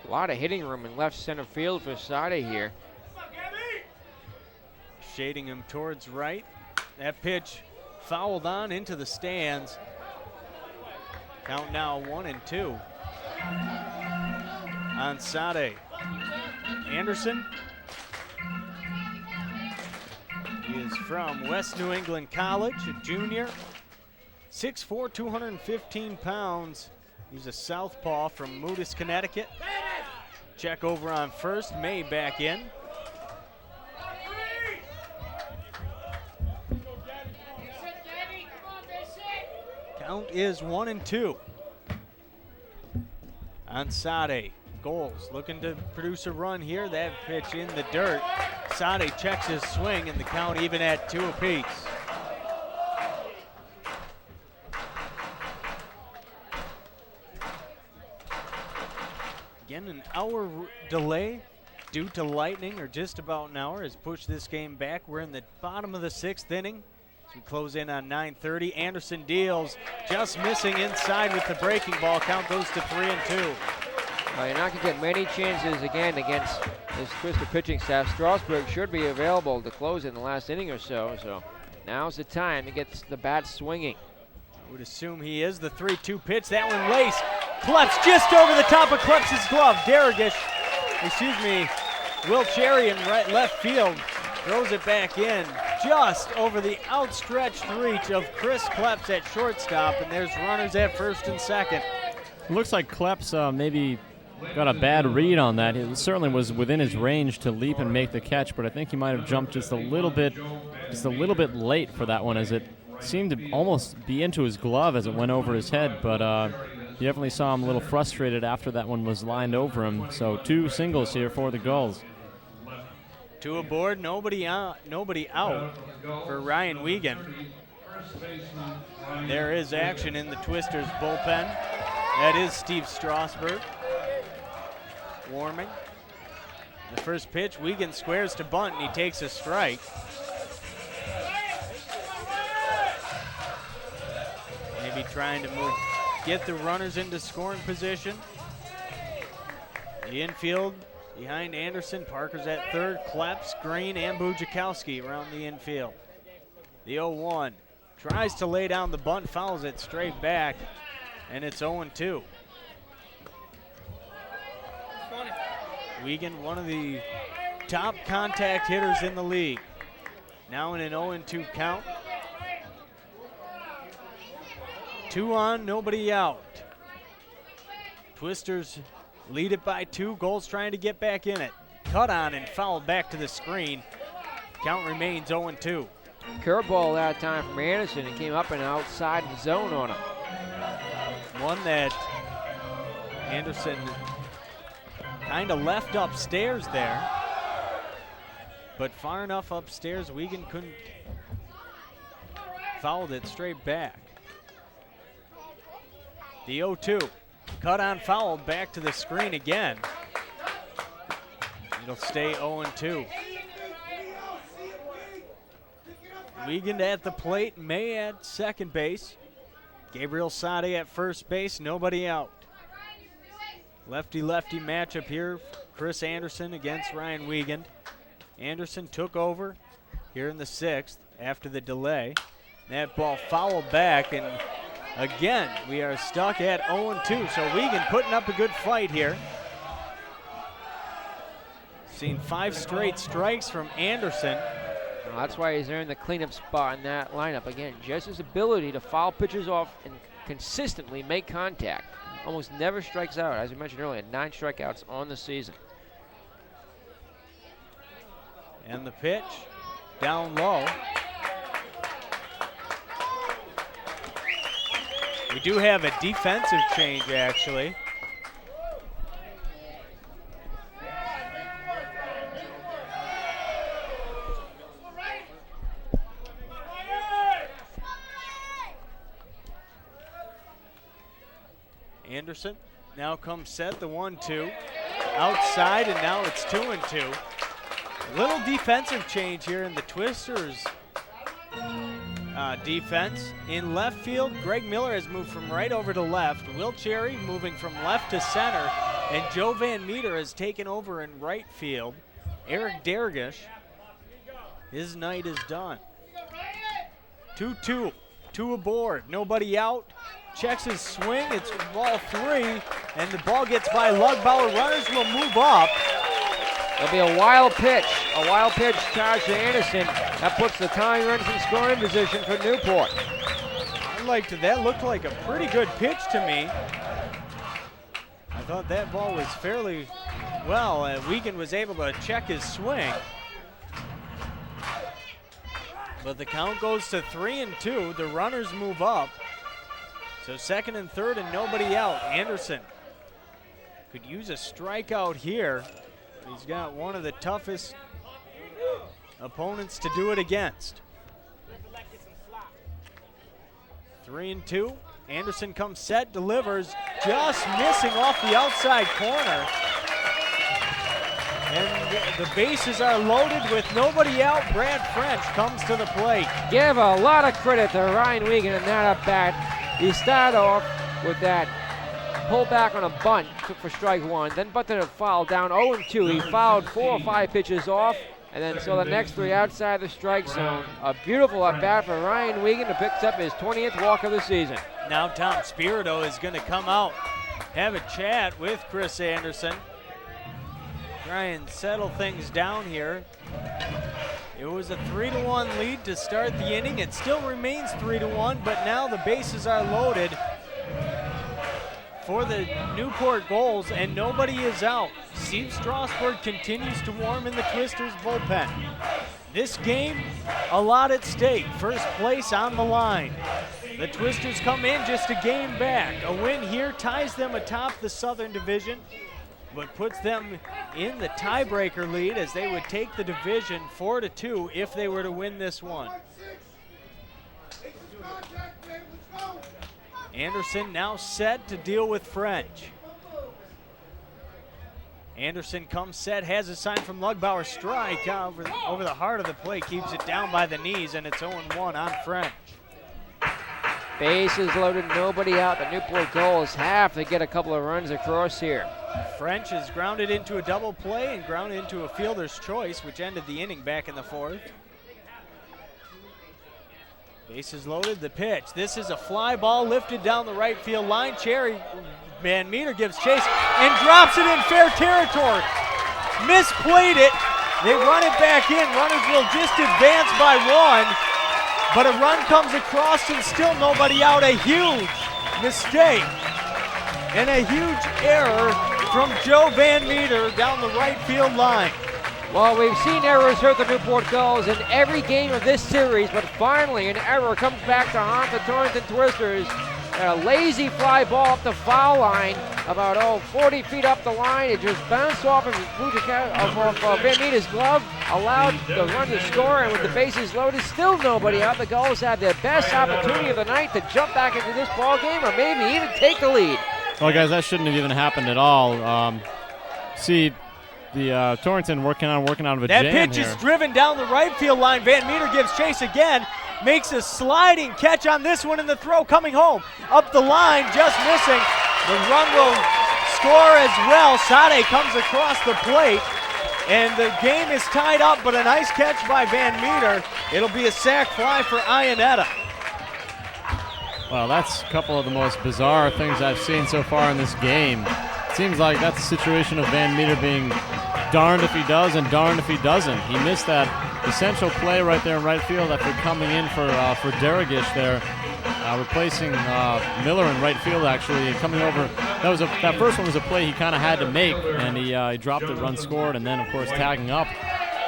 A lot of hitting room in left center field for Sade here. Shading him towards right. That pitch fouled on into the stands. Count now 1-2 on Sade. Anderson. He is from West New England College, a junior. 6'4", 215 pounds. He's a southpaw from Moodus, Connecticut. Check over on first, May back in. Count is 1-2 on Sade. Gulls looking to produce a run here. That pitch in the dirt. Sade checks his swing, and the count even at 2 apiece. Again, an hour delay due to lightning, or just about an hour, has pushed this game back. We're in the bottom of the 6th inning. As we close in on 9:30. Anderson deals, just missing inside with the breaking ball. Count goes to 3-2. You're not going to get many chances again against this Twister pitching staff. Strasburg should be available to close in the last inning or so. So now's the time to get the bat swinging. I would assume he is. The 3-2 pitch. That one laced. Kleps just over the top of Kleps's glove. Will Cherry in left field throws it back in just over the outstretched reach of Chris Kleps at shortstop, and there's runners at first and second. It looks like Kleps maybe got a bad read on that. It certainly was within his range to leap and make the catch, but I think he might have jumped just a little bit late for that one, as it seemed to almost be into his glove as it went over his head, but you definitely saw him a little frustrated after that one was lined over him. So 2 singles here for the Gulls. 2 aboard, nobody out for Ryan Wiegand. There is action in the Twisters bullpen. That is Steve Strasburg warming. The first pitch, Wiegand squares to bunt, and he takes a strike. Maybe trying to get the runners into scoring position. The infield behind Anderson. Parker's at third. Kleps, Green, and Bujakowski around the infield. The 0-1 tries to lay down the bunt, fouls it straight back, and it's 0-2. Wiegand, one of the top contact hitters in the league. Now in an 0-2 count. 2 on, nobody out. Twisters lead it by 2. Gulls trying to get back in it. Cut on and fouled back to the screen. Count remains 0-2. Curveball that time from Anderson. It came up and outside the zone on him. One that Anderson kind of left upstairs there, but far enough upstairs Wiegand couldn't, fouled it straight back. The 0-2, cut on, fouled back to the screen again. It'll stay 0-2. Wiegand at the plate, May at second base. Gabriel Sade at first base, nobody out. Lefty-lefty matchup here. Chris Anderson against Ryan Wiegand. Anderson took over here in the 6th after the delay. That ball fouled back, and again, we are stuck at 0-2. So Wiegand putting up a good fight here. Seen 5 straight strikes from Anderson. Well, that's why he's earned the cleanup spot in that lineup. Again, just his ability to foul pitches off and consistently make contact. Almost never strikes out, as we mentioned earlier, 9 strikeouts on the season. And the pitch down low. We do have a defensive change, actually. Anderson now comes set, the 1-2. Outside, and now it's 2-2. Little defensive change here in the Twisters defense. In left field, Greg Miller has moved from right over to left. Will Cherry moving from left to center. And Joe Van Meter has taken over in right field. Eric Dergish, his night is done. 2-2, 2 aboard, nobody out. Checks his swing, it's ball 3, and the ball gets by Lugbauer. Runners will move up. There'll be a wild pitch charged to Anderson. That puts the tying runners in scoring position for Newport. That looked like a pretty good pitch to me. I thought that ball was fairly well. Wiegand was able to check his swing. But the count goes to 3-2. The runners move up. So second and third and nobody out. Anderson could use a strikeout here. He's got one of the toughest opponents to do it against. 3-2. Anderson comes set, delivers, just missing off the outside corner. And the bases are loaded with nobody out. Brad French comes to the plate. Give a lot of credit to Ryan Wiegand in that at bat. He started off with that pull back on a bunt, took for strike one, then bunted a foul down 0-2. He fouled 4 or 5 pitches off, and then saw the next 3 outside the strike zone. A beautiful at bat for Ryan Wiegand, who picks up his 20th walk of the season. Now Tom Spirito is going to come out, have a chat with Chris Anderson. Try and settle things down here. It was a 3-1 lead to start the inning. It still remains 3-1, but now the bases are loaded for the Newport Gulls, and nobody is out. Steve Strasburg continues to warm in the Twisters bullpen. This game, a lot at stake. First place on the line. The Twisters come in just a game back. A win here ties them atop the Southern Division, but puts them in the tiebreaker lead as they would take the division 4-2 if they were to win this one. Anderson now set to deal with French. Anderson comes set, has a sign from Lugbauer, strike over the heart of the plate, keeps it down by the knees, and it's 0-1 on French. Bases loaded, nobody out. The Newport Gulls have to get a couple of runs across here. French is grounded into a double play and grounded into a fielder's choice, which ended the inning back in the 4th. Bases loaded, the pitch. This is a fly ball lifted down the right field line. Cherry Van Meter gives chase and drops it in fair territory. Misplayed it. They run it back in. Runners will just advance by 1, but a run comes across and still nobody out. A huge mistake and a huge error from Joe Van Meter down the right field line. Well, we've seen errors hurt the Newport Gulls in every game of this series, but finally an error comes back to haunt the Torrington Twisters. A lazy fly ball up the foul line, about 40 feet up the line. It just bounced off of Van Meter's glove, allowed the run to score, and with the bases loaded, still nobody out. The Gulls have their best opportunity of the night to jump back into this ball game, or maybe even take the lead. Well, guys, that shouldn't have even happened at all. See the Torrington working out of a that jam pitch here. Is driven down the right field line. Van Meter gives chase again, makes a sliding catch on this one, and the throw coming home up the line, just missing. The run will score as well. Sade comes across the plate, and the game is tied up, but a nice catch by Van Meter. It'll be a sac fly for Ionetta. Well, that's a couple of the most bizarre things I've seen so far in this game. It seems like that's a situation of Van Meter being darned if he does and darned if he doesn't. He missed that essential play right there in right field after coming in for Deragish there, replacing Miller in right field actually, and coming over. That first one was a play he kind of had to make, and he dropped it, run scored, and then of course tagging up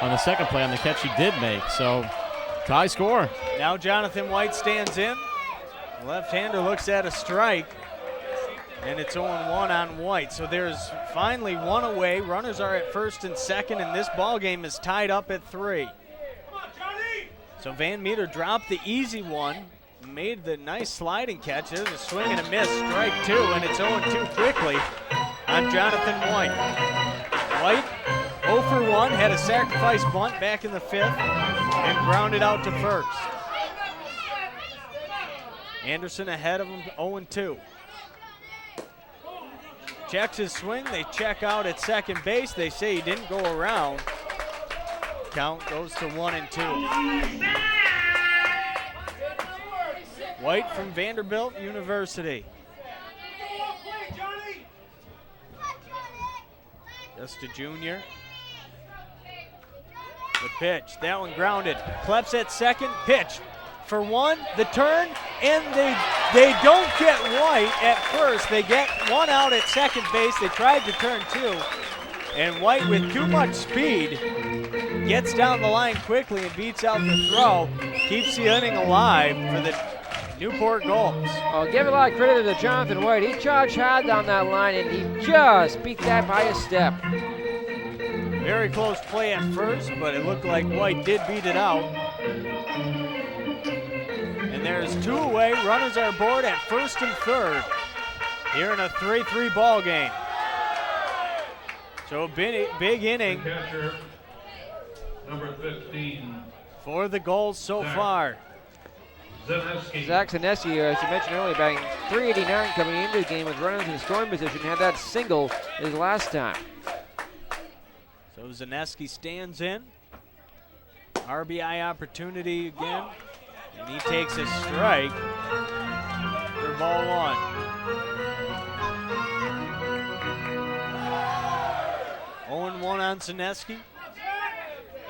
on the second play on the catch he did make. So tie score. Now Jonathan White stands in. The left-hander looks at a strike, and it's 0-1 on White. So there's finally one away. Runners are at first and second, and this ball game is tied up at 3. So Van Meter dropped the easy one, made the nice sliding catch. There's a swing and a miss, strike 2, and it's 0-2 quickly on Jonathan White. White 0 for 1, had a sacrifice bunt back in the 5th, and grounded out to first. Anderson ahead of him, 0-2. Checks his swing, they check out at second base. They say he didn't go around. Count goes to 1-2. White from Vanderbilt University. Just a junior. The pitch, that one grounded. Kleps at second, pitch for one, the turn, and they don't get White at first. They get one out at second base. They tried to turn two, and White with too much speed gets down the line quickly and beats out the throw. Keeps the inning alive for the Newport Gulls. I'll give a lot of credit to Jonathan White. He charged hard down that line, and he just beat that by a step. Very close play at first, but it looked like White did beat it out. And there's two away. Runners are aboard at first and third here in a 3-3 ball game. So a big inning number 15 for the Gulls so far. Zach Zaneski, as you mentioned earlier, batting .389 coming into the game with runners in scoring position. Had that single his last time. So Zaneski stands in. RBI opportunity again. And he takes a strike for ball one. Oh-1 on Zaneski.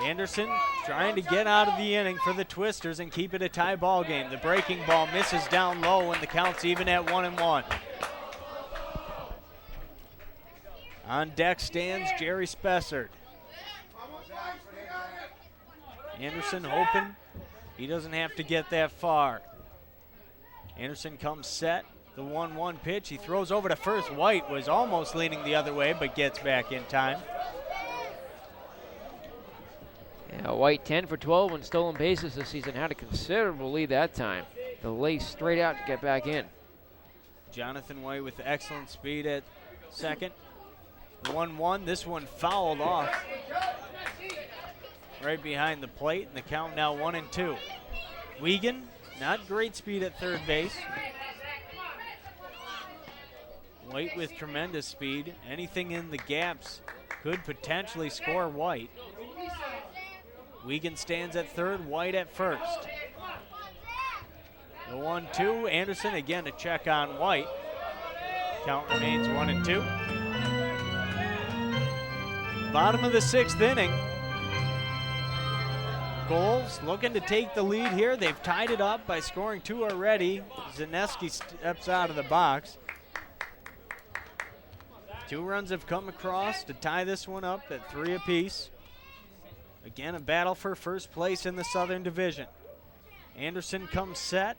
Anderson trying to get out of the inning for the Twisters and keep it a tie ball game. The breaking ball misses down low and the count's even at 1-1. On deck stands Jerry Spessard. Anderson hoping he doesn't have to get that far. Anderson comes set. The 1-1 pitch. He throws over to first. White was almost leaning the other way, but gets back in time. Yeah, White 10 for 12 on stolen bases this season. Had a considerable lead that time. The lace straight out to get back in. Jonathan White with excellent speed at second. 1-1. This one fouled off right behind the plate, and the count now 1-2. Wiegand, not great speed at third base. White with tremendous speed. Anything in the gaps could potentially score White. Wiegand stands at third, White at first. The 1-2, Anderson again to check on White. Count remains 1-2. Bottom of the sixth inning. Gulls looking to take the lead here. They've tied it up by scoring two already. Zaneski steps out of the box. 2 runs have come across to tie this one up at 3 apiece. Again, a battle for first place in the Southern Division. Anderson comes set,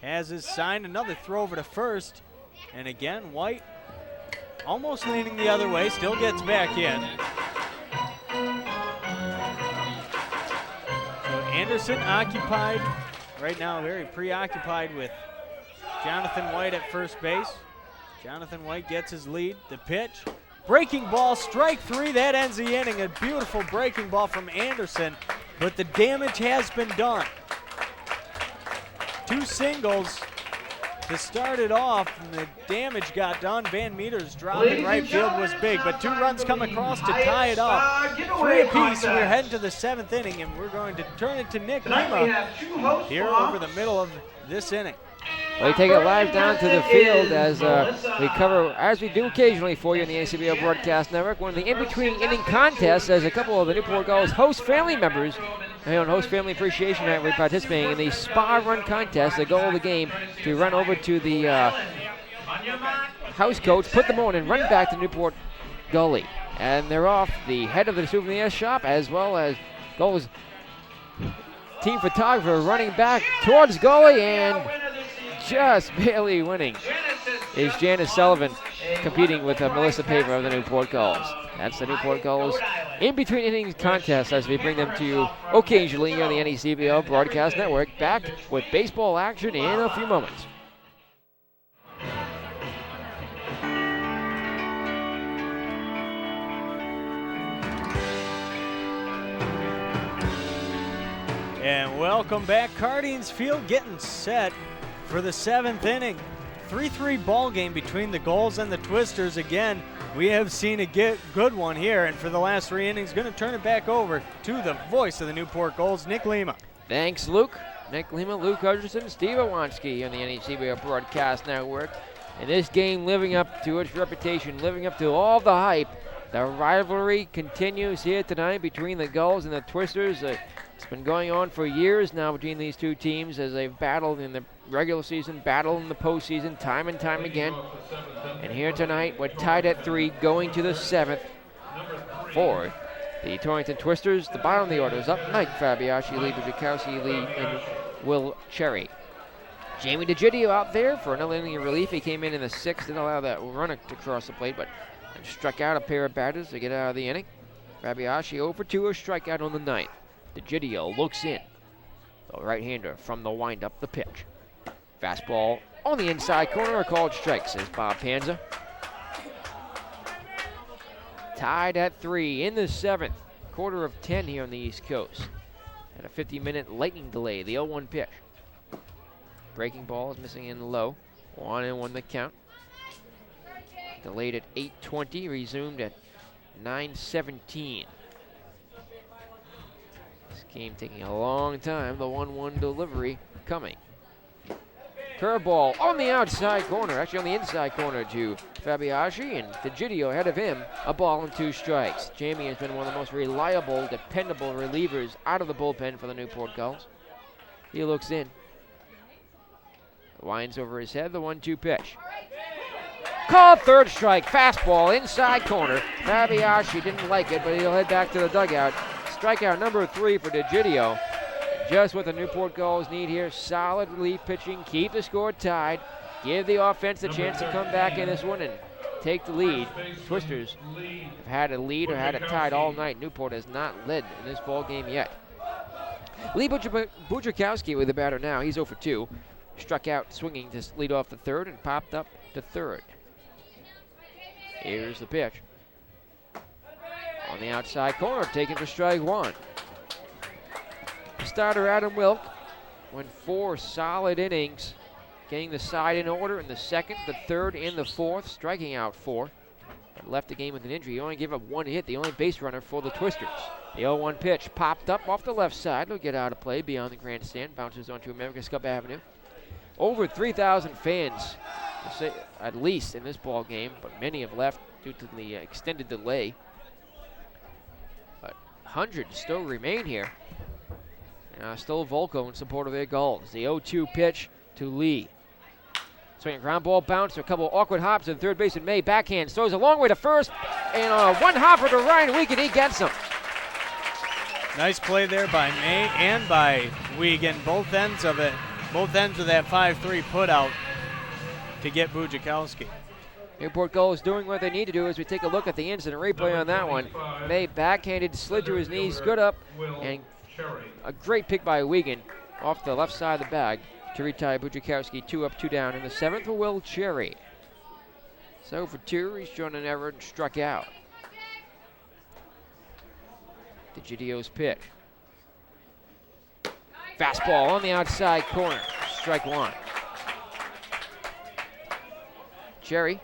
has his sign, another throw over to first. And again, White almost leaning the other way, still gets back in. Anderson occupied, right now very preoccupied with Jonathan White at first base. Jonathan White gets his lead. The pitch, breaking ball, strike 3, that ends the inning. A beautiful breaking ball from Anderson, but the damage has been done. 2 singles to start it off, and the damage got done. Van Meter's drop in right field was big, but 2 runs come across to tie it up. 3 apiece. We're heading to the 7th inning, and we're going to turn it to Nick Lima here over the middle of this inning. We take it live down to the field as we cover, as we do occasionally for you in the ACBO Broadcast Network, one of the in-between inning contests as a couple of the Newport Gulls host family members on Host Family Appreciation Night, we're participating in the Spa Run Contest. The goal of the game to run over to the house coach, put them on, and run back to Newport Gully. And they're off the head of the souvenir shop, as well as Gulls team photographer running back towards Gully, and just barely winning is Janice Sullivan, competing with Melissa Paver of the Newport Gulls. That's the Newport Gulls in-between innings contest as we bring them to you occasionally on the NECBO Broadcast Network. Back with baseball action in a few moments. And welcome back. Cardines Field getting set for the 7th inning. 3-3 ball game between the Gulls and the Twisters. Again, we have seen a good one here, and for the last 3 innings, going to turn it back over to the voice of the Newport Gulls, Nick Lima. Thanks, Luke. Nick Lima, Luke Hutcherson, Steve Iwanski on the NECBO Broadcast Network. And this game living up to its reputation, living up to all the hype The rivalry continues here tonight between the Gulls and the Twisters. It's been going on for years now between these two teams as they've battled in the regular season, battled in the postseason time and time again. And here tonight, we're tied at 3, going to the 7th for the Torrington Twisters. The bottom of the order is up. Mike Fabiasci, Lee Bujakowski, Lee, and Will Cherry. Jamie DeGidio out there for another inning of relief. He came in the 6th, didn't allow that run to cross the plate, but struck out a pair of batters to get out of the inning. Fabiasci 0 for 2, a strikeout on the 9th. DeGidio looks in. The right-hander from the windup, the pitch. Fastball on the inside corner, a called strike, says Bob Panza. Tied at 3 in the 7th. Quarter of 10 here on the East Coast. And a 50-minute lightning delay, the 0-1 pitch. Breaking ball is missing in low. 1-1 the count. Delayed at 8:20, resumed at 9:17. This game taking a long time, the 1-1 delivery coming. Curveball on the outside corner, actually on the inside corner to Fabiasci, and DeGidio ahead of him, a ball and 2 strikes. Jamie has been one of the most reliable, dependable relievers out of the bullpen for the Newport Gulls. He looks in. Winds over his head, the 1-2 pitch. Called third strike, fastball inside corner. Fabiasci didn't like it, but he'll head back to the dugout. Strikeout number 3 for DeGidio. Just what the Newport Gulls need here. Solid relief pitching, keep the score tied, give the offense a chance to come back in this one and take the lead. Twisters have had a lead or had it tied all night. Newport has not led in this ball game yet. Lee Bujakowski with the batter now. He's 0 for 2. Struck out swinging to lead off the 3rd and popped up to 3rd. Here's the pitch. On the outside corner, taken for strike 1. Starter Adam Wilk went 4 solid innings, getting the side in order in the 2nd, the 3rd, and the 4th, striking out 4. But left the game with an injury. He only gave up 1 hit, the only base runner for the Twisters. The 0-1 pitch popped up off the left side. It'll get out of play beyond the grandstand. Bounces onto America's Cup Avenue. Over 3,000 fans, at least in this ball game, but many have left due to the extended delay. But hundreds still remain here. Still Volko in support of their Gulls. The 0-2 pitch to Lee. Swinging ground ball bounce, a couple awkward hops at third base, and May backhand throws a long way to first, and on a 1-hopper to Ryan Wiegand, he gets him. Nice play there by May and by Wiegand. Both ends of it. Both ends of that 5-3 put out to get Bujakowski. Newport Gulls doing what they need to do as we take a look at the instant replay on that one. May backhanded, slid to his knees, good up, and a great pick by Wiegand off the left side of the bag to retire Bujakowski. 2 up, 2 down in the 7th for Will Cherry. So for 2, he's shown an error and struck out. DeGidio's pitch. Fastball on the outside corner. Strike 1. Cherry,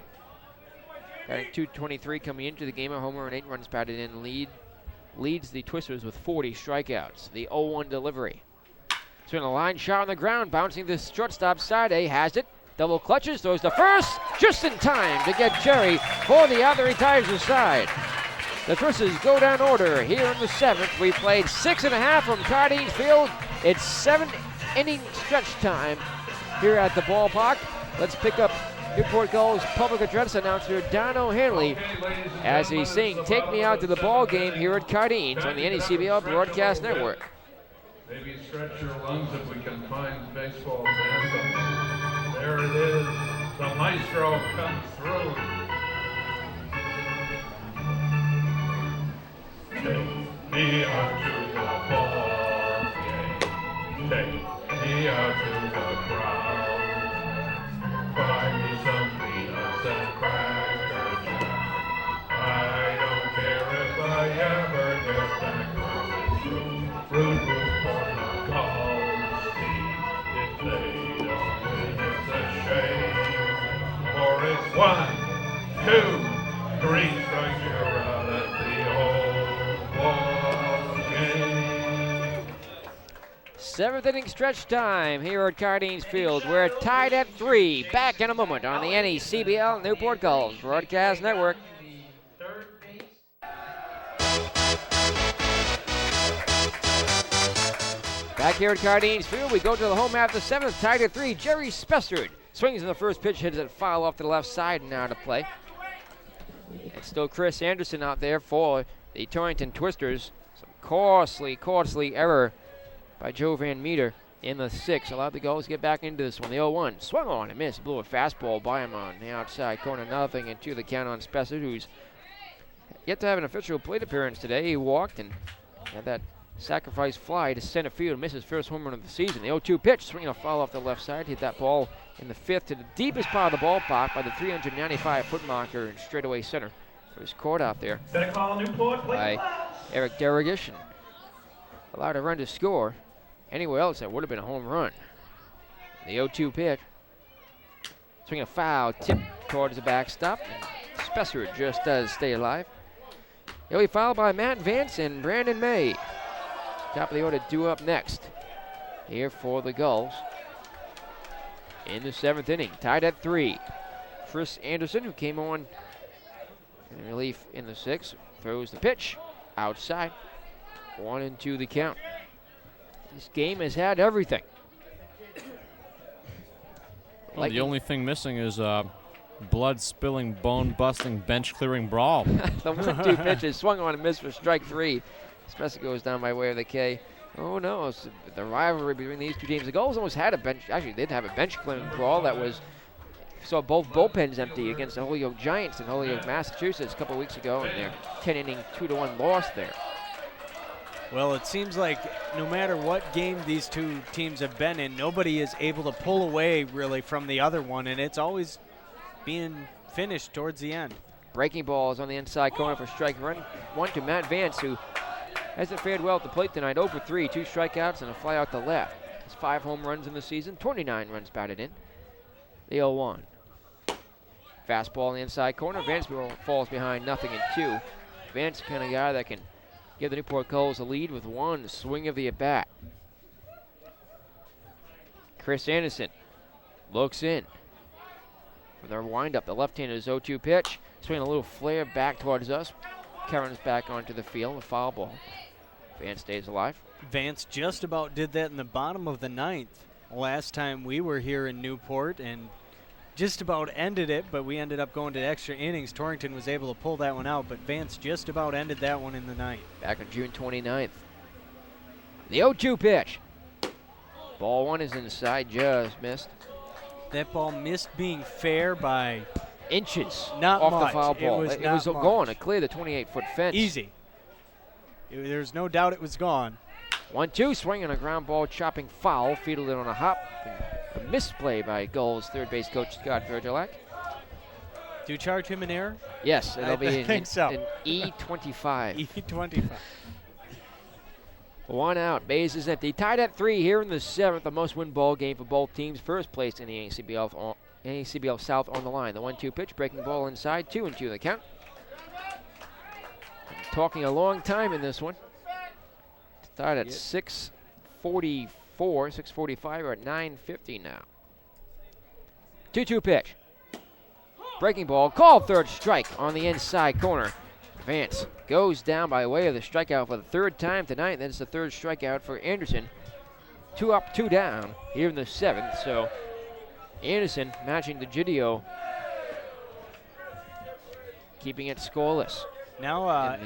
batting .223 coming into the game. A homer and 8 runs batted in. Leads the Twisters with 40 strikeouts. The 0-1 delivery. Swing a line shot on the ground, bouncing the shortstop side. A has it. Double clutches, throws to first, just in time to get Cherry for the out that retires the side. The Twisters go down order here in the 7th. We played 6.5 from Cardine Field. It's 7-inning stretch time here at the ballpark. Let's pick up Newport Gulls public address announcer Don O'Hanley as he's saying, "Take me out to the ball game here at Cardines on the NECBL Broadcast Network." Maybe stretch your lungs if we can find baseball's anthem. There it is. The maestro comes through. Take me out to the ball game. Take me out to the crowd. Buy me some peanuts and crackers. I don't care if I ever get back early through. Root for the Gulls team. If they don't win, it's a shame. For it's 1, 2, 3 strikes, you're out at the old ball game. 7th inning stretch time here at Cardines Field. We're tied at 3. Back in a moment on the NECBL Newport Gulls Broadcast Network. Third base Back here at Cardines Field, we go to the home half of the 7th, tied at 3. Jerry Spessard swings in the first pitch, hits it foul off to the left side, and now to play. It's still Chris Anderson out there for the Torrington Twisters. Some costly error by Joe Van Meter in the 6th. Allowed the Gulls to get back into this one. The 0-1 swung on and missed. Blew a fastball by him on the outside corner. Nothing into the count on Spessard, who's yet to have an official plate appearance today. He walked and had that sacrifice fly to center field. Missed his first home run of the season. The 0-2 pitch, swinging a foul off the left side. Hit that ball in the 5th to the deepest part of the ballpark by the 395-foot marker in straightaway center. It was caught out there by Eric Derrigish and allowed a run to score. Anywhere else, that would have been a home run. The 0-2 pitch. Swing a foul, tip towards the backstop. Spessard just does stay alive. He'll be fouled by Matt Vance and Brandon May. Top of the order due up next here for the Gulls in the 7th inning. Tied at 3. Chris Anderson, who came on in relief in the 6th, throws the pitch outside. 1-2 the count. This game has had everything. Well, the only thing missing is blood-spilling, bone-busting, bench-clearing brawl. The 1-2 pitch is swung on and missed for strike 3. Spencer goes down by way of the K. Oh no, it's the rivalry between these two teams. The Gulls almost had a bench, actually did have a bench-clearing brawl that was, saw both bullpens empty against the Holyoke Giants in Holyoke, Massachusetts a couple weeks ago in their 10-inning 2-1 loss there. Well, it seems like no matter what game these two teams have been in, nobody is able to pull away really from the other one, and it's always being finished towards the end. Breaking balls on the inside corner for strike one to Matt Vance, who hasn't fared well at the plate tonight. 0 for 3, 2 strikeouts and a fly out to left. Has 5 home runs in the season, 29 runs batted in. The 0-1. Fastball on the inside corner. Vance falls behind 0-2. Vance kind of guy that can give the Newport Gulls a lead with one swing of the at-bat. Chris Anderson looks in. For their windup, the left-hander's 0-2 pitch. Swinging a little flare back towards us. Currens back onto the field, a foul ball. Vance stays alive. Vance just about did that in the bottom of the 9th last time we were here in Newport, and just about ended it, but we ended up going to extra innings. Torrington was able to pull that one out, but Vance just about ended that one in the 9th. Back on June 29th. The 0-2 pitch. Ball one is inside, just missed. That ball missed being fair by inches not off much. the foul ball. It was gone. It cleared the 28-foot fence. Easy. There's no doubt it was gone. 1-2, swinging a ground ball, chopping foul, fielded on a hop. A misplay by Gulls third base coach Scott Virgilak. Do you charge him an error? Yes, it'll be an E25. E25. One out, base is empty. Tied at 3 here in the 7th, the most-win ball game for both teams. First place in the NACBL South on the line. The 1-2 pitch, breaking ball inside, 2-2 the count. Talking a long time in this one. Started at 6:44, 6:45. We're at 9:50 now. 2-2 pitch. Breaking ball, called third strike on the inside corner. Vance goes down by way of the strikeout for the 3rd time tonight. That's the 3rd strikeout for Anderson. 2 up, 2 down here in the 7th. So Anderson matching the Gidio, keeping it scoreless. Now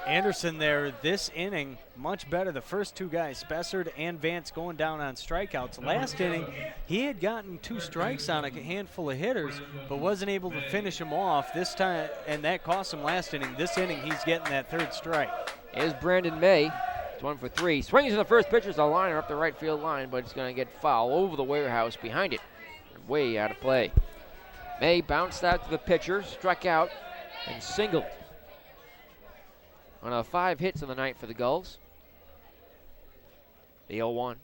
Anderson there this inning, much better. The first 2 guys, Spessard and Vance, going down on strikeouts. Last inning, he had gotten 2 strikes on a handful of hitters, but wasn't able to finish them off this time, and that cost him last inning. This inning, he's getting that 3rd strike. Here's Brandon May. It's 1 for 3. Swings in the first pitch as a liner up the right field line, but it's going to get foul over the warehouse behind it. Way out of play. May bounced out to the pitcher, struck out, and singled. On 5 hits on the night for the Gulls. The 0-1.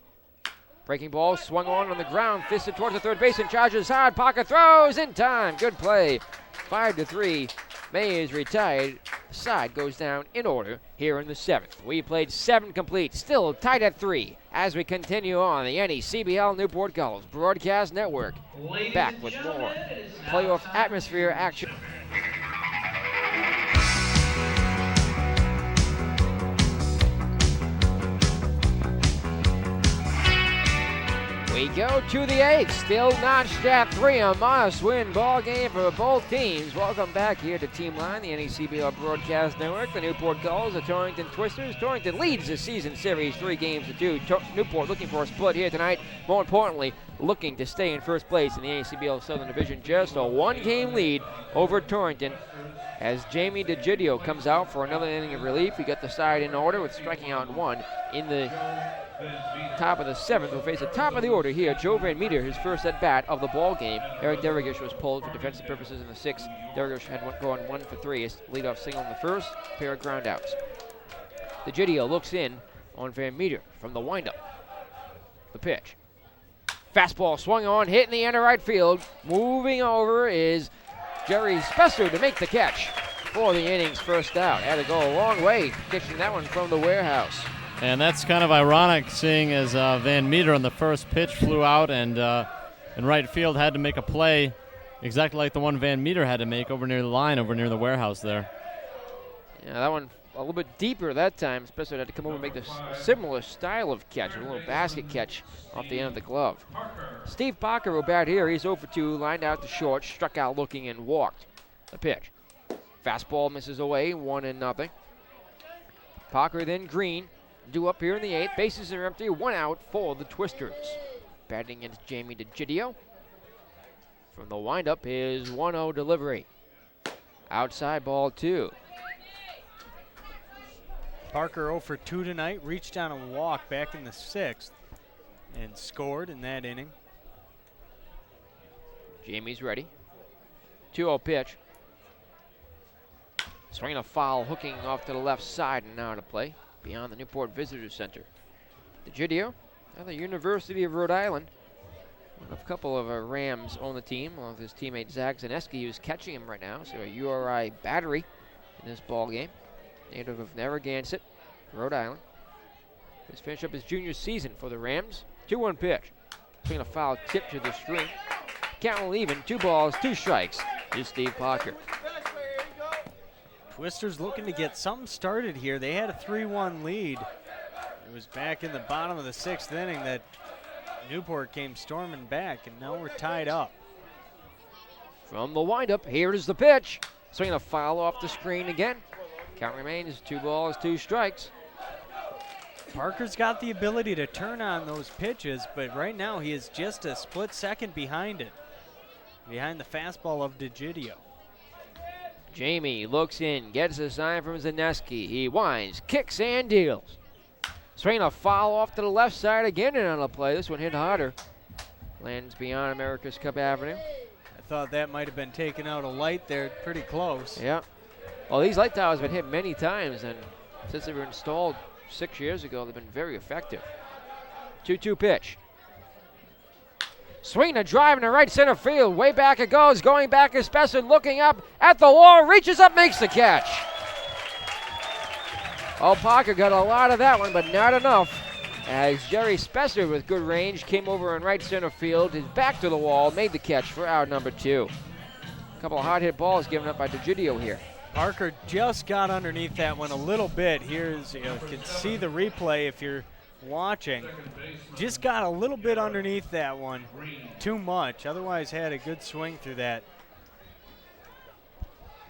Breaking ball swung on the ground, fisted towards the third baseman, charges hard, pocket throws in time. Good play. 5-3. May is retired. The side goes down in order here in the 7th. We played 7 complete, still tied at 3 as we continue on the NECBL Newport Gulls Broadcast Network. Back with more playoff atmosphere action. We go to the 8th, still notched at 3, a must-win ball game for both teams. Welcome back here to Team Line, the NECBL Broadcast Network. The Newport Gulls, the Torrington Twisters. Torrington leads the season series 3-2. Newport looking for a split here tonight. More importantly, looking to stay in first place in the NECBL Southern Division. Just a one-game lead over Torrington. As Jamie DeGidio comes out for another inning of relief. He got the side in order with striking out 1 in the top of the 7th. We'll face the top of the order here. Joe Van Meter, his first at bat of the ball game. Eric Derigish was pulled for defensive purposes in the 6th. Derigish had gone 1 for 3. His leadoff single in the first, pair of groundouts. DeGidio looks in on Van Meter from the windup. The pitch. Fastball swung on, hit in the end of right field. Moving over is Jerry Spesser to make the catch for the inning's first out. Had to go a long way catching that one from the warehouse. And that's kind of ironic, seeing as Van Meter on the first pitch flew out and in right field had to make a play exactly like the one Van Meter had to make over near the line, over near the warehouse there. Yeah, that one a little bit deeper that time. Spencer had to come over and make this similar style of catch, a little basket catch off the end of the glove. Steve Parker will bat here. He's 0 for 2, lined out to short, struck out looking and walked. The pitch. Fastball misses away, 1-0. Parker then Green. Due up here in the 8th. Bases are empty. 1 out for the Twisters. Batting against Jamie DeGidio. From the windup is 1-0 delivery. Outside ball 2. Parker 0 for 2 tonight. Reached on a walk back in the 6th and scored in that inning. Jamie's ready. 2-0 pitch. Swinging a foul, hooking off to the left side and now to play. Beyond the Newport Visitor Center. DeGidio, at the University of Rhode Island. A couple of Rams on the team, along with his teammate Zach Zaneski, who's catching him right now. So a URI battery in this ball game. Native of Narragansett, Rhode Island. He's finished up his junior season for the Rams. 2-1 pitch. Swinging a foul tip to the screen. Count will even. 2 balls, 2 strikes. Here's Steve Parker. Twisters looking to get something started here. They had a 3-1 lead. It was back in the bottom of the 6th inning that Newport came storming back, and now we're tied up. From the windup, here is the pitch. Swinging a foul off the screen again. Count remains 2 balls, 2 strikes. Parker's got the ability to turn on those pitches, but right now he is just a split second behind it. Behind the fastball of DeGidio. Jamie looks in, gets a sign from Zaneski. He winds, kicks, and deals. Swinging a foul off to the left side again and on a play. This one hit harder. Lands beyond America's Cup Avenue. I thought that might have been taken out of light there, pretty close. Yeah. Well, these light towers have been hit many times, and since they were installed 6 years ago, they've been very effective. 2-2 pitch. Swing a drive in the right center field. Way back it goes. Going back is Spencer, looking up at the wall. Reaches up, makes the catch. Oh, Parker got a lot of that one, but not enough. As Jerry Spencer, with good range, came over in right center field. His back to the wall, made the catch for out number 2. A couple of hard hit balls given up by DeGidio here. Parker just got underneath that one a little bit. Here's, you can see the replay if you're watching. Just got a little bit underneath that one. Too much. Otherwise had a good swing through that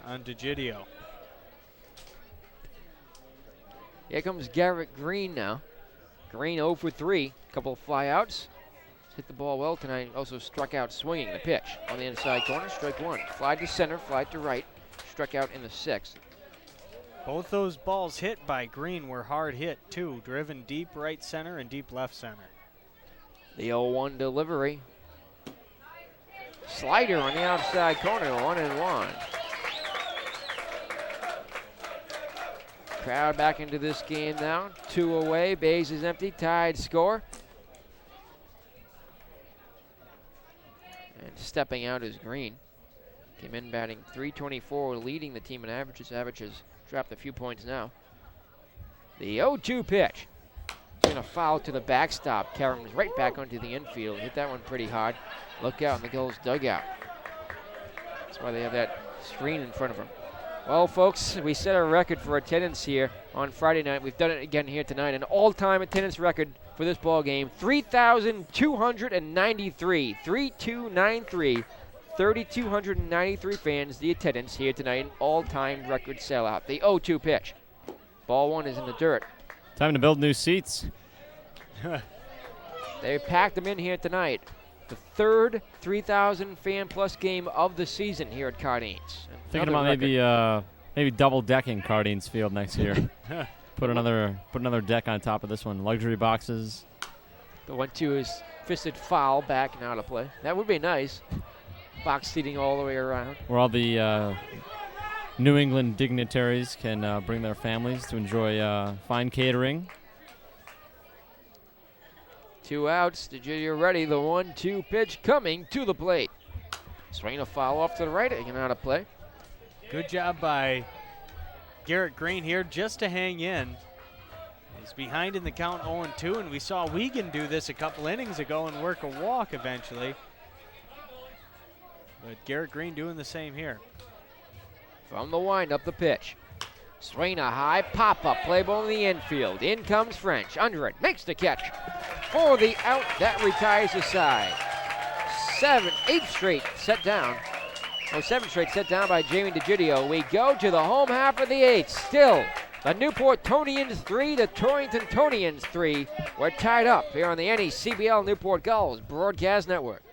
on DeGidio. Here comes Garrett Green now. Green 0 for 3. Couple of flyouts. Hit the ball well tonight. Also struck out swinging the pitch on the inside corner. Strike 1. Fly to center, fly to right. Struck out in the 6th. Both those balls hit by Green were hard hit too. Driven deep right center and deep left center. The 0-1 delivery. Slider on the outside corner, 1-1. Crowd back into this game now. 2 away, base is empty, tied score. And stepping out is Green. Came in batting .324, leading the team in averages. Averages dropped a few points now. The 0-2 pitch. Going to foul to the backstop. Carries right back onto the infield. Hit that one pretty hard. Look out in the Gulls dugout. That's why they have that screen in front of them. Well, folks, we set a record for attendance here on Friday night. We've done it again here tonight. An all-time attendance record for this ball game. 3,293. 3,293. 3,293 fans, the attendance here tonight, an all-time record sellout. The 0-2 pitch. Ball one is in the dirt. Time to build new seats. They packed them in here tonight. The third 3,000 fan plus game of the season here at Cardines. Thinking about maybe double decking Cardines Field next year. Put another deck on top of this one. Luxury boxes. The 1-2 is fisted foul, back and out of play. That would be nice. Box seating all the way around. Where all the New England dignitaries can bring their families to enjoy fine catering. 2 outs. You're ready. The 1-2 pitch coming to the plate. Swing a foul off to the right and out of play. Good job by Garrett Green here just to hang in. He's behind in the count 0-2, and we saw Wiegand do this a couple innings ago and work a walk eventually. But Garrett Green doing the same here. From the windup, the pitch. Swing a high pop-up, play ball in the infield. In comes French, under it, makes the catch. For the out, that retires the side. 7th straight set down by Jamie DeGidio. We go to the home half of the 8th. Still, the Newport Tonians 3, the Torrington Tonians 3. We're tied up here on the NECBL Newport Gulls Broadcast Network.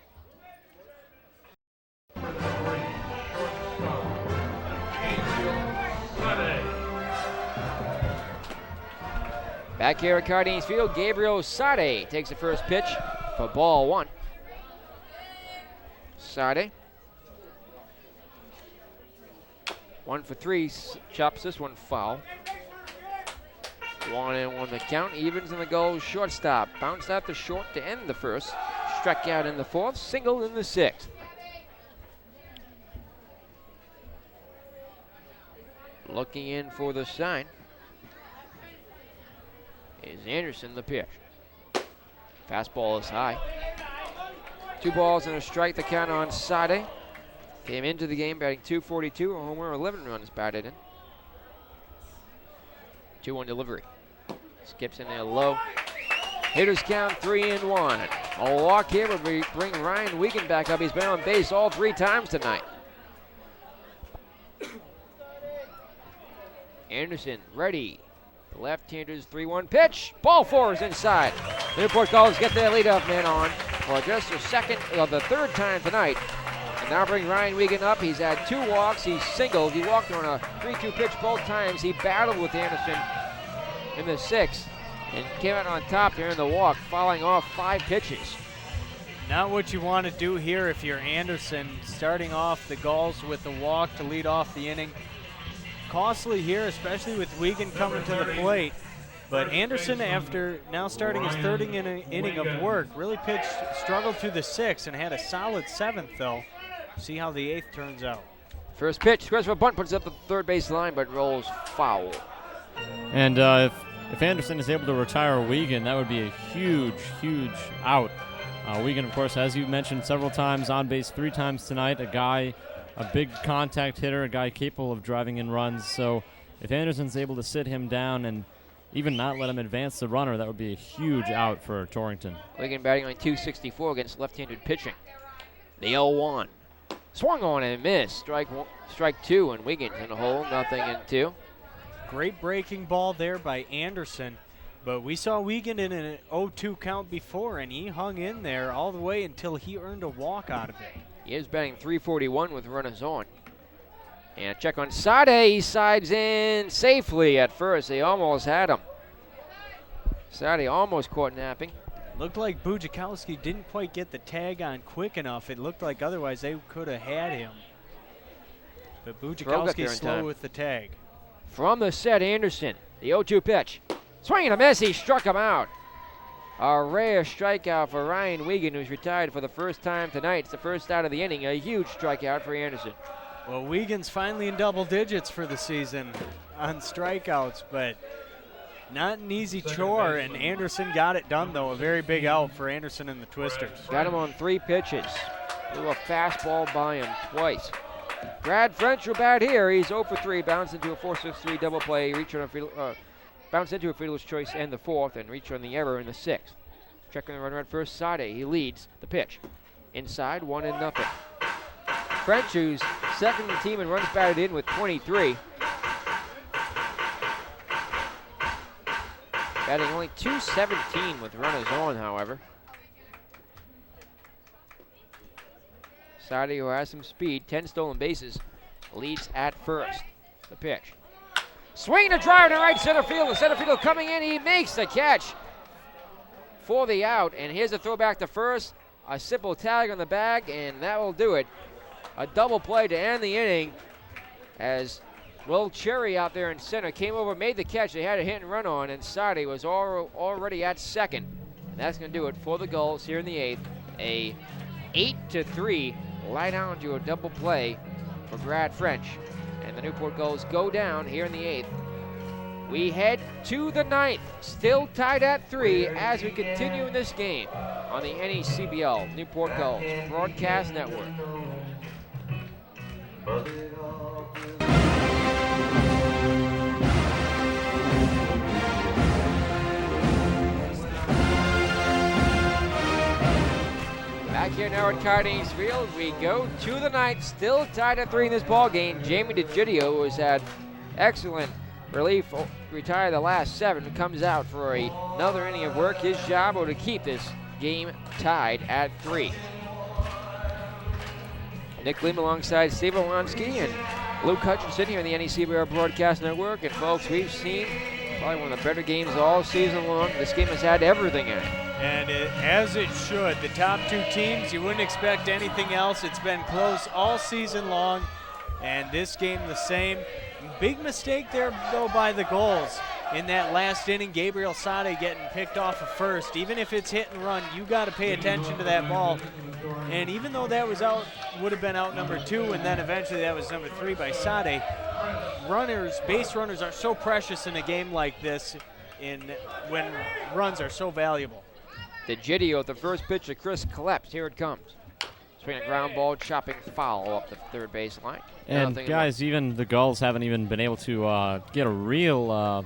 Back here at Cardines Field, Gabriel Sade takes the first pitch for ball one. Sade. 1 for 3, chops this one foul. 1-1 the count, evens in the Gulls shortstop. Bounced out the short to end the first. Struck out in the 4th, single in the 6th. Looking in for the sign is Anderson, the pitch. Fastball is high. 2 balls and a strike, the count on Sade. Came into the game batting .242, a homer, 11 runs batted in. 2-1 delivery. Skips in there low. Hitters count 3-1. A walk here would bring Ryan Wiegand back up. He's been on base all 3 times tonight. Anderson ready. The left-hander's 3-1 pitch. Ball 4 is inside. The Newport Gulls get their leadoff man on for just the 3rd time tonight. And now bring Ryan Wiegand up. He's had 2 walks. He's singled. He walked on a 3-2 pitch both times. He battled with Anderson in the 6th and came out on top during the walk, fouling off 5 pitches. Not what you want to do here if you're Anderson, starting off the Gulls with the walk to lead off the inning. Costly here, especially with Wiegand coming to the plate. But Anderson, after now starting his 3rd inning of work, really struggled through the 6th and had a solid 7th, though. See how the 8th turns out. First pitch, squares for a bunt, puts it up the 3rd base line, but rolls foul. And if Anderson is able to retire Wiegand, that would be a huge, huge out. Wiegand, of course, as you mentioned several times, on base 3 times tonight, a big contact hitter, a guy capable of driving in runs. So if Anderson's able to sit him down and even not let him advance the runner, that would be a huge out for Torrington. Wiegand batting on .264 against left-handed pitching. The 0-1. Swung on and missed. Strike 2, and Wiegand in the hole, 0-2. Great breaking ball there by Anderson. But we saw Wiegand in an 0-2 count before, and he hung in there all the way until he earned a walk out of it. He is batting .341 with runners on. And a check on Sade. He sides in safely at first. They almost had him. Sade almost caught napping. Looked like Bujakowski didn't quite get the tag on quick enough. It looked like otherwise they could have had him. But Bujakowski's slow with the tag. From the set, Anderson. The 0-2 pitch. Swing and a miss. He struck him out. A rare strikeout for Ryan Wiegand, who's retired for the first time tonight. It's the first out of the inning. A huge strikeout for Anderson. Well, Wiegand's finally in double digits for the season on strikeouts, but not an easy chore, and Anderson got it done, though. A very big out for Anderson and the Twisters. Got him on 3 pitches. Threw a fastball by him twice. Brad French will bat here. He's 0 for 3, bounced into a 4-6-3 double play. Reached on a bounce into a fielder's choice and the 4th, and reach on the error in the 6th. Checking the runner at first, Sade. He leads the pitch. Inside, 1-0. French, who's second in the team in runs batted in with 23. Batting only .217 with runners on, however. Sade, who has some speed, 10 stolen bases, leads at first. The pitch. Swinging a drive to right center field. The center fielder coming in. He makes the catch for the out. And here's a throwback to first. A simple tag on the bag, and that will do it. A double play to end the inning as Will Cherry out there in center came over, made the catch. They had a hit and run on, and Sade was already at second. And that's going to do it for the Gulls here in the 8th. A 8-3 lie down to a double play for Brad French. And the Newport Gulls go down here in the 8th. We head to the 9th, still tied at 3 as we continue in this game on the NECBL Newport Gulls Broadcast Network. Back here now at Cardines Field, we go to the 9th, still tied at 3 in this ball game. Jamie DeGidio, who has had excellent relief, retired the last 7, comes out for another inning of work. His job will to keep this game tied at 3. Nick Lim alongside Steve Olonsky and Luke Hutchinson here in the NECBR Broadcast Network. And folks, we've seen probably one of the better games all season long. This game has had everything in it. And as it should. The top 2 teams, you wouldn't expect anything else. It's been close all season long, and this game the same. Big mistake there, though, by the Gulls in that last inning. Gabriel Sade getting picked off of first. Even if it's hit and run, you got to pay attention to that ball. And even though that was out, would have been out number 2, and then eventually that was number 3 by Sade, base runners are so precious in a game like this when runs are so valuable. DeGidio at the first pitch to Chris Kleps. Here it comes. Swinging a ground ball, chopping foul up the third base line. And guys, even the Gulls haven't even been able to get a real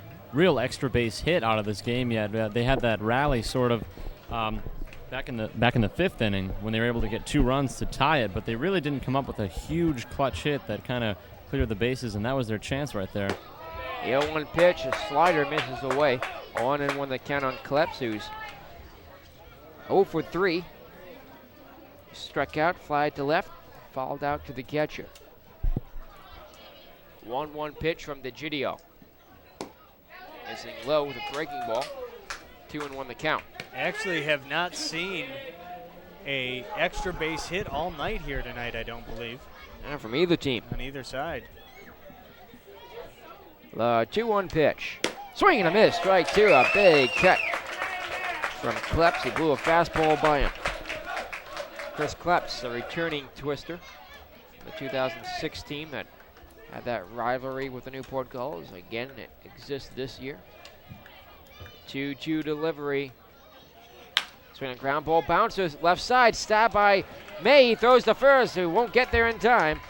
extra base hit out of this game yet. They had that rally sort of back in the 5th inning when they were able to get 2 runs to tie it, but they really didn't come up with a huge clutch hit that kind of cleared the bases, and that was their chance right there. The 0-1 pitch, a slider misses away. 1-1 the count on Kleps, who's 0 for 3. Struck out, fly to left, fouled out to the catcher. 1-1 pitch from DeGidio. Missing low with a breaking ball. 2-1 the count. Actually have not seen a extra base hit all night here tonight, I don't believe. Not from either team. On either side. The 2-1 pitch. Swing and a miss, strike 2, a big cut from Kleps. He blew a fastball by him. Chris Kleps, a returning twister. The 2006 team that had that rivalry with the Newport Gulls. Again, it exists this year. 2-2 delivery. Swinging ground ball, bounces left side, stabbed by May. He throws to first, who won't get there in time.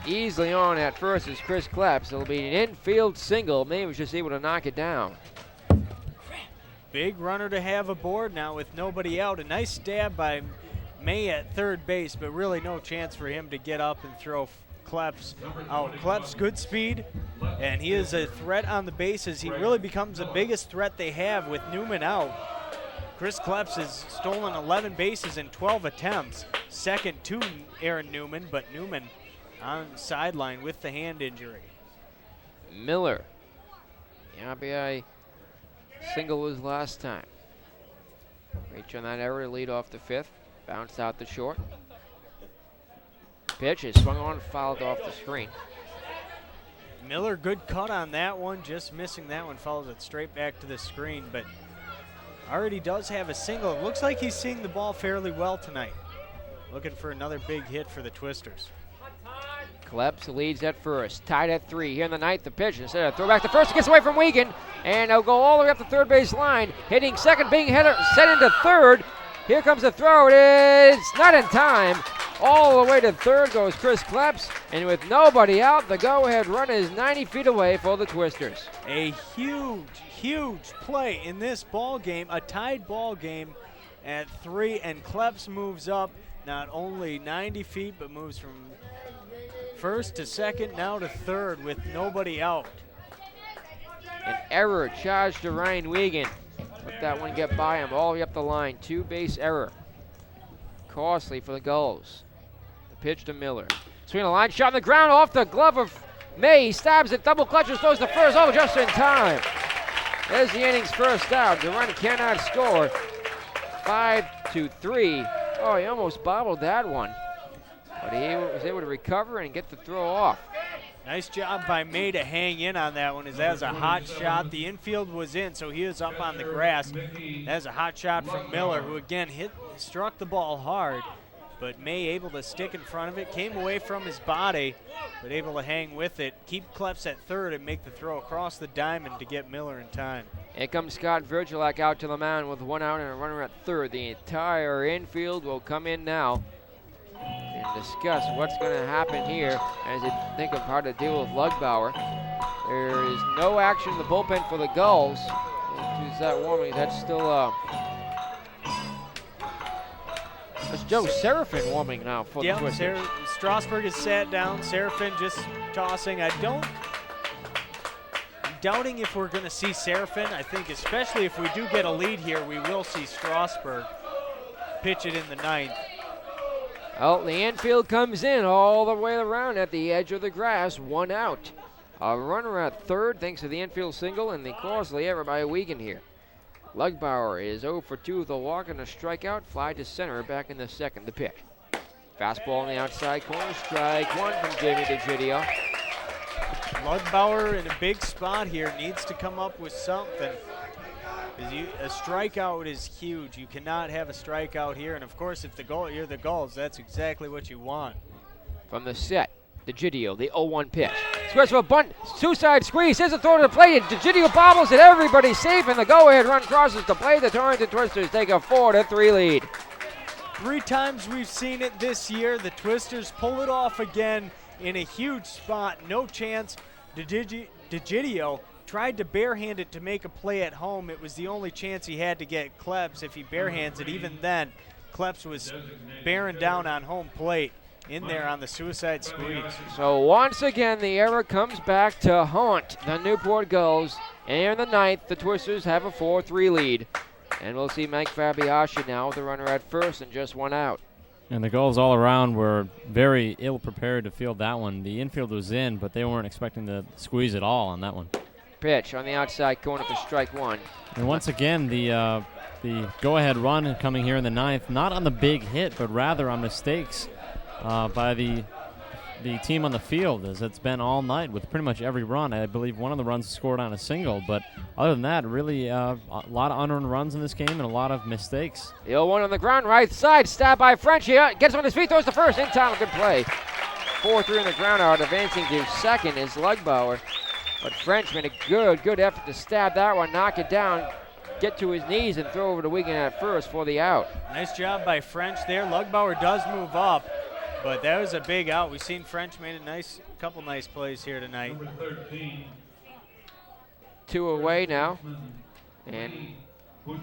Easily on at first is Chris Kleps. It'll be an infield single. May was just able to knock it down. Big runner to have aboard now with nobody out. A nice stab by May at third base, but really no chance for him to get up and throw Kleps out. Kleps, good speed, and he is a threat on the bases. He really becomes the biggest threat they have with Newman out. Chris Kleps has stolen 11 bases in 12 attempts, second to Aaron Newman, but Newman on the sideline with the hand injury. Miller, the RBI single was last time. Reach on that error, lead off the 5th, bounced out the short. Pitch is swung on, fouled off the screen. Miller, good cut on that one, just missing that one, follows it straight back to the screen, but already does have a single. It looks like he's seeing the ball fairly well tonight. Looking for another big hit for the Twisters. Kleps leads at first, tied at 3. Here in the 9th, the pitch instead of throw back to first, it gets away from Wiegand, and he'll go all the way up the third base line, hitting second, being set into third. Here comes the throw. It's not in time. All the way to third goes Chris Kleps, and with nobody out, the go-ahead run is 90 feet away for the Twisters. A huge play in this ball game, a tied ball game at 3, and Kleps moves up not only 90 feet, but moves from first to second, now to third with nobody out. An error charged to Ryan Wiegand. Let that one get by him all the way up the line. 2-base error. Costly for the Gulls. The pitch to Miller. Swing a line shot on the ground off the glove of May. He stabs it, double clutches, throws the first. Oh, just in time. There's the inning's first out. The run cannot score. 5-3. Oh, he almost bobbled that one. But he was able to recover and get the throw off. Nice job by May to hang in on that one, as that was a hot shot. The infield was in, so he was up on the grass. That's a hot shot from Miller, who again struck the ball hard, but May able to stick in front of it, came away from his body, but able to hang with it, keep Kleps at third and make the throw across the diamond to get Miller in time. Here comes Scott Virgilak out to the mound with 1 out and a runner at third. The entire infield will come in now and discuss what's going to happen here as they think of how to deal with Lugbauer. There is no action in the bullpen for the Gulls. Who's that warming? That's still it's Joe Serafin warming now for the Twisters. Strasburg has sat down. Serafin just tossing. I'm doubting if we're going to see Serafin. I think especially if we do get a lead here, we will see Strasburg pitch it in the 9th. Well, the infield comes in all the way around at the edge of the grass, 1 out. A runner at third thanks to the infield single and the costly error by Wiegand here. Lugbauer is 0 for 2 with a walk and a strikeout. Fly to center back in the second. The pitch. Fastball on the outside corner. Strike 1 from Jamie DeGidio. Lugbauer in a big spot here needs to come up with something. A strikeout is huge. You cannot have a strikeout here. And, of course, if you're the Gulls, that's exactly what you want. From the set, DeGidio, the 0-1 pitch. Squares for a bunt, suicide squeeze. Here's a throw to the plate. DeGidio bobbles it. Everybody's safe, and the go-ahead run crosses the plate. The Torrington Twisters take a 4-3 lead. 3 times we've seen it this year. The Twisters pull it off again in a huge spot. No chance. DeGidio tried to barehand it to make a play at home. It was the only chance he had to get Kleps. If he barehands it, even then, Kleps was bearing down on home plate in there on the suicide squeeze. So once again, the error comes back to haunt the Newport Gulls. And in the 9th, the Twisters have a 4-3 lead. And we'll see Mike Fabiashi now with the runner at first and just 1 out. And the Gulls all around were very ill-prepared to field that one. The infield was in, but they weren't expecting to squeeze at all on that one. Pitch on the outside corner for strike 1. And once again, the go-ahead run coming here in the 9th, not on the big hit, but rather on mistakes by the team on the field, as it's been all night with pretty much every run. I believe one of the runs scored on a single, but other than that, really a lot of unearned runs in this game and a lot of mistakes. The 0-1 on the ground, right side, stab by French here, gets on his feet, throws the first, in time, a good play. 4-3 on the ground out, advancing to second is Lugbauer. But French made a good effort to stab that one, knock it down, get to his knees, and throw over to Wiegand at first for the out. Nice job by French there. Lugbauer does move up, but that was a big out. We've seen French made a couple nice plays here tonight. 2 away now, and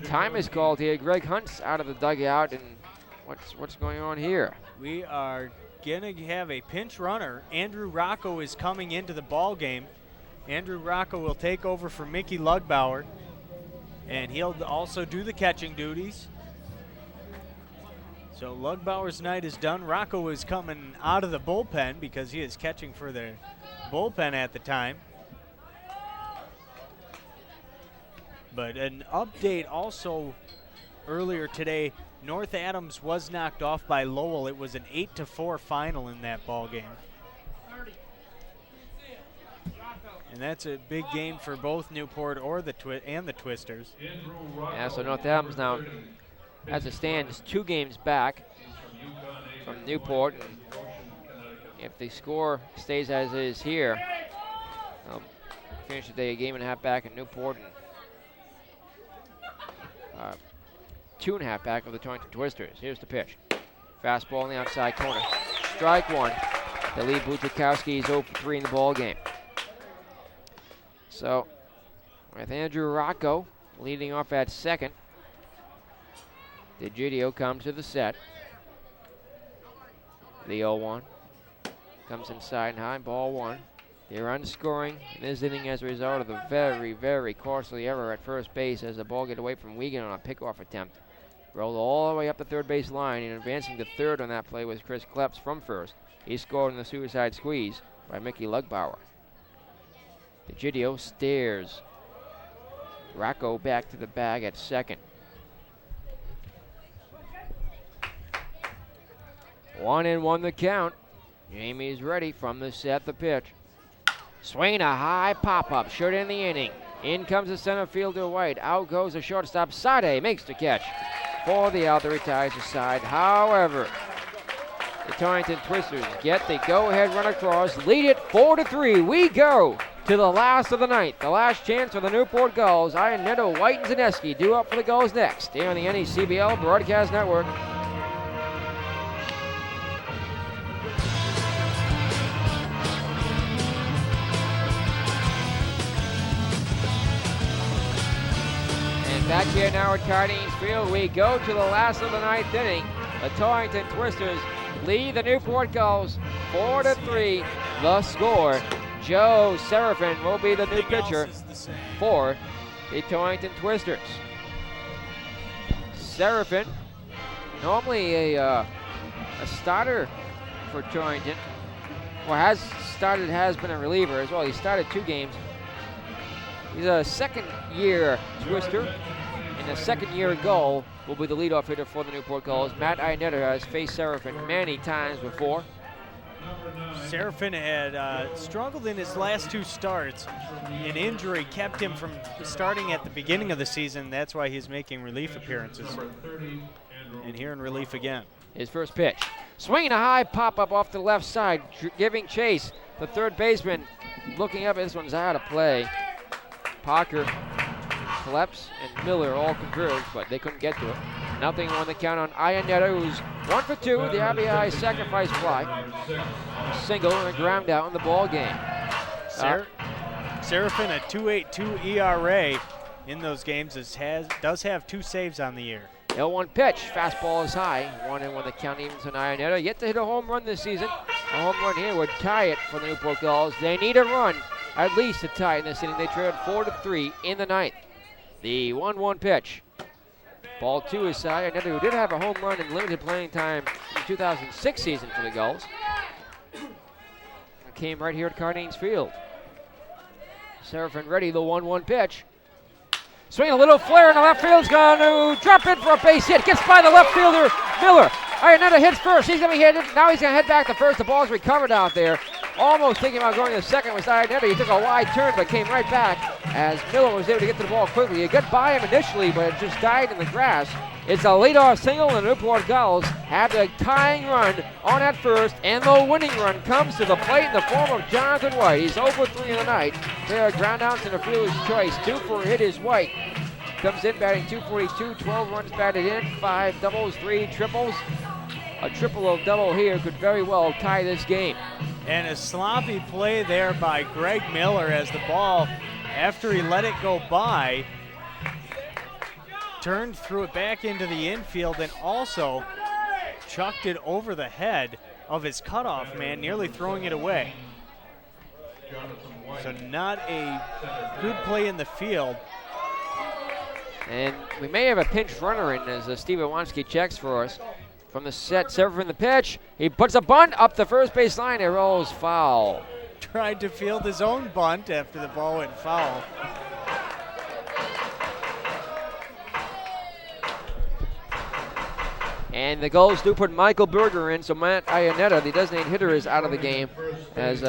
time is called here. Greg Hunt's out of the dugout, and what's going on here? We are gonna have a pinch runner. Andrew Rocco is coming into the ball game. Andrew Rocco will take over for Mickey Lugbauer, and he'll also do the catching duties. So Lugbauer's night is done. Rocco is coming out of the bullpen because he is catching for the bullpen at the time. But an update also earlier today, North Adams was knocked off by Lowell. It was an 8-4 final in that ball game. And that's a big game for both Newport or the Twisters. Yeah, so North Adams now, as it stands, 2 games back from Newport. And if the score stays as is here, they'll finish the day a game and a half back in Newport and 2.5 back of the Torrington Twisters. Here's the pitch. Fastball in the outside corner. Strike one. The lead Buchakowski is 0 for 3 in the ball game. So, with Andrew Rocco leading off at second, DeGidio comes to the set. The 0-1 comes inside and high, ball one. They're unscoring in this inning as a result of the very, very costly error at first base as the ball gets away from Wiegand on a pickoff attempt. Rolled all the way up the third base line, and advancing to third on that play was Chris Kleps from first. He scored in the suicide squeeze by Mickey Lugbauer. DeGidio stares. Rocco back to the bag at second. 1-1 the count. Jamie's ready from the set, the pitch. Swing a high pop-up, short in the inning. In comes the center fielder White. Out goes the shortstop. Sade makes the catch. For the out, the retires the side. However, the Torrington Twisters get the go-ahead run across. Lead it 4-3. We go to the last of the ninth. The last chance for the Newport Gulls. Ionetta, White, and Zaneski due up for the Gulls next here on the NECBL Broadcast Network. Back here now at Cardines Field, we go to the last of the ninth inning. The Torrington Twisters lead the Newport Gulls 4-3. The score. Joe Serafin will be the new pitcher for the Torrington Twisters. Serafin, normally a starter for Torrington, or has been a reliever as well. He started 2 games. He's a second-year Twister. And the second-year Gull will be the leadoff hitter for the Newport Gulls. Matt Ionetta has faced Serafin many times before. Serafin had struggled in his last 2 starts. An injury kept him from starting at the beginning of the season. That's why he's making relief appearances. And here in relief again. His first pitch. Swinging a high pop-up off the left side, giving chase. The third baseman looking up. This one's out of play. Parker, Kleps, and Miller all converged, but they couldn't get to it. Nothing on the count on Ionetta, who's 1 for 2 with the RBI sacrifice fly. Single and a ground out in the ball game. Serafin, a 2.82 ERA in those games, does have 2 saves on the year. 0-1 pitch, fastball is high. 1-1 the count evens on Ionetta. Yet to hit a home run this season. A home run here would tie it for the Newport Gulls. They need a run, at least to tie in this inning. They trailed 4-3 in the ninth. The 1-1 pitch. Ball 2 is side. Ionetta, who did have a home run in limited playing time in the 2006 season for the Gulls. It came right here at Cardines Field. Serafin ready, the 1-1 pitch. Swing a little flare in the left field's going to drop in for a base hit. Gets by the left fielder, Miller. Ionetta hits first. He's going to be hit. Now he's going to head back to first. The ball's recovered out there. Almost thinking about going to second was Ionetta. He took a wide turn but came right back as Miller was able to get to the ball quickly. He got by him initially, but it just died in the grass. It's a leadoff single, and the Newport Gulls have the tying run on at first, and the winning run comes to the plate in the form of Jonathan White. He's 0 for 3 in the night. There are ground outs and a fielder's choice. 2 for a hit is White. Comes in batting .242, 12 runs batted in, 5 doubles, 3 triples. A triple or double here could very well tie this game. And a sloppy play there by Greg Miller as the ball, after he let it go by, turned, threw it back into the infield, and also chucked it over the head of his cutoff man, nearly throwing it away. So not a good play in the field. And we may have a pinch runner in as Steve Iwanski checks for us. From the set, Serafin the pitch. He puts a bunt up the first base line. It rolls foul. Tried to field his own bunt after the ball went foul. And the Gulls do put Michael Berger in, so Matt Ionetta, the designated hitter, is out of the game as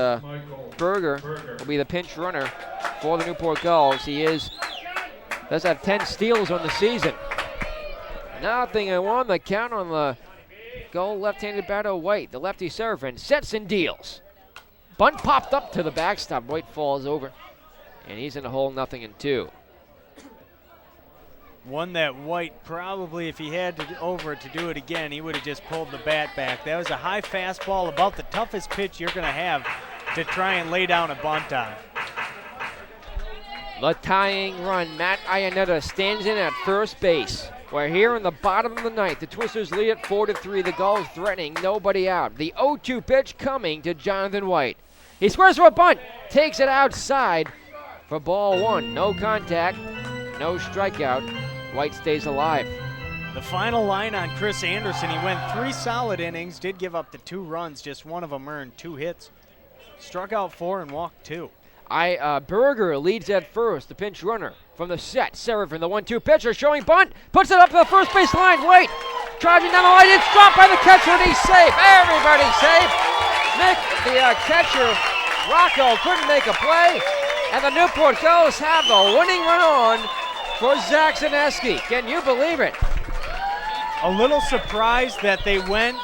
Berger will be the pinch runner for the Newport Gulls. He does have 10 steals on the season. 0-1 the count on the Gull left-handed batter White. The lefty Serafin sets and deals. Bunt popped up to the backstop. White falls over, and he's in the hole, 0-2. One that White probably, if he had to do it again, he would have just pulled the bat back. That was a high fastball, about the toughest pitch you're going to have to try and lay down a bunt on. The tying run, Matt Iannetta stands in at first base. We're here in the bottom of the ninth. The Twisters lead at 4-3. The Gulls threatening, nobody out. The 0-2 pitch coming to Jonathan White. He squares for a bunt, takes it outside for ball one. No contact, no strikeout. White stays alive. The final line on Chris Anderson, he went 3 solid innings, did give up the 2 runs, just one of them earned 2 hits. Struck out 4 and walked 2. Berger leads at first, the pinch runner from the set. Serafin, the 1-2 pitcher, showing bunt, puts it up to the first base line. White charging down the line. It's dropped by the catcher, and he's safe. Everybody's safe. Nick, the catcher, Rocco, couldn't make a play, and the Newport Gulls have the winning run on for Zach Zaneski. Can you believe it? A little surprised that they went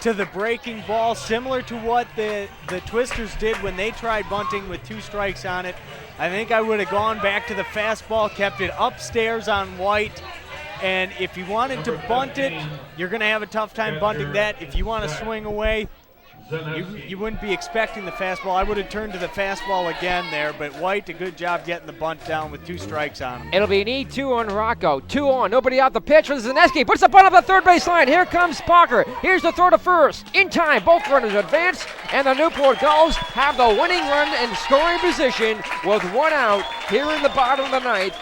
to the breaking ball, similar to what the Twisters did when they tried bunting with 2 strikes on it. I think I would have gone back to the fastball, kept it upstairs on White, and if you wanted to bunt it, you're going to have a tough time bunting that. If you want to swing away, you wouldn't be expecting the fastball. I would have turned to the fastball again there, but White, a good job getting the bunt down with 2 strikes on him. It'll be an E2 on Rocco. 2 on, nobody out. The pitch for Zaneski. Puts the bunt up the third base line. Here comes Parker. Here's the throw to first. In time, both runners advance, and the Newport Gulls have the winning run in scoring position with 1 out here in the bottom of the ninth.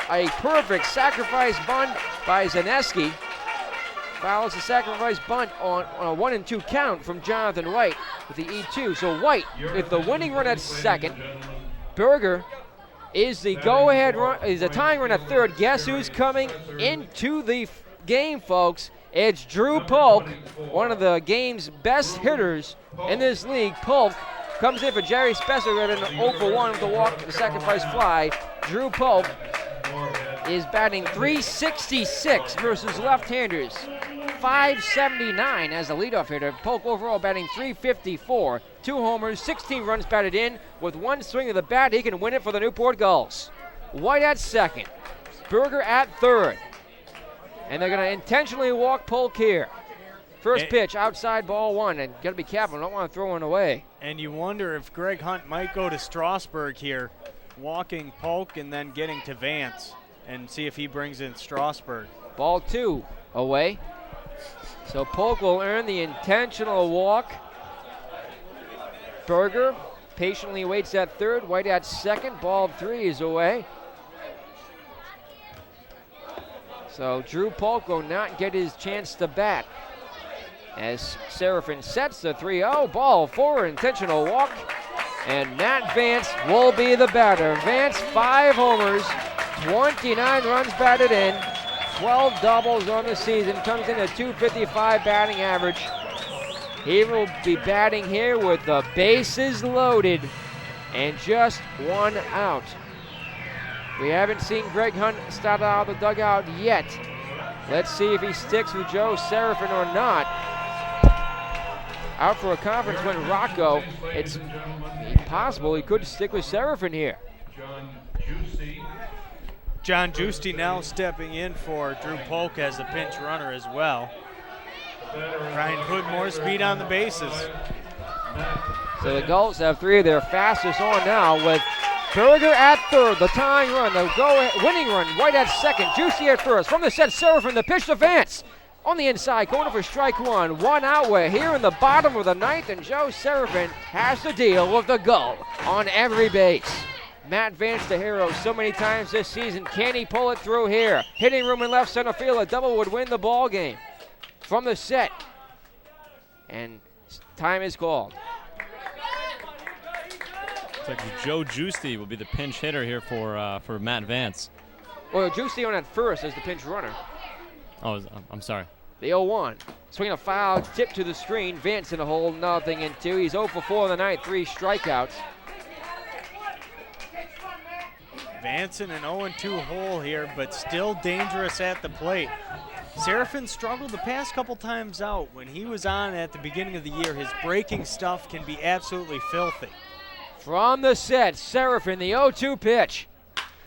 A perfect sacrifice bunt by Zaneski. Fouls the sacrifice bunt on a 1-2 count from Jonathan White with the E2. So White with the winning run at second. Berger is the go-ahead run, is a tying run at third. Guess who's coming into the game, folks? It's Drew Polk, one of the game's best hitters in this league. Polk comes in for Jerry Spesser at an 0-for-1 with the walk, the sacrifice fly. Drew Polk is batting .366 versus left-handers. .579 as a leadoff hitter. Polk overall batting .354. 2 homers, 16 runs batted in. With 1 swing of the bat, he can win it for the Newport Gulls. White at second. Berger at third. And they're going to intentionally walk Polk here. First pitch, outside ball 1. And got to be careful, don't want to throw one away. And you wonder if Greg Hunt might go to Strasburg here, walking Polk and then getting to Vance, and see if he brings in Strasburg. Ball 2 away. So Polk will earn the intentional walk. Berger patiently waits at third. White at second. Ball 3 is away. So Drew Polk will not get his chance to bat. As Serafin sets the 3-0. Ball 4, intentional walk. And Matt Vance will be the batter. Vance, 5 homers, 29 runs batted in. 12 doubles on the season, comes in at .255 batting average. He will be batting here with the bases loaded and just 1 out. We haven't seen Greg Hunt start out of the dugout yet. Let's see if he sticks with Joe Serafin or not. Out for a conference when Rocco, it's possible he could stick with Serafin here. John Giusti now stepping in for Drew Polk as the pinch runner as well. Trying to put more speed on the bases. So the Gulls have 3 of their fastest on now with Berger at third, the tying run, the winning run, White at second, Giusti at first. From the set, Serafin, the pitch to Vance. On the inside corner for strike 1. 1 out. We're here in the bottom of the ninth, and Joe Serafin has to deal with the Gull on every base. Matt Vance, the hero, so many times this season. Can he pull it through here? Hitting room in left center field. A double would win the ball game. From the set. And time is called. Looks like Joe Giusti will be the pinch hitter here for Matt Vance. Well, Giusti on at first as the pinch runner. Oh, I'm sorry. The 0-1. Swing a foul, tip to the screen. Vance in a hole, 0-2. He's 0 for 4 in the night, 3 strikeouts. Vance in an 0-2 hole here, but still dangerous at the plate. Serafin struggled the past couple times out. When he was on at the beginning of the year, his breaking stuff can be absolutely filthy. From the set, Serafin, the 0-2 pitch.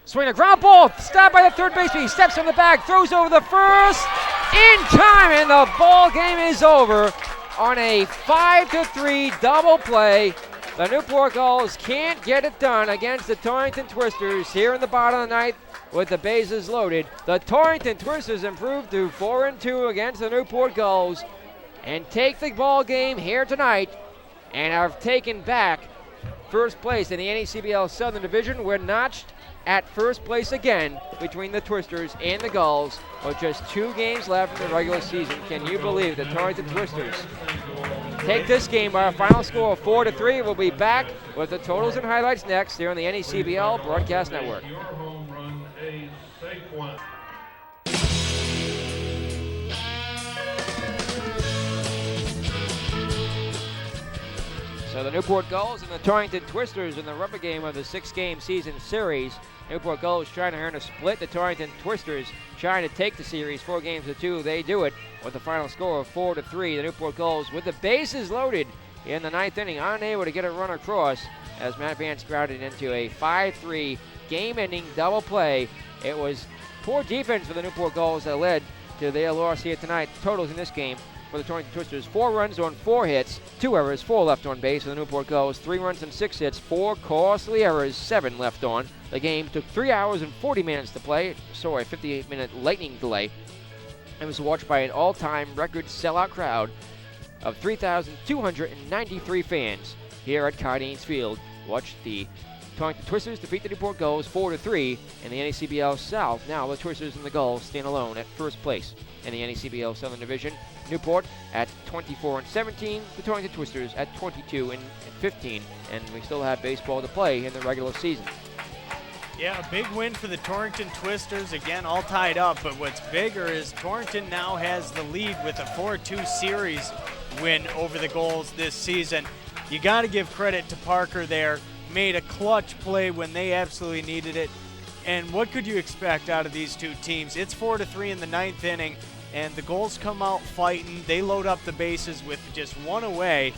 Swing a ground ball, stopped by the third baseman. He steps on the bag, throws over the first, in time, and the ball game is over on a 5-3 double play. The Newport Gulls can't get it done against the Torrington Twisters here in the bottom of the ninth with the bases loaded. The Torrington Twisters improved to 4-2 against the Newport Gulls and take the ball game here tonight and have taken back first place in the NECBL Southern Division. We're notched at first place again between the Twisters and the Gulls with just 2 games left in the regular season. Can you believe the Torrington Twisters take this game by a final score of 4-3? We'll be back with the totals and highlights next here on the NECBL Broadcast Network. Your home run, a safe one. So the Newport Gulls and the Torrington Twisters in the rubber game of the 6-game season series. Newport Gulls trying to earn a split. The Torrington Twisters trying to take the series 4 games to 2. They do it with a final score of 4-3. The Newport Gulls with the bases loaded in the 9th inning, unable to get a run across as Matt Vance grounded into a 5-3 game-ending double play. It was poor defense for the Newport Gulls that led to their loss here tonight. Totals in this game for the Torrington Twisters: 4 runs on 4 hits, 2 errors, 4 left on base. For the Newport Gulls, 3 runs and 6 hits, 4 costly errors, 7 left on. The game took 3 hours and 40 minutes to play. Saw a 58-minute lightning delay. It was watched by an all-time record sellout crowd of 3,293 fans here at Cardines Field. Watch the Torrington Twisters defeat the Newport Gulls 4-3 in the NECBL South. Now the Twisters and the Gulls stand alone at first place in the NECBL Southern Division. Newport at 24-17, the Torrington Twisters at 22-15, and we still have baseball to play in the regular season. Yeah, a big win for the Torrington Twisters. Again, all tied up, but what's bigger is Torrington now has the lead with a 4-2 series win over the Gulls this season. You got to give credit to Parker there. Made a clutch play when they absolutely needed it. And what could you expect out of these two teams? It's 4-3 in the 9th inning, and the Gulls come out fighting. They load up the bases with just 1 away,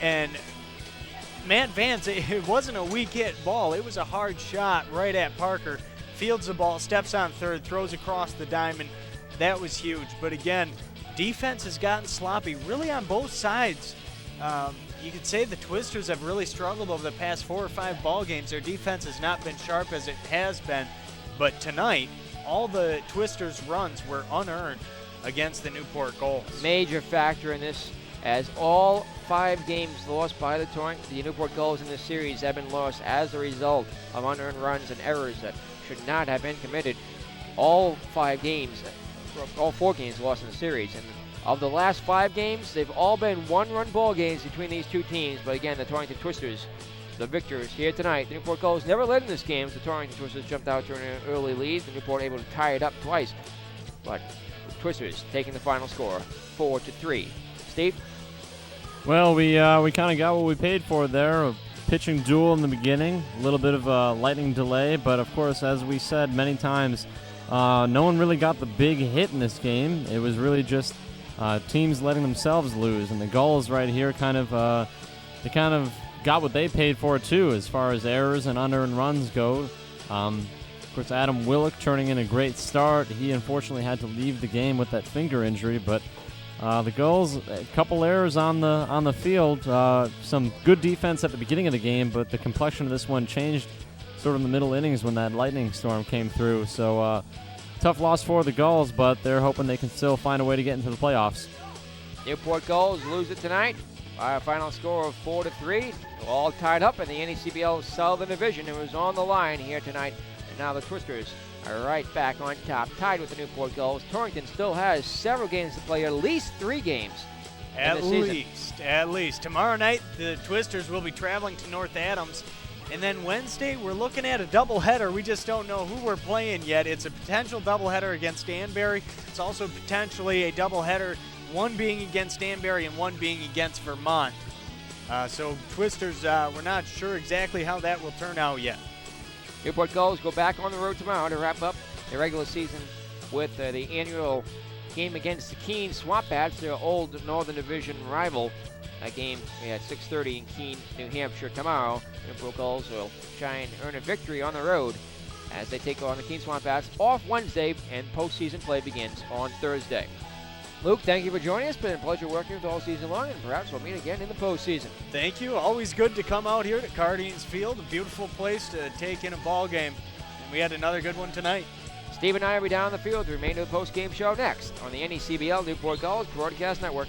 and Matt Vance, it wasn't a weak hit ball. It was a hard shot right at Parker. Fields the ball, steps on third, throws across the diamond. That was huge. But again, defense has gotten sloppy really on both sides. You could say the Twisters have really struggled over the past 4 or 5 ball games. Their defense has not been sharp as it has been. But tonight, all the Twisters' runs were unearned against the Newport Gulls. Major factor in this, as all 5 games lost by the Newport Gulls in this series have been lost as a result of unearned runs and errors that should not have been committed. All 4 games lost in the series, and of the last 5 games, they've all been 1-run ball games between these two teams. But again, the Torrington Twisters, the victors here tonight. The Newport Gulls never led in this game. The Torrington Twisters jumped out to an early lead. The Newport able to tie it up twice, but the Twisters taking the final score, 4-3. Steve? Well, we kind of got what we paid for there. A pitching duel in the beginning, a little bit of a lightning delay, but of course, as we said many times, no one really got the big hit in this game. It was really just teams letting themselves lose, and the Gulls right here kind of got what they paid for too, as far as errors and unearned runs go. Of course, Adam Willock turning in a great start. He unfortunately had to leave the game with that finger injury, but the Gulls, a couple errors on the field, some good defense at the beginning of the game, but the complexion of this one changed sort of in the middle innings when that lightning storm came through. So tough loss for the Gulls, but they're hoping they can still find a way to get into the playoffs. Newport Gulls lose it tonight by a final score of 4-3. All tied up in the NECBL Southern Division. It was on the line here tonight, and now the Twisters are right back on top, tied with the Newport Gulls. Torrington still has several games to play, at least 3 games. At least. Tomorrow night, the Twisters will be traveling to North Adams. And then Wednesday, we're looking at a doubleheader. We just don't know who we're playing yet. It's a potential doubleheader against Danbury. It's also potentially a doubleheader, one being against Danbury and one being against Vermont. So Twisters, we're not sure exactly how that will turn out yet. Newport Gulls go back on the road tomorrow to wrap up the regular season with the annual game against the Keene Swamp Bats, their old Northern Division rival. That game at 6:30 in Keene, New Hampshire tomorrow. Newport Gulls will try and earn a victory on the road as they take on the Keene Swamp Bats off Wednesday, and postseason play begins on Thursday. Luke, thank you for joining us. It's been a pleasure working with you all season long, and perhaps we'll meet again in the postseason. Thank you. Always good to come out here to Cardines Field, a beautiful place to take in a ball game. And we had another good one tonight. Steve and I will be down the field. The remainder of the post-game show next on the NECBL Newport Gulls Broadcast Network.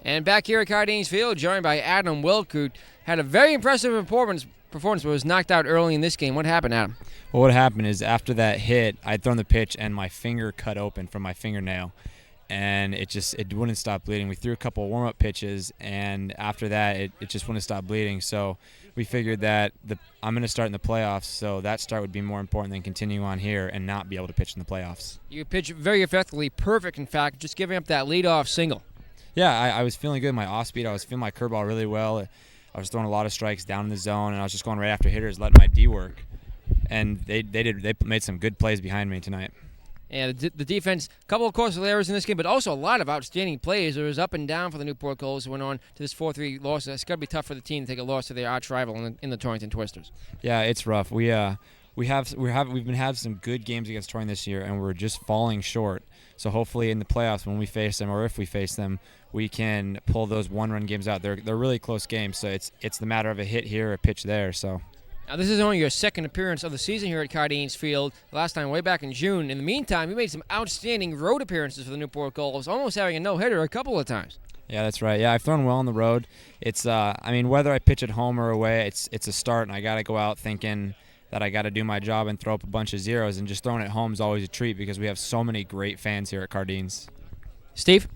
And back here at Cardines Field, joined by Adam Wilk, who had a very impressive performance, but was knocked out early in this game. What happened, Adam? Well, what happened is after that hit, I'd thrown the pitch and my finger cut open from my fingernail, and it wouldn't stop bleeding. We threw a couple warm-up pitches, and after that, it just wouldn't stop bleeding. So we figured that I'm going to start in the playoffs, so that start would be more important than continuing on here and not be able to pitch in the playoffs. You pitched very effectively, perfect, in fact, just giving up that leadoff single. Yeah, I was feeling good. My off speed, I was feeling my curveball really well. I was throwing a lot of strikes down in the zone, and I was just going right after hitters, letting my D work. And they made some good plays behind me tonight. And the defense, a couple of costly errors in this game, but also a lot of outstanding plays. It was up and down for the Newport Gulls. Went on to this 4-3 loss. It's got to be tough for the team to take a loss to their arch rival in the Torrington Twisters. Yeah, it's rough. We've been having some good games against Torrington this year, and we're just falling short. So hopefully in the playoffs, when we face them, or if we face them, we can pull those one-run games out. They're really close games, so it's the matter of a hit here, a pitch there. So. Now, this is only your second appearance of the season here at Cardines Field. Last time way back in June. In the meantime, you made some outstanding road appearances for the Newport Gulls, almost having a no-hitter a couple of times. Yeah, that's right. Yeah, I've thrown well on the road. It's whether I pitch at home or away, it's a start, and I got to go out thinking that I got to do my job and throw up a bunch of zeros, and just throwing at home is always a treat because we have so many great fans here at Cardines. Steve?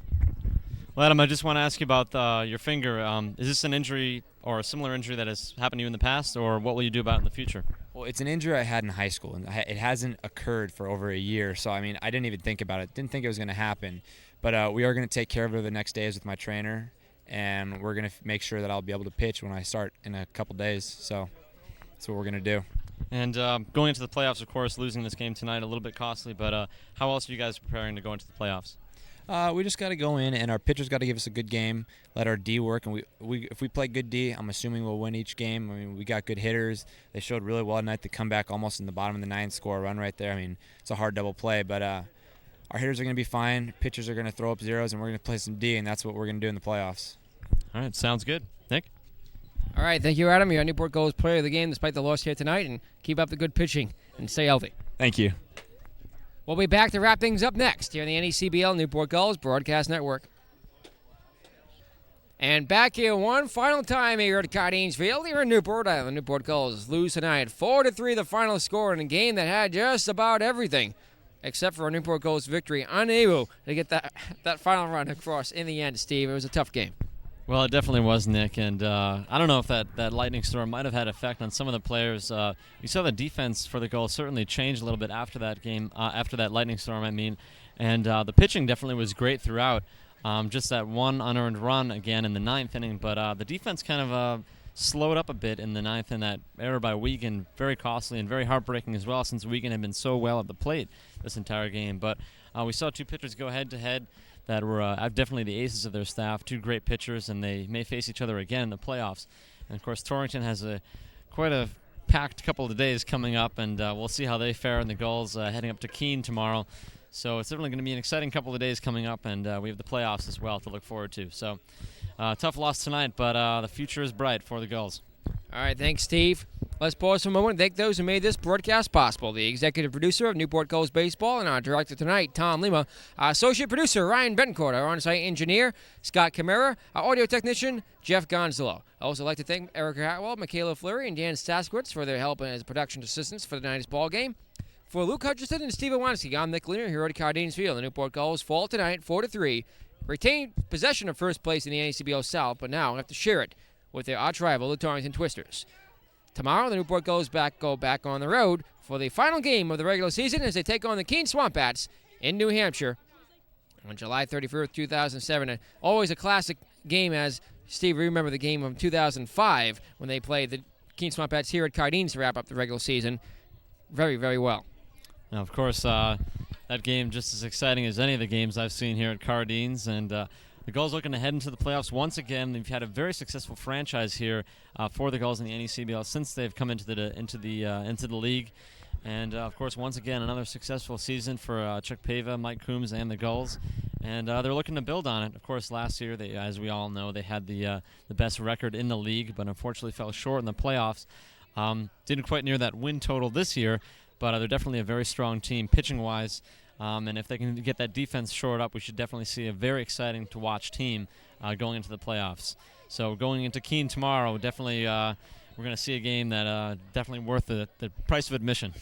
Well, Adam, I just want to ask you about your finger. Is this an injury or a similar injury that has happened to you in the past, or what will you do about it in the future? Well, it's an injury I had in high school, and it hasn't occurred for over a year, so I didn't even think about it. Didn't think it was going to happen. But we are going to take care of it the next days with my trainer, and we're going to make sure that I'll be able to pitch when I start in a couple days. So that's what we're going to do. And going into the playoffs, of course, losing this game tonight, a little bit costly, but how else are you guys preparing to go into the playoffs? We just got to go in, and our pitchers got to give us a good game, let our D work, and if we play good D, I'm assuming we'll win each game. We got good hitters. They showed really well tonight. They come back almost in the bottom of the ninth, score a run right there. It's a hard double play, but our hitters are going to be fine. Pitchers are going to throw up zeros, and we're going to play some D, and that's what we're going to do in the playoffs. All right, sounds good. Nick? All right, thank you, Adam. You're Newport Gulls player of the game despite the loss here tonight, and keep up the good pitching and stay healthy. Thank you. We'll be back to wrap things up next here on the NECBL Newport Gulls Broadcast Network. And back here one final time here at Cardines Field here in Newport. The Newport Gulls lose tonight 4-3, the final score in a game that had just about everything, except for a Newport Gulls victory, unable to get that final run across in the end, Steve. It was a tough game. Well, it definitely was, Nick, and I don't know if that lightning storm might have had effect on some of the players. We saw the defense for the Gulls certainly change a little bit after that game, after that lightning storm, and the pitching definitely was great throughout. Just that one unearned run again in the ninth inning, but the defense kind of slowed up a bit in the ninth, and that error by Wiegand, very costly and very heartbreaking as well, since Wiegand had been so well at the plate this entire game. But we saw two pitchers go head-to-head that were definitely the aces of their staff, two great pitchers, and they may face each other again in the playoffs. And, of course, Torrington has quite a packed couple of days coming up, and we'll see how they fare in the Gulls heading up to Keene tomorrow. So it's definitely going to be an exciting couple of days coming up, and we have the playoffs as well to look forward to. So tough loss tonight, but the future is bright for the Gulls. All right, thanks, Steve. Let's pause for a moment and thank those who made this broadcast possible. The executive producer of Newport Gulls Baseball and our director tonight, Tom Lima. Our associate producer, Ryan Bencourt. Our on-site engineer, Scott Camara. Our audio technician, Jeff Gonzalo. I also like to thank Erica Hatwell, Michaela Fleury, and Dan Staskowitz for their help as production assistants for tonight's ball game. For Luke Hutchinson and Steve Iwanski, I'm Nick Lehner here at Cardines Field. The Newport Gulls fall tonight 4-3. Retain possession of first place in the NECBL South, but now have to share it with their arch rival, the Torrington Twisters. Tomorrow, the Newport Gulls go back on the road for the final game of the regular season as they take on the Keene Swamp Bats in New Hampshire on July 31st, 2007. And always a classic game, as Steve, remember the game of 2005 when they played the Keene Swamp Bats here at Cardines to wrap up the regular season very, very well. Now, of course, that game just as exciting as any of the games I've seen here at Cardines, and The Gulls looking to head into the playoffs once again. They've had a very successful franchise here for the Gulls in the NECBL since they've come into the league. And, of course, once again, another successful season for Chuck Pava, Mike Coombs, and the Gulls. And they're looking to build on it. Of course, last year, as we all know, they had the best record in the league, but unfortunately fell short in the playoffs. Didn't quite near that win total this year, but they're definitely a very strong team pitching-wise. And if they can get that defense shored up, we should definitely see a very exciting to watch team going into the playoffs. So going into Keene tomorrow, definitely we're going to see a game that definitely worth the price of admission.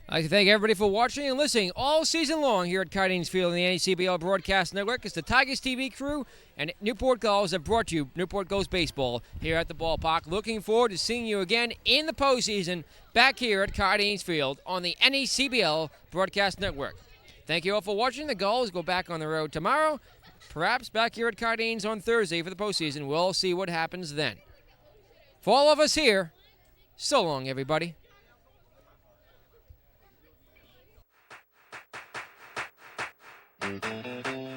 I'd like to thank everybody for watching and listening all season long here at Cardines Field in the NECBL Broadcast Network. It's the Tigers TV crew and Newport Gulls that brought you Newport Gulls baseball here at the ballpark. Looking forward to seeing you again in the postseason back here at Cardines Field on the NECBL Broadcast Network. Thank you all for watching. The Gulls go back on the road tomorrow, perhaps back here at Cardines on Thursday for the postseason. We'll see what happens then. For all of us here, so long, everybody. Thank you.